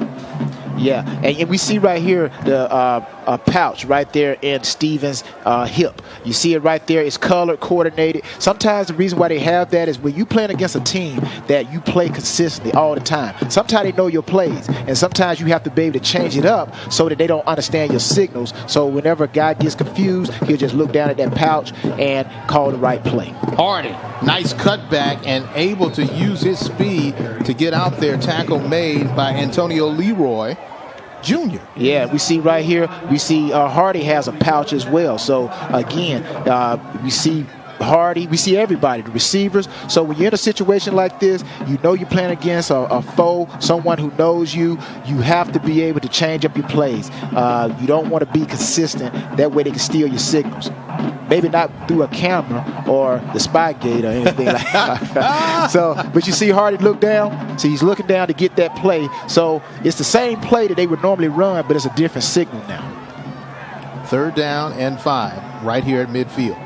Yeah, and we see right here the pouch right there in Stevens' hip. You see it right there. It's colored, coordinated. Sometimes the reason why they have that is when you playing against a team that you play consistently all the time. Sometimes they know your plays, and sometimes you have to be able to change it up so that they don't understand your signals. So whenever a guy gets confused, he'll just look down at that pouch and call the right play. Hardy, nice cutback and able to use his speed to get out there. Tackle made by Antonio Leroy Jr. Yeah, we see right here, we see Hardy has a pouch as well. So again, we see Hardy, we see everybody, the receivers. So when you're in a situation like this, you know you're playing against a foe, someone who knows you. You have to be able to change up your plays. You don't want to be consistent. That way they can steal your signals. Maybe not through a camera or the spy gate or anything like that. So, but you see Hardy look down. So he's looking down to get that play. So it's the same play that they would normally run, but it's a different signal now. 3rd down and 5 right here at midfield.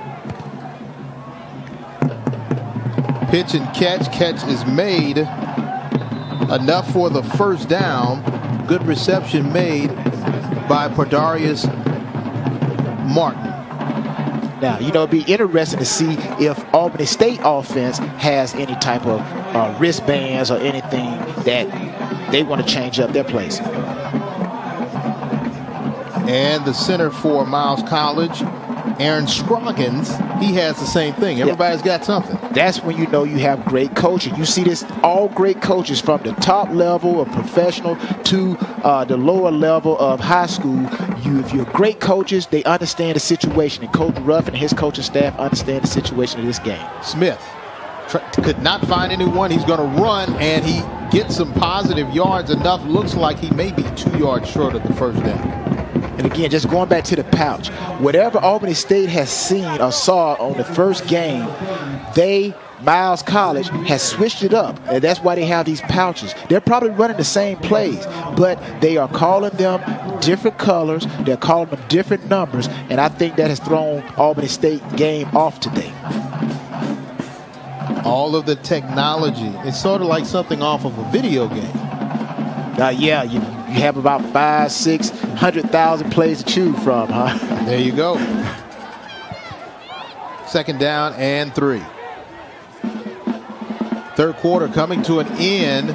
Pitch and catch. Catch is made. Enough for the first down. Good reception made by Pardarius Martin. Now, you know, it'd be interesting to see if Albany State offense has any type of wristbands or anything that they want to change up their plays. And the center for Miles College Aaron Scroggins, he has the same thing. Everybody's got something. That's when you know you have great coaching. You see this, all great coaches from the top level of professional to the lower level of high school. If you're great coaches, they understand the situation. And Coach Ruff and his coaching staff understand the situation of this game. Smith could not find anyone. He's going to run, and he gets some positive yards enough. Looks like he may be 2 yards short of the first down. And again, just going back to the pouch, whatever Albany State has seen or saw on the first game, Miles College has switched it up, and that's why they have these pouches. They're probably running the same plays, but they are calling them different colors. They're calling them different numbers, and I think that has thrown Albany State game off today. All of the technology, it's sort of like something off of a video game. Yeah, you have about 500,000-600,000 plays to choose from, huh? There you go. Second down and 3. Third quarter coming to an end,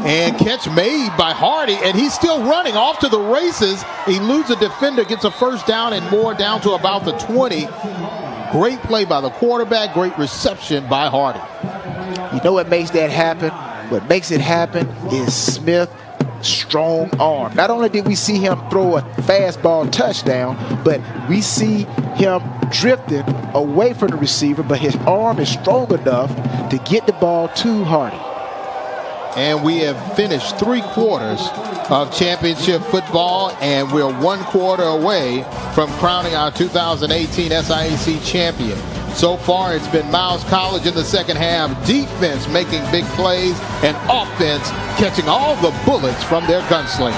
and catch made by Hardy, and he's still running off to the races. He eludes a defender, gets a first down and more, down to about the 20. Great play by the quarterback, great reception by Hardy. You know what makes that happen? What makes it happen is Smith's strong arm. Not only did we see him throw a fastball touchdown, but we see him drifting away from the receiver, but his arm is strong enough to get the ball to Hardy. And we have finished 3 quarters of championship football, and we're 1 quarter away from crowning our 2018 SIAC champion. So far, it's been Miles College in the second half, defense making big plays, and offense catching all the bullets from their gunslinger.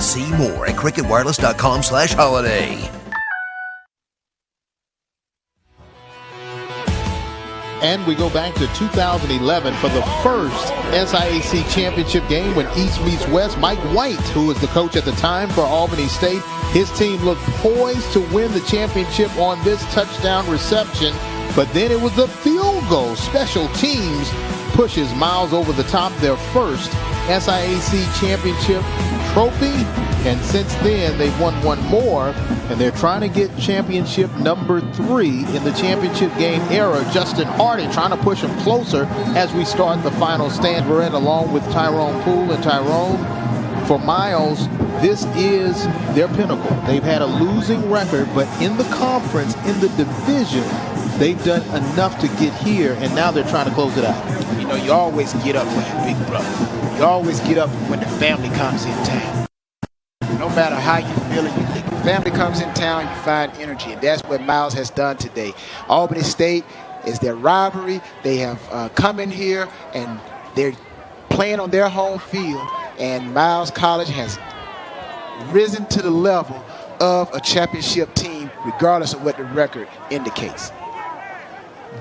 See more at cricketwireless.com/holiday. And we go back to 2011 for the first SIAC championship game when East meets West. Mike White, who was the coach at the time for Albany State, his team looked poised to win the championship on this touchdown reception, but then it was a field goal. Special teams pushes Miles over the top, their first SIAC championship trophy, and since then they've won 1 more, and they're trying to get championship number 3 in the championship game era. Justin Hardy trying to push him closer as we start the final stand. We're in along with Tyrone Poole. And Tyrone, for Miles, this is their pinnacle. They've had a losing record, but in the conference, in the division, they've done enough to get here, and now they're trying to close it out. You know, you always get up for your big brother. You always get up when the family comes in town. No matter how you feel, if the family comes in town, you find energy, and that's what Miles has done today. Albany State is their rivalry. They have come in here, and they're playing on their home field, and Miles College has risen to the level of a championship team, regardless of what the record indicates.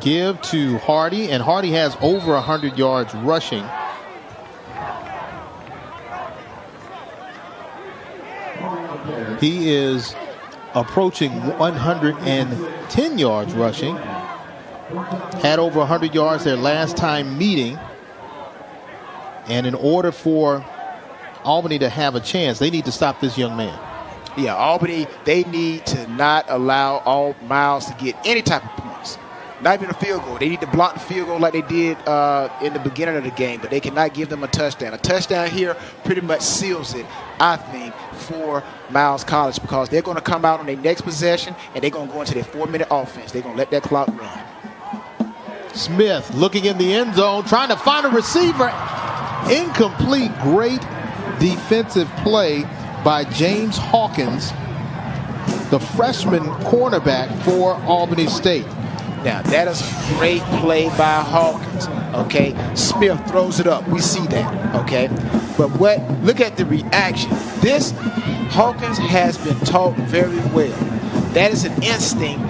Give to Hardy, and Hardy has over 100 yards rushing. He is approaching 110 yards rushing. Had over 100 yards their last time meeting. And in order for Albany to have a chance, they need to stop this young man. Yeah, Albany, they need to not allow Miles to get any type of points. Not even a field goal. They need to block the field goal like they did in the beginning of the game, but they cannot give them a touchdown. A touchdown here pretty much seals it, I think, for Miles College, because they're going to come out on their next possession, and they're going to go into their 4-minute offense. They're going to let that clock run. Smith looking in the end zone, trying to find a receiver. Incomplete. Great defensive play by James Hawkins, the freshman cornerback for Albany State. Now, that is a great play by Hawkins, okay? Smith throws it up. We see that, okay? But look at the reaction. This Hawkins has been taught very well. That is an instinct.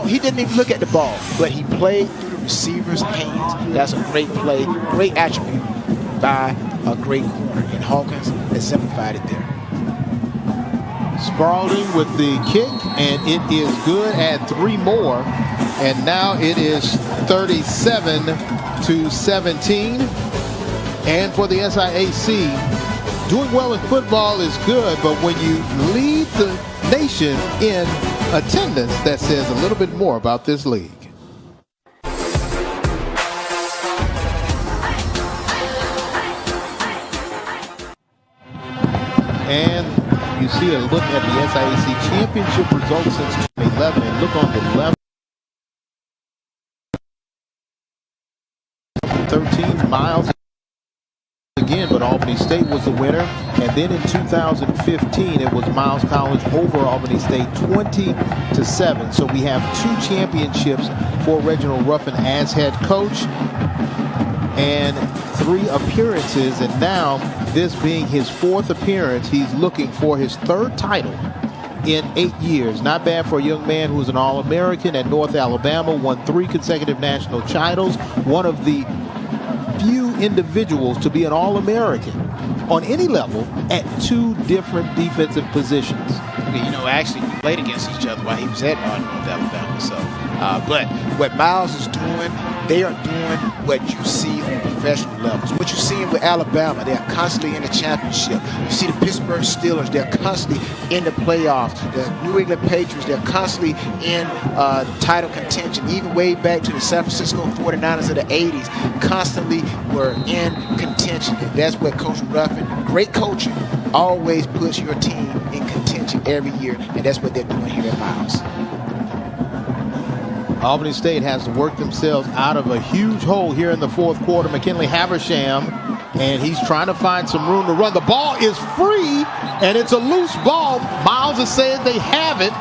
He didn't even look at the ball, but he played through the receiver's hands. That's a great play, great attribute by a great corner. And Hawkins exemplified it there. Spalding with the kick, and it is good. Add 3 more. And now it is 37-17. And for the SIAC, doing well in football is good, but when you lead the nation in attendance, that says a little bit more about this league. And you see a look at the SIAC championship results since 2011, and look on the left. 13 miles again, but Albany State was the winner. And then in 2015, it was Miles College over Albany State 20-7. So we have 2 championships for Reginald Ruffin as head coach and 3 appearances. And now, this being his 4th appearance, he's looking for his 3rd title in 8 years. Not bad for a young man who's an All-American at North Alabama, won 3 consecutive national titles, one of the few individuals to be an All-American on any level at 2 different defensive positions. You know, actually, we played against each other while he was at North Alabama. So, but what Miles is doing, they are doing what you see on professional levels. What you see with Alabama, they're constantly in the championship. You see the Pittsburgh Steelers, they're constantly in the playoffs. The New England Patriots, they're constantly in title contention. Even way back to the San Francisco 49ers of the 80s, constantly were in contention. And that's what Coach Ruffin, great coaching, always puts your team in contention every year. And that's what they're doing here at Miles. Albany State has to work themselves out of a huge hole here in the 4th quarter. McKinley Habersham, and he's trying to find some room to run. The ball is free, and it's a loose ball. Miles is saying they have it.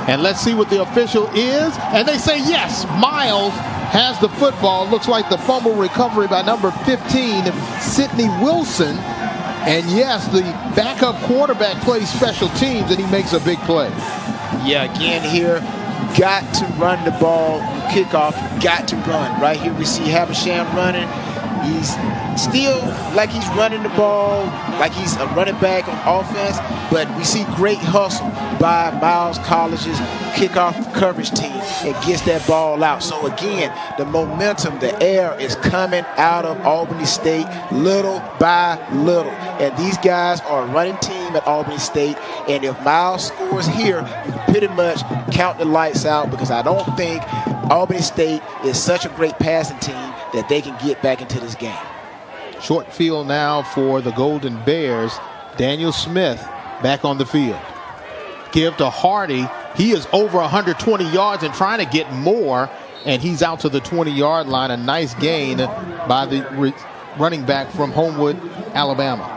And let's see what the official is. And they say, yes, Miles has the football. Looks like the fumble recovery by number 15, Sidney Wilson. And yes, the backup quarterback plays special teams, and he makes a big play. Yeah, again here, got to run the ball, kickoff, got to run. Right here we see Habersham running. He's still like he's running the ball, like he's a running back on offense, but we see great hustle by Miles College's kickoff coverage team. It gets that ball out. So again, the momentum, the air is coming out of Albany State little by little. And these guys are a running team at Albany State. And if Miles scores here, you pretty much count the lights out, because I don't think Albany State is such a great passing team that they can get back into this game. Short field now for the Golden Bears. Daniel Smith back on the field. Give to Hardy. He is over 120 yards and trying to get more, and he's out to the 20-yard line. A nice gain by the running back from Homewood, Alabama.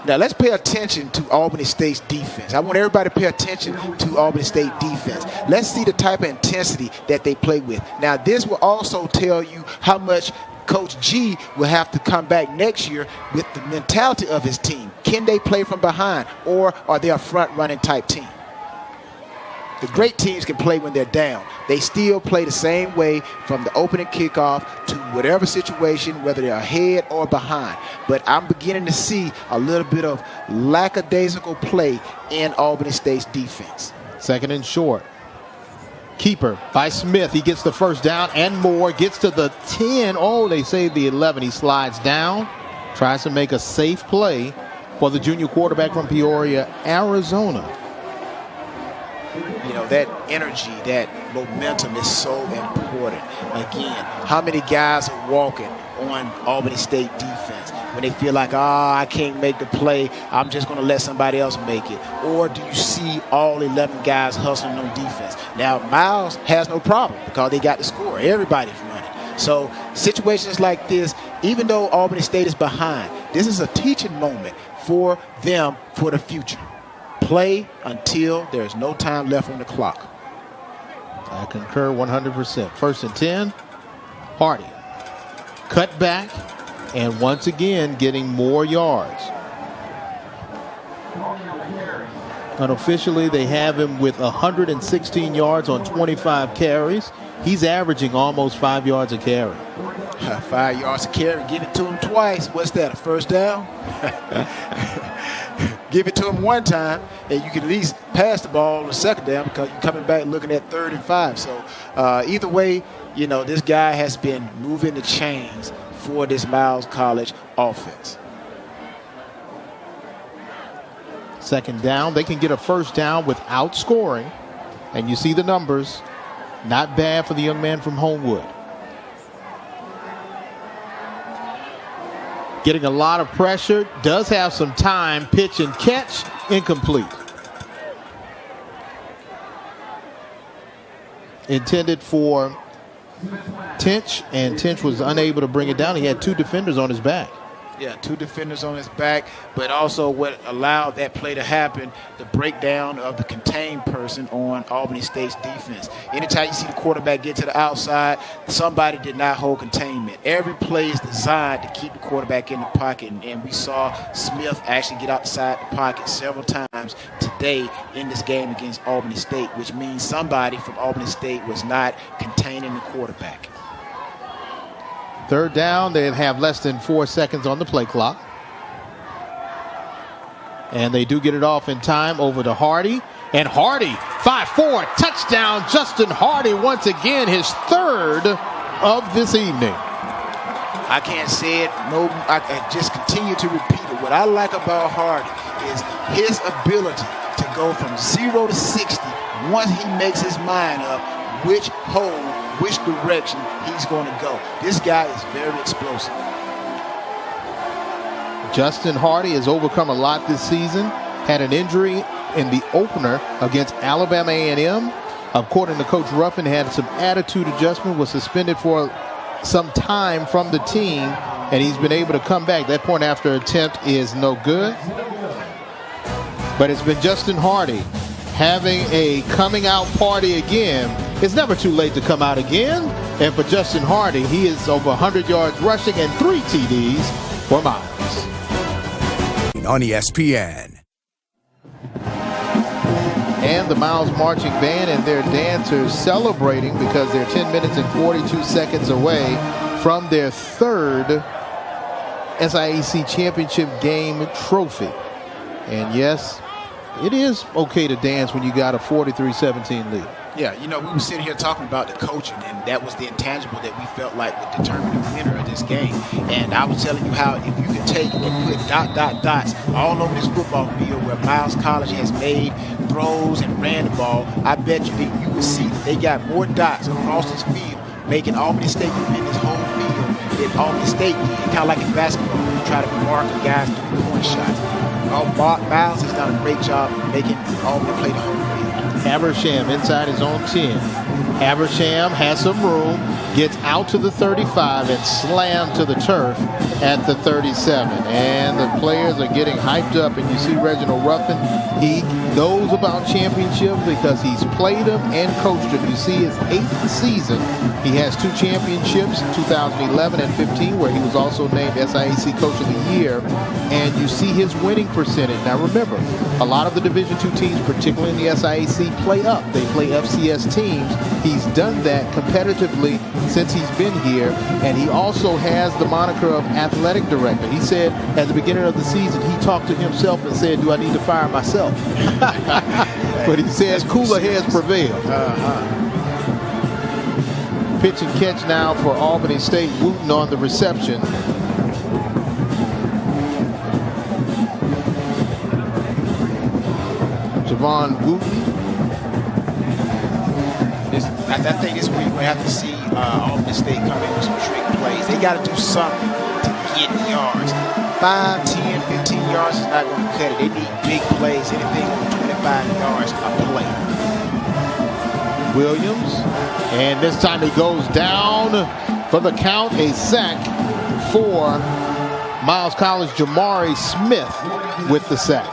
Now let's pay attention to Albany State's defense. I want everybody to pay attention to Albany State defense. Let's see the type of intensity that they play with. Now this will also tell you how much Coach G will have to come back next year with the mentality of his team. Can they play from behind, or are they a front-running type team? The great teams can play when they're down. They still play the same way from the opening kickoff to whatever situation, whether they're ahead or behind. But I'm beginning to see a little bit of lackadaisical play in Albany State's defense. 2nd and short. Keeper by Smith. He gets the first down and more. Gets to the 10. Oh, they say the 11. He slides down. Tries to make a safe play for the junior quarterback from Peoria, Arizona. You know, that energy, that momentum is so important. Again, how many guys are walking on Albany State defense when they feel like, I can't make the play, I'm just going to let somebody else make it? Or do you see all 11 guys hustling on defense? Now, Miles has no problem because they got the score. Everybody's running. So situations like this, even though Albany State is behind, this is a teaching moment for them for the future. Play until there's no time left on the clock. I concur 100%. 1st and 10. Hardy. Cut back, and once again getting more yards. Unofficially, they have him with 116 yards on 25 carries. He's averaging almost 5 yards a carry. 5 yards a carry. Give it to him twice. What's that, a first down? Give it to him one time, and you can at least pass the ball on the second down because you're coming back looking at 3rd and 5. So either way, you know, this guy has been moving the chains for this Miles College offense. Second down. They can get a first down without scoring. And you see the numbers. Not bad for the young man from Homewood. Getting a lot of pressure. Does have some time. Pitch and catch. Incomplete. Intended for Tinch, and Tinch was unable to bring it down. He had two defenders on his back. Yeah, two defenders on his back, but also what allowed that play to happen, the breakdown of the contained person on Albany State's defense. Anytime you see the quarterback get to the outside, somebody did not hold containment. Every play is designed to keep the quarterback in the pocket, and we saw Smith actually get outside the pocket several times today in this game against Albany State, which means somebody from Albany State was not containing the quarterback. Third down, they have less than 4 seconds on the play clock. And they do get it off in time over to Hardy. And Hardy, 5-4, touchdown. Justin Hardy once again, his third of this evening. I can't say it. No, I just continue to repeat it. What I like about Hardy is his ability to go from 0 to 60 once he makes his mind up which hole, which direction he's going to go. This guy is very explosive. Justin Hardy has overcome a lot this season. Had an injury in the opener against Alabama A&M. According to Coach Ruffin, had some attitude adjustment, was suspended for some time from the team, and he's been able to come back. That point after attempt is no good. But it's been Justin Hardy having a coming out party again. It's never too late to come out again. And for Justin Hardy, he is over 100 yards rushing and 3 TDs for Miles. On ESPN. And the Miles Marching Band and their dancers celebrating because they're 10 minutes and 42 seconds away from their third SIAC Championship game trophy. And yes, it is okay to dance when you got a 43-17 lead. Yeah, you know, we were sitting here talking about the coaching, and that was the intangible that we felt like would determine the winner of this game. And I was telling you how if you could take and put dots all over this football field where Miles College has made throws and ran the ball, I bet you that you would see that they got more dots across this field, making Albany State win this whole field than Albany State did. Kind of like in basketball, when you try to mark a guy's three-point shots. Miles has done a great job making Albany play the whole field. Habersham inside his own 10. Habersham has some room, gets out to the 35 and slammed to the turf at the 37. And the players are getting hyped up, and you see Reginald Ruffin. He knows about championships because he's played them and coached them. You see his 8th season. He has 2 championships, 2011 and 15, where he was also named SIAC Coach of the Year. And you see his winning percentage. Now remember, a lot of the Division II teams, particularly in the SIAC, play up. They play FCS teams. He's done that competitively since he's been here, and he also has the moniker of athletic director. He said at the beginning of the season, he talked to himself and said, do I need to fire myself? But he says cooler heads prevail. Pitch and catch now for Albany State. Wooten on the reception. Javon Wooten. I think this week we have to see Albany State come in with some trick plays. They got to do something to get yards. 5, 10, 15 yards is not going to cut it. They need big plays, anything over 25 yards a play. Williams, and this time he goes down for the count. A sack for Miles College. Jamari Smith with the sack.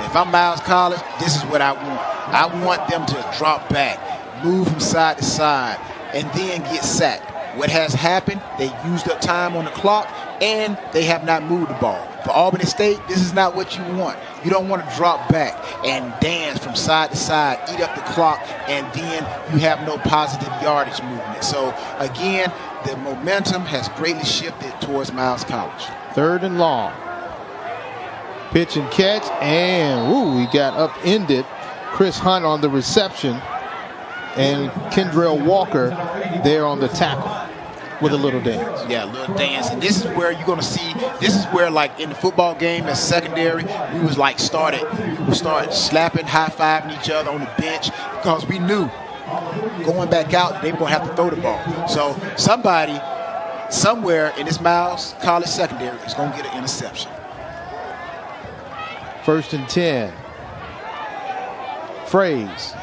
If I'm Miles College, this is what I want. I want them to drop back, move from side to side, and then get sacked. What has happened, they used up time on the clock, and they have not moved the ball. For Albany State, this is not what you want. You don't want to drop back and dance from side to side, eat up the clock, and then you have no positive yardage movement. So, again, the momentum has greatly shifted towards Miles College. 3rd and long. Pitch and catch, and he got upended. Chris Hunt on the reception, and Kendrell Walker there on the tackle. with a little dance. Yeah, a little dance. And this is where you're going to see, this is where, like, in the football game as secondary, we was like started slapping, high-fiving each other on the bench because we knew going back out, they were going to have to throw the ball. So somebody, somewhere in this Miles College secondary is going to get an interception. 1st and 10. Fraze.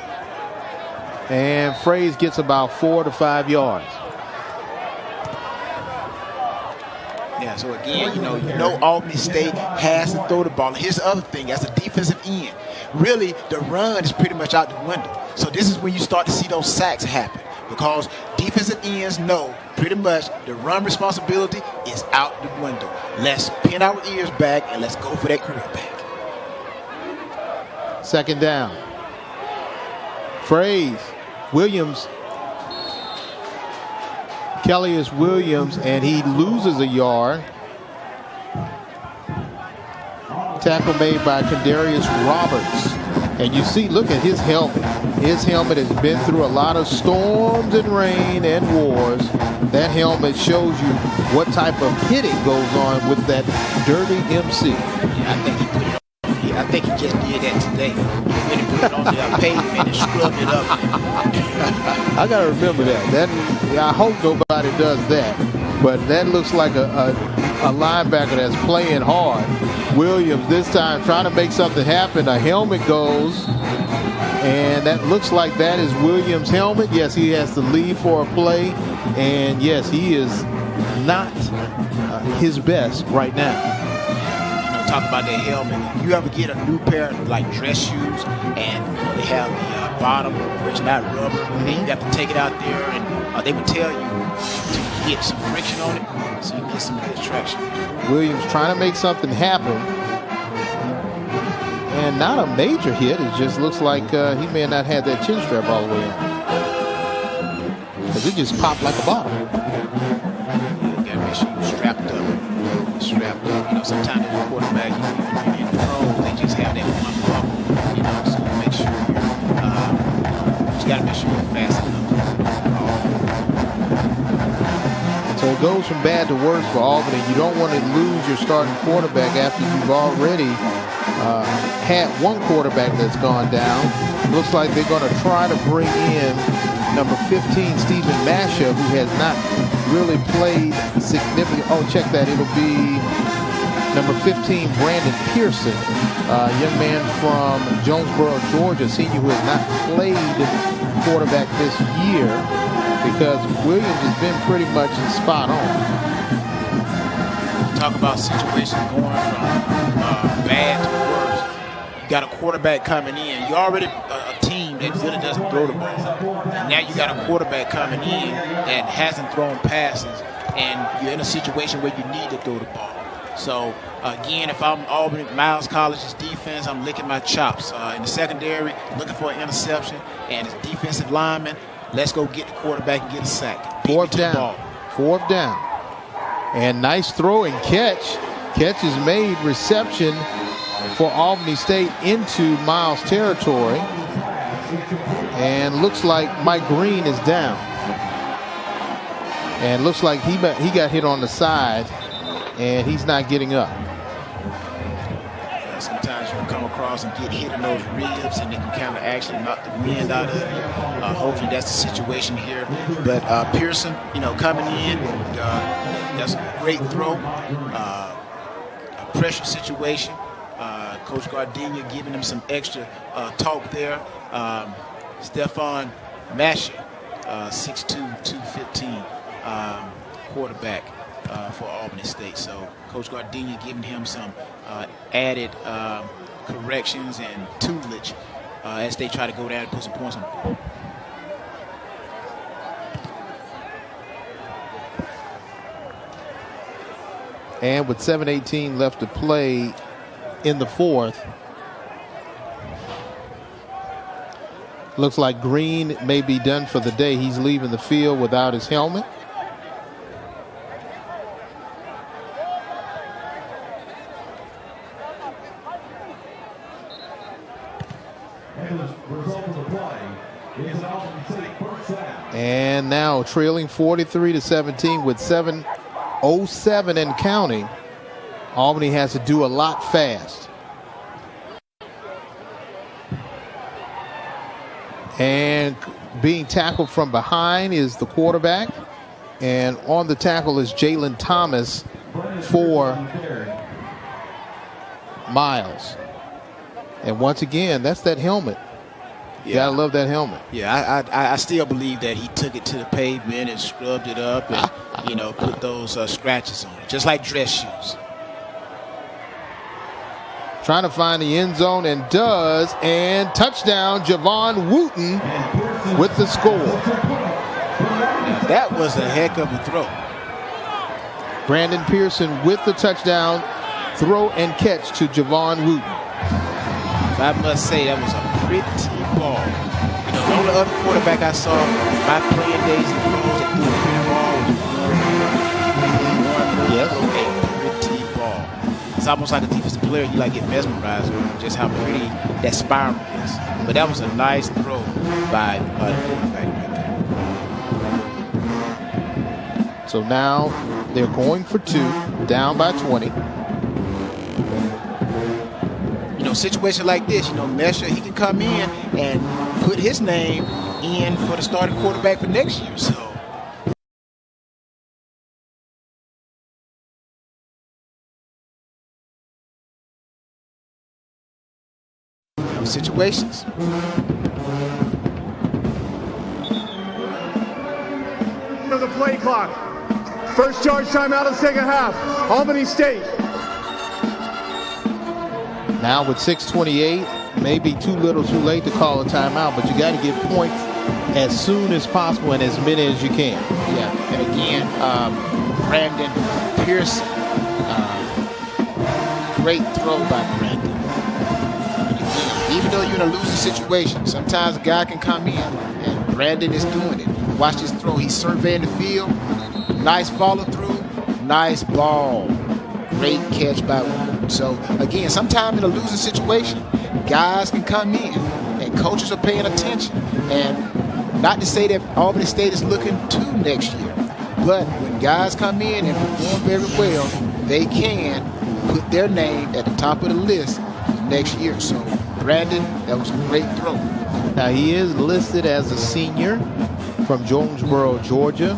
And Fraze gets about 4 to 5 yards. Yeah, so again, you know Albany State has to throw the ball. And here's the other thing, as a defensive end, really the run is pretty much out the window. So this is when you start to see those sacks happen because defensive ends know pretty much the run responsibility is out the window. Let's pin our ears back and let's go for that quarterback. 2nd down. Fraze. Williams. Kelly is Williams, and he loses a yard. Tackle made by Kadarius Roberts. And you see, look at his helmet. His helmet has been through a lot of storms and rain and wars. That helmet shows you what type of hitting goes on with that dirty MC. Yeah, I think he put it on. I think he just did that today. He went and put it on the pavement and scrubbed it up. I got to remember that. I hope nobody does that. But that looks like a linebacker that's playing hard. Williams this time trying to make something happen. A helmet goes. And that looks like that is Williams' helmet. Yes, he has to leave for a play. And yes, he is not his best right now. Talk about that helmet. If you ever get a new pair of like dress shoes and they have the bottom, which is not rubber, and then you have to take it out there and they would tell you to get some friction on it so you get some good traction. Williams trying to make something happen. And not a major hit. It just looks like he may not have that chin strap all the way on. Because it just popped like a bottle. You got to make sure you're strapped up. Sometimes the quarterback, in the pros, they just have that one bubble, so make sure you got to make sure you're fast enough. So it goes from bad to worse for Albany. You don't want to lose your starting quarterback after you've already had one quarterback that's gone down. Looks like they're going to try to bring in number 15, Stephen Masha, who has not really played significant. Oh, check that. It'll be number 15, Brandon Pearson, a young man from Jonesboro, Georgia, senior who has not played quarterback this year because Williams has been pretty much spot on. Talk about situations going from bad to worse. You got a quarterback coming in. You're already a team that really doesn't throw the ball. And now you got a quarterback coming in that hasn't thrown passes, and you're in a situation where you need to throw the ball. So, again, if I'm Albany Miles College's defense, I'm licking my chops. In the secondary, looking for an interception, and as defensive lineman, let's go get the quarterback and get a sack. 4th down. 4th down. And nice throw and catch. Catch is made. Reception for Albany State into Miles territory. And looks like Mike Green is down. And looks like he got hit on the side. And he's not getting up. Sometimes you can come across and get hit in those ribs, and they can kind of actually knock the wind out of you. Hopefully that's the situation here. But Pearson, coming in, that's a great throw. A pressure situation. Coach Gardenia giving him some extra talk there. Stephon Masha, 6'2", 215, quarterback. For Albany State. So Coach Gardenia giving him some added corrections and tutelage as they try to go down and put some points on the board. And with 7:18 left to play in the 4th, looks like Green may be done for the day. He's leaving the field without his helmet. And the result of the play is an Albany State first down. And now trailing 43-17 with 7:07 and counting. Albany has to do a lot fast. And being tackled from behind is the quarterback. And on the tackle is Jalen Thomas for Miles. And once again, that's that helmet. You gotta love that helmet. Yeah, I still believe that he took it to the pavement and scrubbed it up and, put those scratches on it, just like dress shoes. Trying to find the end zone and does. And touchdown, Javon Wooten with the score. That was a heck of a throw. Brandon Pearson with the touchdown throw and catch to Javon Wooten. I must say that was a pretty ball. The only other quarterback I saw my playing days in pros that threw a pretty ball was a pretty ball. It's almost like a defensive player. You get mesmerized with just how pretty that spiral is. But that was a nice throw by the quarterback right there. So now they're going for 2, down by 20. Situation like this, Mesher, he can come in and put his name in for the starting quarterback for next year. So situations. The play clock. First charge time out of the second half. Albany State. Now with 6:28, maybe too little too late to call a timeout, but you got to get points as soon as possible and as many as you can. Yeah, and again, Brandon Pearson, great throw by Brandon. And again, even though you're in a losing situation, sometimes a guy can come in, and Brandon is doing it. Watch this throw. He's surveying the field. Nice follow through. Nice ball. Great catch by Wood. So, again, sometimes in a losing situation, guys can come in and coaches are paying attention. And not to say that Albany State is looking to next year, but when guys come in and perform very well, they can put their name at the top of the list next year. So, Brandon, that was a great throw. Now, he is listed as a senior from Jonesboro, Georgia.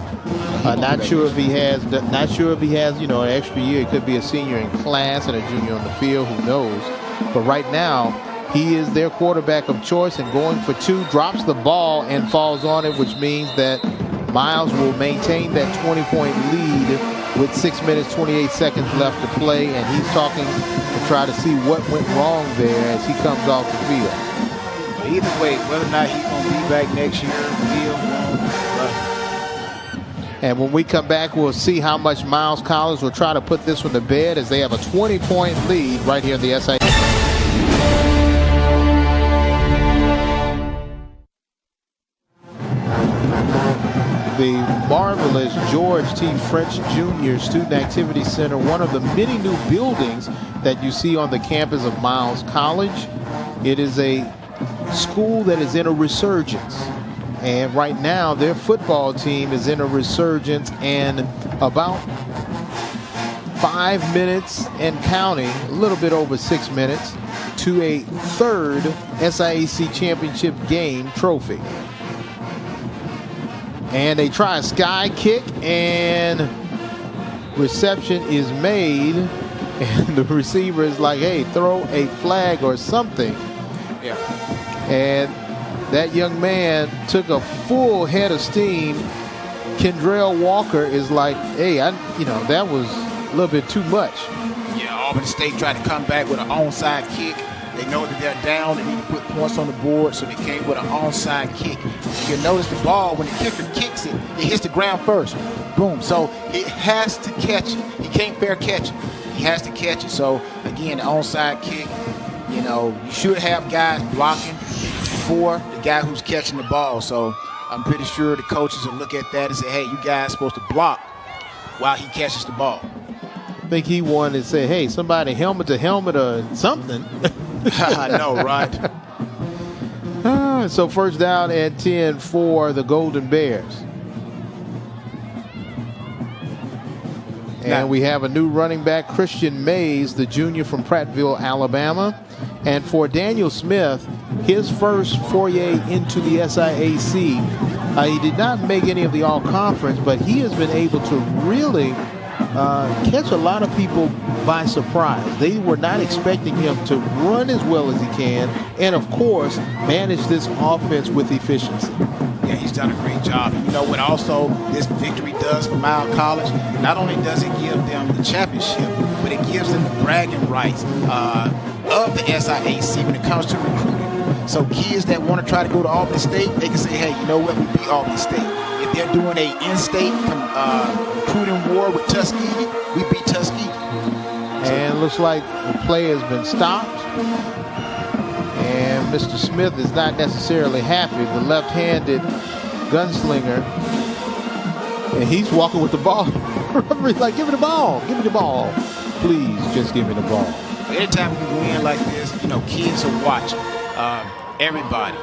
Not sure if he has, an extra year. He could be a senior in class and a junior on the field. Who knows? But right now, he is their quarterback of choice and going for 2, drops the ball and falls on it, which means that Miles will maintain that 20-point lead with 6 minutes, 28 seconds left to play. And he's talking to try to see what went wrong there as he comes off the field. Either way, whether or not he's going to be back next year, and when we come back, we'll see how much Miles Collins will try to put this one to bed as they have a 20-point lead right here in the SIAC. The marvelous George T. French Jr. Student Activity Center, one of the many new buildings that you see on the campus of Miles College. It is a school that is in a resurgence. And right now, their football team is in a resurgence, and about 5 minutes and counting, a little bit over 6 minutes, to a third SIAC championship game trophy. And they try a sky kick, and reception is made, and the receiver is like, hey, throw a flag or something. Yeah. And that young man took a full head of steam. Kendrell Walker is like, hey, that was a little bit too much. Yeah, Albany State tried to come back with an onside kick. They know that they're down. They need to put points on the board, so they came with an onside kick. You notice the ball, when the kicker kicks it, it hits the ground first. Boom. So it has to catch it. He can't fair catch it. He has to catch it. So, again, the onside kick, you should have guys blocking for the guy who's catching the ball. So I'm pretty sure the coaches will look at that and say, hey, you guys are supposed to block while he catches the ball. I think he wanted to say, hey, somebody helmet to helmet or something. I know, right? And so first down and 10 for the Golden Bears. And we have a new running back, Christian Mays, the junior from Prattville, Alabama. And for Daniel Smith, his first foray into the SIAC, he did not make any of the all-conference, but he has been able to really catch a lot of people by surprise. They were not expecting him to run as well as he can and, of course, manage this offense with efficiency. Yeah, he's done a great job. You know what also this victory does for Miles College? Not only does it give them the championship, but it gives them the bragging rights of the SIAC when it comes to recruiting. So kids that want to try to go to Albany State, they can say, hey, you know what, we beat Albany State. If they're doing a in-state recruiting war with Tuskegee, we beat Tuskegee. And it looks like the play has been stopped. And Mr. Smith is not necessarily happy. The left-handed gunslinger. And he's walking with the ball. He's like, give me the ball. Give me the ball. Please, just give me the ball. Anytime you win like this, you know, kids are watching. Everybody.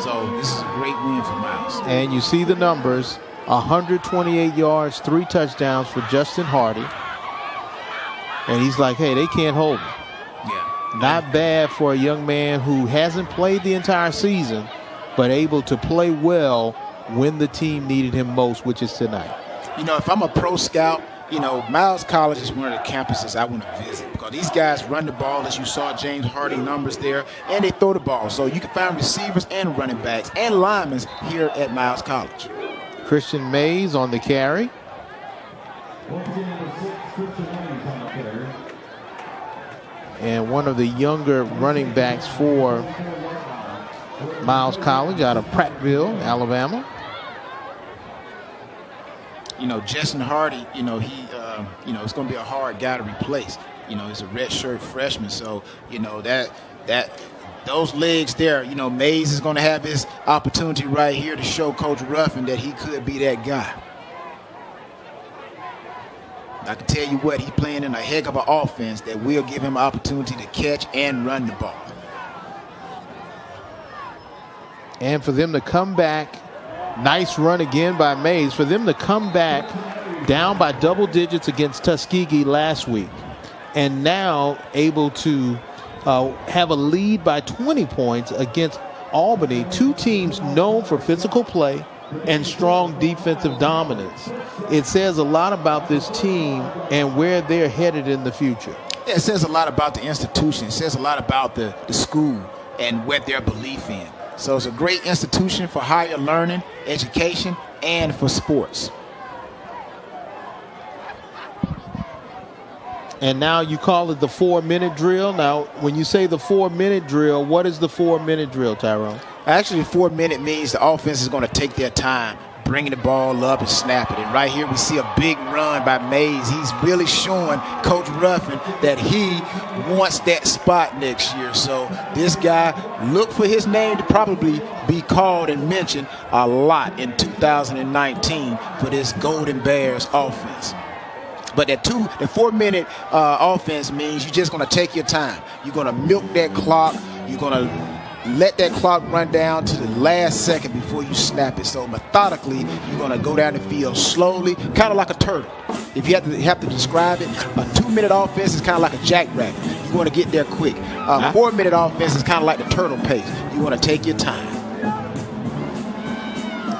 So this is a great win for Miles. And you see the numbers. 128 yards, 3 touchdowns for Justin Hardy. And he's like, hey, they can't hold me. Yeah. Not bad for a young man who hasn't played the entire season, but able to play well when the team needed him most, which is tonight. You know, if I'm a pro scout, you know, Miles College is one of the campuses I want to visit because these guys run the ball, as you saw James Hardy numbers there, and they throw the ball. So you can find receivers and running backs and linemen here at Miles College. Christian Mays on the carry. And one of the younger running backs for Miles College out of Prattville, Alabama. You know, Justin Hardy, you know, he, it's going to be a hard guy to replace. You know, he's a redshirt freshman. So, you know, those legs there, you know, Mays is going to have his opportunity right here to show Coach Ruffin that he could be that guy. I can tell you what, he's playing in a heck of an offense that will give him an opportunity to catch and run the ball. And for them to come back, nice run again by Mays, for them to come back down by double digits against Tuskegee last week and now able to have a lead by 20 points against Albany, two teams known for physical play and strong defensive dominance. It says a lot about this team and where they're headed in the future. Yeah, it says a lot about the institution. It says a lot about the school and what their belief in. So it's a great institution for higher learning, education, and for sports. And now you call it the 4-minute drill. Now, when you say the 4-minute drill, what is the 4-minute drill, Tyrone? Actually, 4-minute means the offense is going to take their time, bringing the ball up and snap it. And right here we see a big run by Mays. He's really showing Coach Ruffin that he wants that spot next year. So this guy, look for his name to probably be called and mentioned a lot in 2019 for this Golden Bears offense. But the 4-minute offense means you're just going to take your time. You're going to milk that clock. You're going to let that clock run down to the last second before you snap it. So methodically, you're going to go down the field slowly, kind of like a turtle. If you have to describe it, a 2-minute offense is kind of like a jackrabbit. You want to get there quick. A 4-minute offense is kind of like the turtle pace. You want to take your time.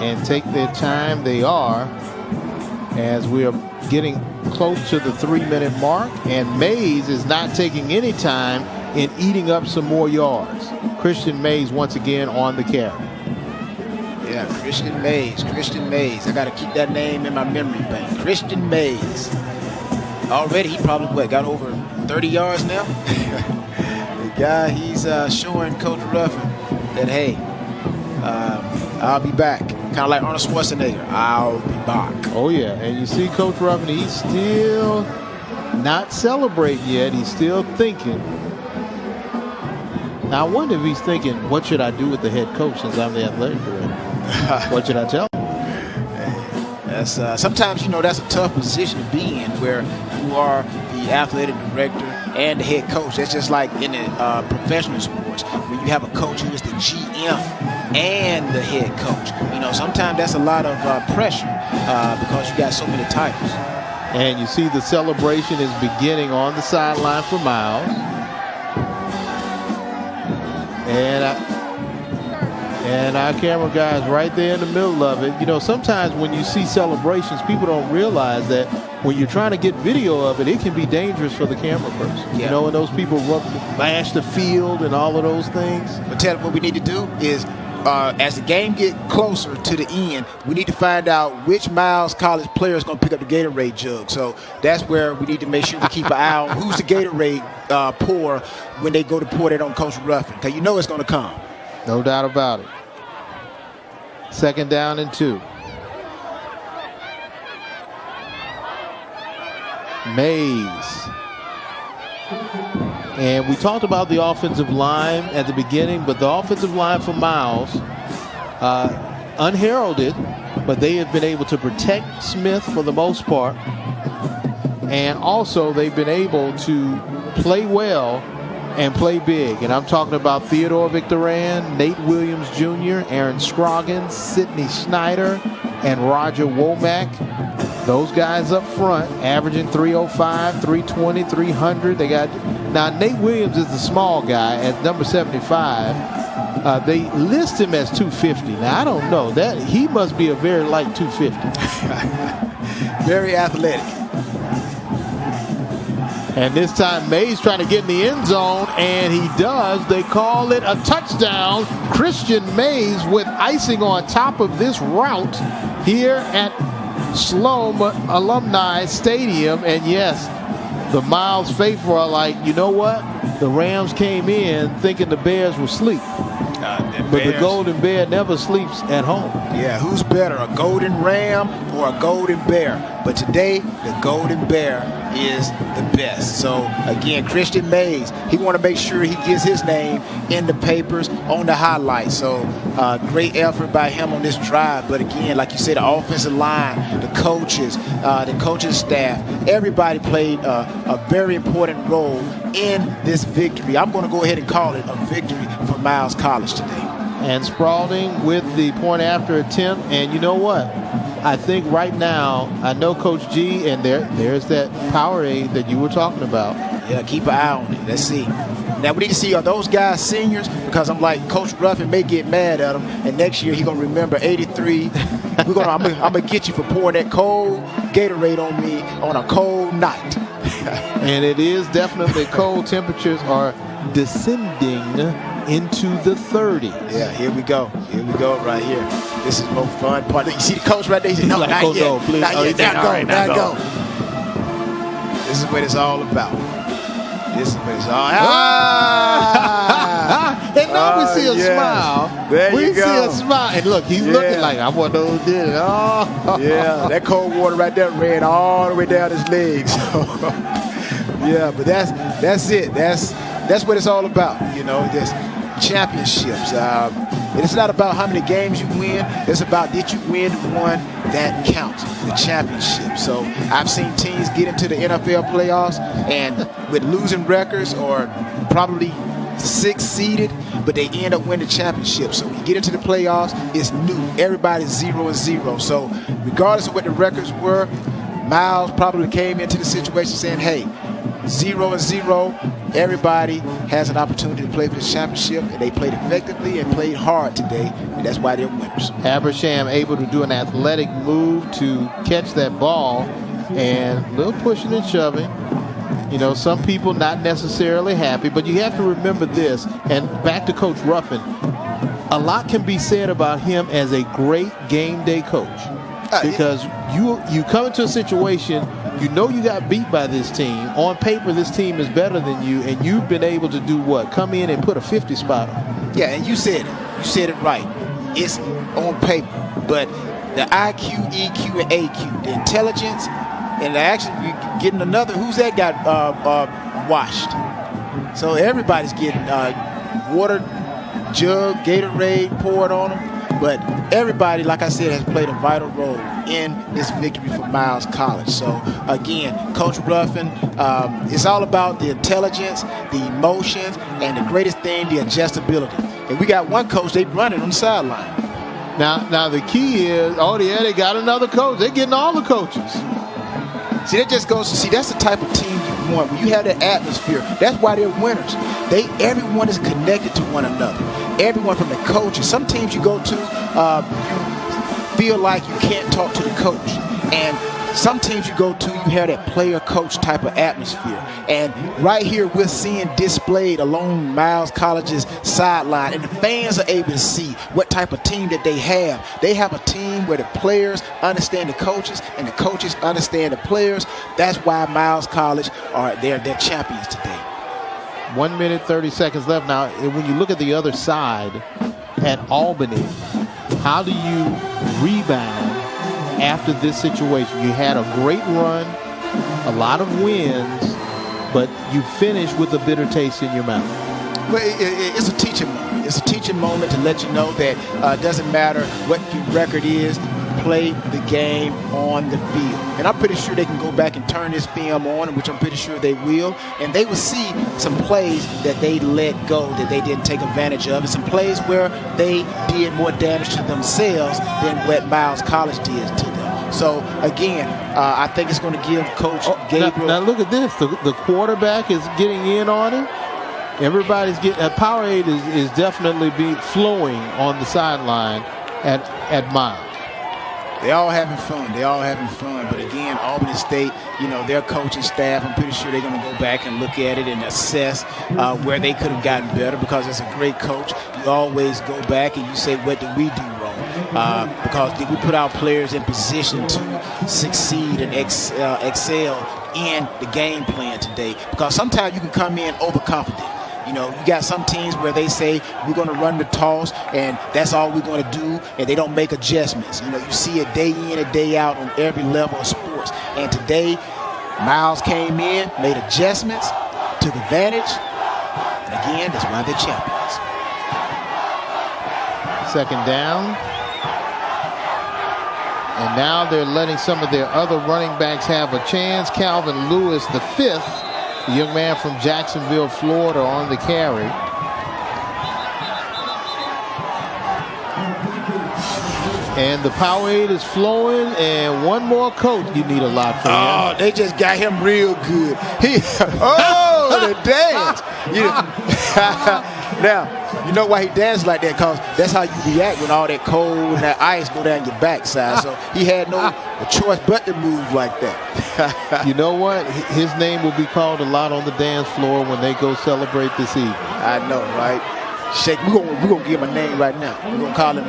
And take their time they are, as we are getting close to the 3-minute mark. And Mays is not taking any time in eating up some more yards. Christian Mays once again on the carry. Yeah, Christian Mays. I got to keep that name in my memory bank. Christian Mays. Already he probably got over 30 yards now. The guy, he's showing Coach Ruffin that, hey, I'll be back. Kind of like Arnold Schwarzenegger. I'll be back. Oh, yeah. And you see Coach Ruffin, he's still not celebrating yet. He's still thinking. Now, I wonder if he's thinking, what should I do with the head coach since I'm the athletic director? What should I tell him? That's sometimes, you know, that's a tough position to be in where you are the athletic director and the head coach. That's just like in the professional sports when you have a coach who is the GM and the head coach. You know, sometimes that's a lot of pressure because you got so many titles. And you see the celebration is beginning on the sideline for Miles. And our camera guy is right there in the middle of it. You know, sometimes when you see celebrations, people don't realize that when you're trying to get video of it, it can be dangerous for the camera person. Yeah. You know, when those people bash the field and all of those things. But Ted, what we need to do is, as the game gets closer to the end, we need to find out which Miles College player is going to pick up the Gatorade jug. So that's where we need to make sure we keep an eye on who's the Gatorade pour when they go to pour that on Coach Ruffin, because you know it's going to come. No doubt about it. 2nd down and 2. Mays. And we talked about the offensive line at the beginning, but the offensive line for Miles, unheralded, but they have been able to protect Smith for the most part. And also they've been able to play well and play big. And I'm talking about Theodore Victoran, Nate Williams Jr., Aaron Scroggins, Sidney Schneider, and Roger Womack. Those guys up front averaging 305, 320, 300. They got, now Nate Williams is the small guy at number 75. They list him as 250. Now I don't know, that he must be a very light 250. Very athletic. And this time Mays trying to get in the end zone, and he does. They call it a touchdown. Christian Mays with icing on top of this route here at Sloan Alumni Stadium. And yes, the Miles faithful are like, you know what? The Rams came in thinking the Bears were asleep. But the Golden Bear never sleeps at home. Yeah, who's better, a Golden Ram or a Golden Bear? But today, the Golden Bear is the best. So, again, Christian Mays, he want to make sure he gets his name in the papers, on the highlights. So, great effort by him on this drive. But, again, like you said, the offensive line, the coaches, the coaching staff, everybody played a very important role in this victory. I'm going to go ahead and call it a victory for Miles College today. And Spalding with the point after attempt. And you know what? I think right now, I know Coach G, and there's that Powerade that you were talking about. Yeah, keep an eye on it. Let's see. Now, we need to see, are those guys seniors? Because I'm like, Coach Ruffin may get mad at them, and next year he's going to remember 83. I'm going to get you for pouring that cold Gatorade on me on a cold night. And it is definitely cold. Temperatures are descending into the 30s. Yeah, here we go. Here we go right here. This is the most fun part. You see the coach right there? He said, no, not yet. Not yet. Now go. This is what it's all about. This is what it's all about. And now we see a smile. There you go. We see a smile. And look, he's looking like, I want those did it. Oh. Yeah, that cold water right there ran all the way down his legs. Yeah, but that's it. That's what it's all about, you know, this championships. It's not about how many games you win. It's about, did you win one that counts, the championship. So I've seen teams get into the NFL playoffs and with losing records or probably 6th seeded, but they end up winning the championship. So when you get into the playoffs, it's new. Everybody's 0-0. So regardless of what the records were, Miles probably came into the situation saying, hey, 0-0, everybody has an opportunity to play for the championship, and they played effectively and played hard today, and that's why they're winners. Abersham able to do an athletic move to catch that ball, and a little pushing and shoving. You know, some people not necessarily happy, but you have to remember this, and back to Coach Ruffin, a lot can be said about him as a great game day coach. Because you come into a situation, you know you got beat by this team. On paper, this team is better than you, and you've been able to do what? Come in and put a 50 spot on. Yeah, and you said it. You said it right. It's on paper. But the IQ, EQ, and AQ, the intelligence, and actually getting another, who's that got washed? So everybody's getting water jug, Gatorade poured on them. But everybody, like I said, has played a vital role in this victory for Miles College. So, again, Coach Ruffin, it's all about the intelligence, the emotions, and the greatest thing, the adjustability. And we got one coach, they running on the sideline. Now the key is, they got another coach. They're getting all the coaches. See, that just goes to see that's the type of team you want. When you have that atmosphere, that's why they're winners. Everyone is connected to one another. Everyone from the coaches. Some teams you go to, you feel like you can't talk to the coach. And some teams you go to, you have that player-coach type of atmosphere. And right here, we're seeing displayed along Miles College's sideline. And the fans are able to see what type of team that they have. They have a team where the players understand the coaches and the coaches understand the players. That's why Miles College they're champions today. 1 minute, 30 seconds left. Now, when you look at the other side at Albany, how do you rebound after this situation? You had a great run, a lot of wins, but you finished with a bitter taste in your mouth. Well, it's a teaching moment. It's a teaching moment to let you know that it doesn't matter what your record is, play the game on the field. And I'm pretty sure they can go back and turn this film on, which I'm pretty sure they will, and they will see some plays that they let go, that they didn't take advantage of, and some plays where they did more damage to themselves than what Miles College did to them. So, again, I think it's going to give Coach Gabriel... Now look at this. The quarterback is getting in on it. Everybody's getting... Powerade is definitely flowing on the sideline at Miles. They all having fun. But again, Albany State, their coaching staff, I'm pretty sure they're going to go back and look at it and assess where they could have gotten better, because as a great coach, you always go back and you say, what did we do wrong? Because did we put our players in position to succeed and excel in the game plan today? Because sometimes you can come in overconfident. You got some teams where they say, we're going to run the toss, and that's all we're going to do, and they don't make adjustments. You see it day in and day out on every level of sports. And today, Miles came in, made adjustments, took advantage, and again, that's why they're champions. Second down. And now they're letting some of their other running backs have a chance. Calvin Lewis, the fifth, the young man from Jacksonville, Florida, on the carry. And the Powerade is flowing, and one more coach you need a lot for him. Oh, they just got him real good. The dance. Now, you know why he danced like that? Because that's how you react when all that cold and that ice go down your backside. So he had no choice but to move like that. You know what? His name will be called a lot on the dance floor when they go celebrate this evening. I know, right? Shake. We're gonna give him a name right now. We're gonna call him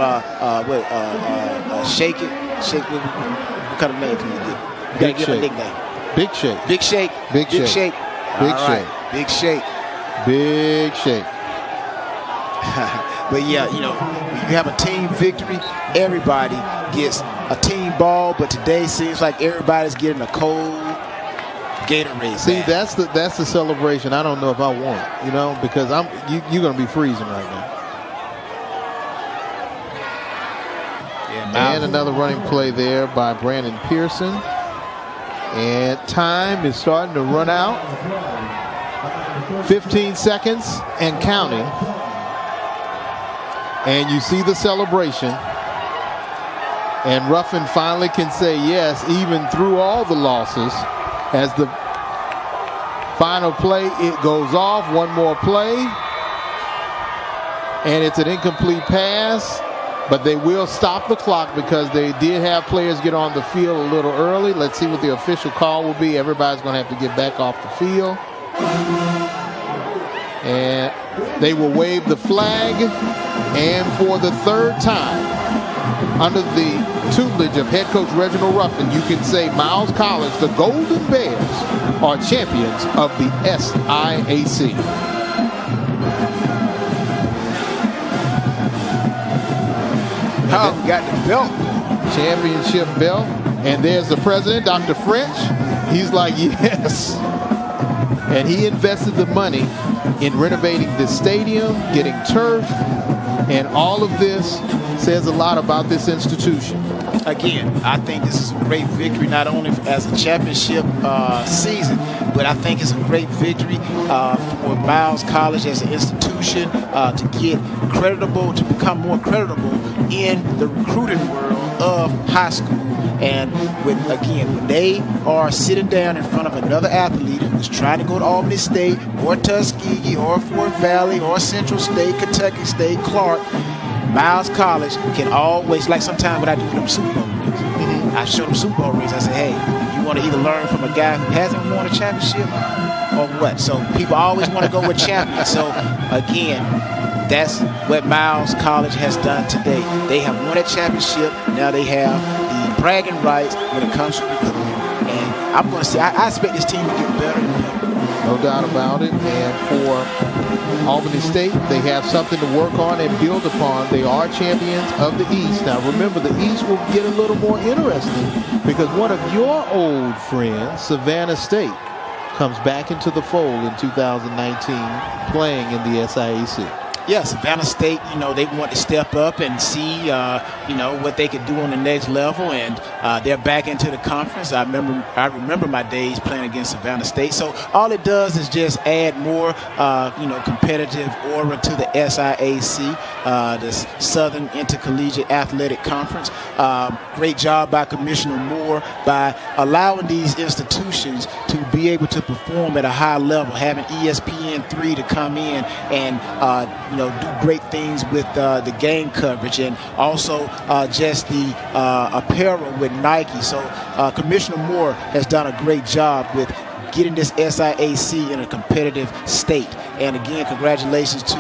Shake It. Shake. What kind of name can we give? We gotta give him a nickname. Big Shake. Big Shake. Big Shake. Big Shake. Big Shake. Big Shake. Big Shake. But yeah, you have a team victory. Everybody gets a team ball, but today seems like everybody's getting a cold Gatorade. See, that's the celebration. I don't know if I want, because you're going to be freezing right now. And another running play there by Brandon Pearson. And time is starting to run out. 15 seconds and counting. And you see the celebration. And Ruffin finally can say yes, even through all the losses. As the final play, it goes off. One more play. And it's an incomplete pass. But they will stop the clock because they did have players get on the field a little early. Let's see what the official call will be. Everybody's going to have to get back off the field. And they will wave the flag. And for the third time, under the tutelage of head coach Reginald Ruffin, you can say Miles College, the Golden Bears, are champions of the SIAC. Got the belt. Championship belt. And there's the president, Dr. French. He's like, yes. And he invested the money in renovating the stadium, getting turf, and all of this says a lot about this institution. Again, I think this is a great victory, not only as a championship season, but I think it's a great victory for Miles College as an institution to become more creditable in the recruiting world of high school. And when they are sitting down in front of another athlete who's trying to go to Albany State or Tuskegee or Fort Valley or Central State, Kentucky State, Clark, Miles College can always, like sometimes what I do with them Super Bowl rings. I show them Super Bowl rings. I say, hey, you want to either learn from a guy who hasn't won a championship or what? So people always want to go with champions. So again, that's what Miles College has done today. They have won a championship. Now they have the bragging rights when it comes to recruiting. And I'm going to say, I expect this team to get better and better. No doubt about it. And for Albany State, they have something to work on and build upon. They are champions of the East. Now, remember, the East will get a little more interesting because one of your old friends, Savannah State, comes back into the fold in 2019 playing in the SIAC. Yeah, Savannah State, they want to step up and see, what they could do on the next level, and they're back into the conference. I remember my days playing against Savannah State. So all it does is just add more, competitive aura to the SIAC, the Southern Intercollegiate Athletic Conference. Great job by Commissioner Moore by allowing these institutions to be able to perform at a high level, having ESPN3 to come in and do great things with the game coverage, and also just the apparel with Nike. So Commissioner Moore has done a great job with getting this SIAC in a competitive state. And again, congratulations to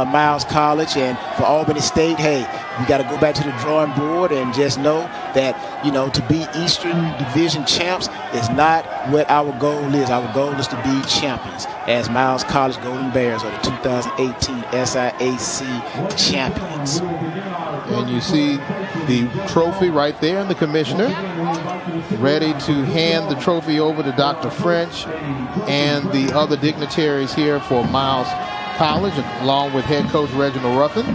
Miles College, and for Albany State, hey, we got to go back to the drawing board and just know that, to be Eastern Division champs is not what our goal is. Our goal is to be champions as Miles College Golden Bears are the 2018 SIAC champions. And you see the trophy right there in the commissioner, ready to hand the trophy over to Dr. French and the other dignitaries here for Miles College, along with head coach Reginald Ruffin.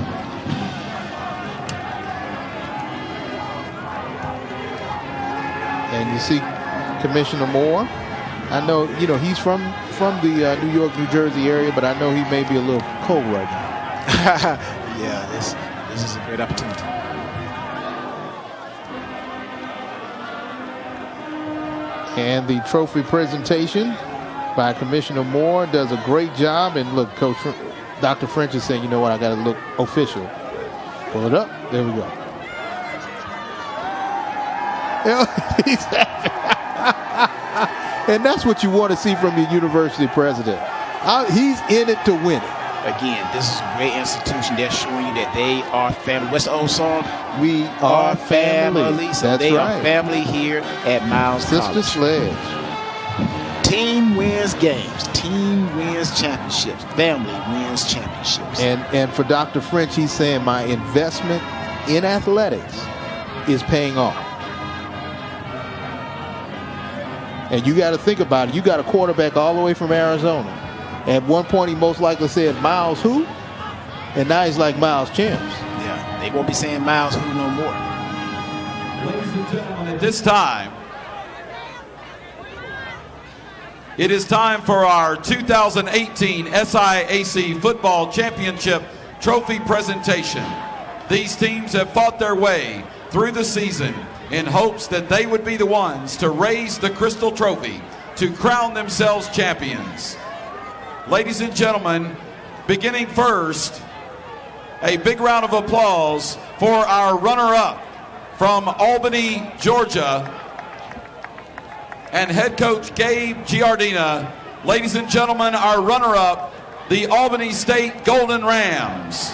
And you see Commissioner Moore. I know, he's from the New York, New Jersey area, but I know he may be a little cold right now. Yeah, this is a great opportunity. And the trophy presentation by Commissioner Moore does a great job. And look, Coach Dr. French is saying, you know what, I got to look official. Pull it up. There we go. He's and that's what you want to see from your university president. He's in it to win it. Again, this is a great institution. They're showing you that they are family. What's the old song? We are family. So that's they right. are family here at Miles College. Sister Sledge. Team wins games. Team wins championships. Family wins championships. And for Dr. French, he's saying my investment in athletics is paying off. And you got to think about it. You got a quarterback all the way from Arizona. At one point, he most likely said, Miles who? And now he's like, Miles Champs. Yeah, they won't be saying Miles who no more. Ladies and gentlemen, at this time, it is time for our 2018 SIAC Football Championship Trophy presentation. These teams have fought their way through the season in hopes that they would be the ones to raise the Crystal Trophy to crown themselves champions. Ladies and gentlemen, beginning first, a big round of applause for our runner-up from Albany, Georgia, and head coach Gabe Giardina. Ladies and gentlemen, our runner-up, the Albany State Golden Rams.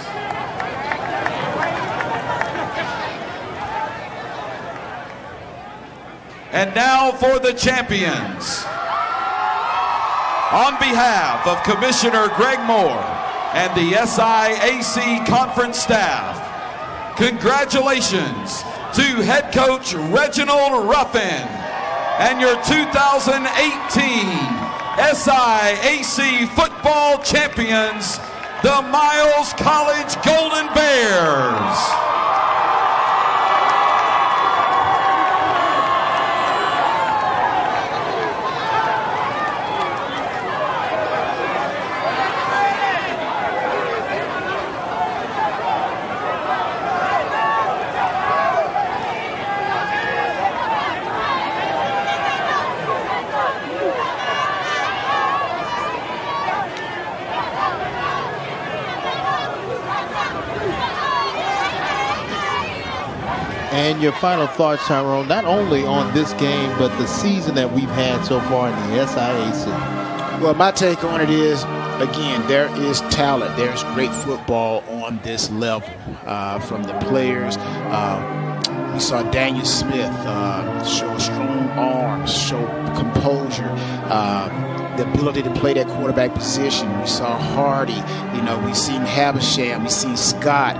And now for the champions. On behalf of Commissioner Greg Moore and the SIAC conference staff, congratulations to head coach Reginald Ruffin and your 2018 SIAC football champions, the Miles College Golden Bears. And your final thoughts, Tyrone, not only on this game, but the season that we've had so far in the SIAC. Well, my take on it is, again, there is talent. There's great football on this level from the players. We saw Daniel Smith show strong arms, show composure, the ability to play that quarterback position. We saw Hardy. We've seen Havisham. We've seen Scott.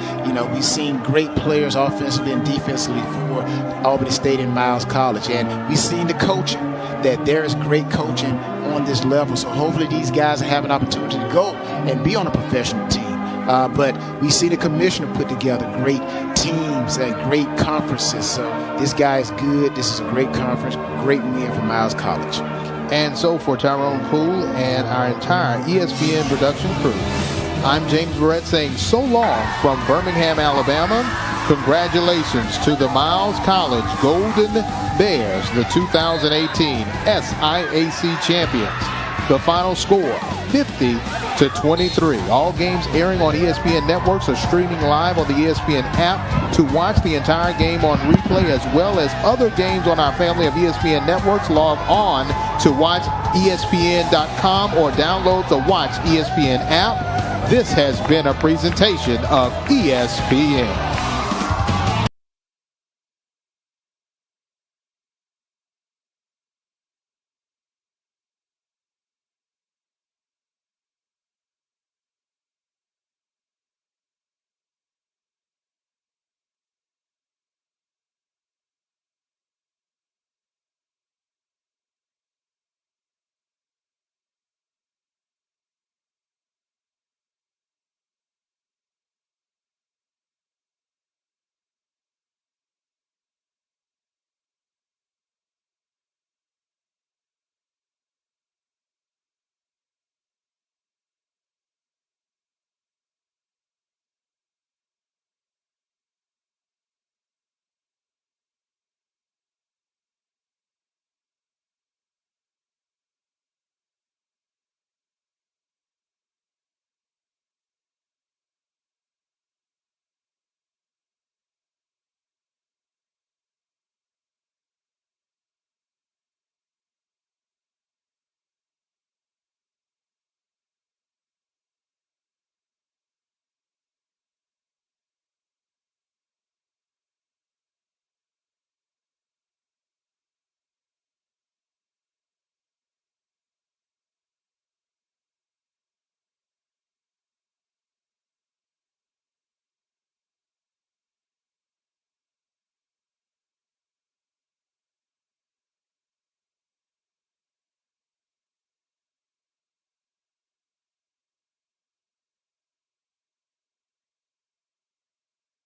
We've seen great players offensively and defensively for Albany State and Miles College. And we've seen the coaching, that there is great coaching on this level. So hopefully these guys have an opportunity to go and be on a professional team. But we see the commissioner put together great teams and great conferences. So this guy is good. This is a great conference, great win for Miles College. And so for Tyrone Poole and our entire ESPN production crew, I'm James Barrett saying so long from Birmingham, Alabama. Congratulations to the Miles College Golden Bears, the 2018 SIAC champions. The final score, 50-23. All games airing on ESPN networks are streaming live on the ESPN app. To watch the entire game on replay as well as other games on our family of ESPN networks, log on to watchespn.com or download the Watch ESPN app. This has been a presentation of ESPN.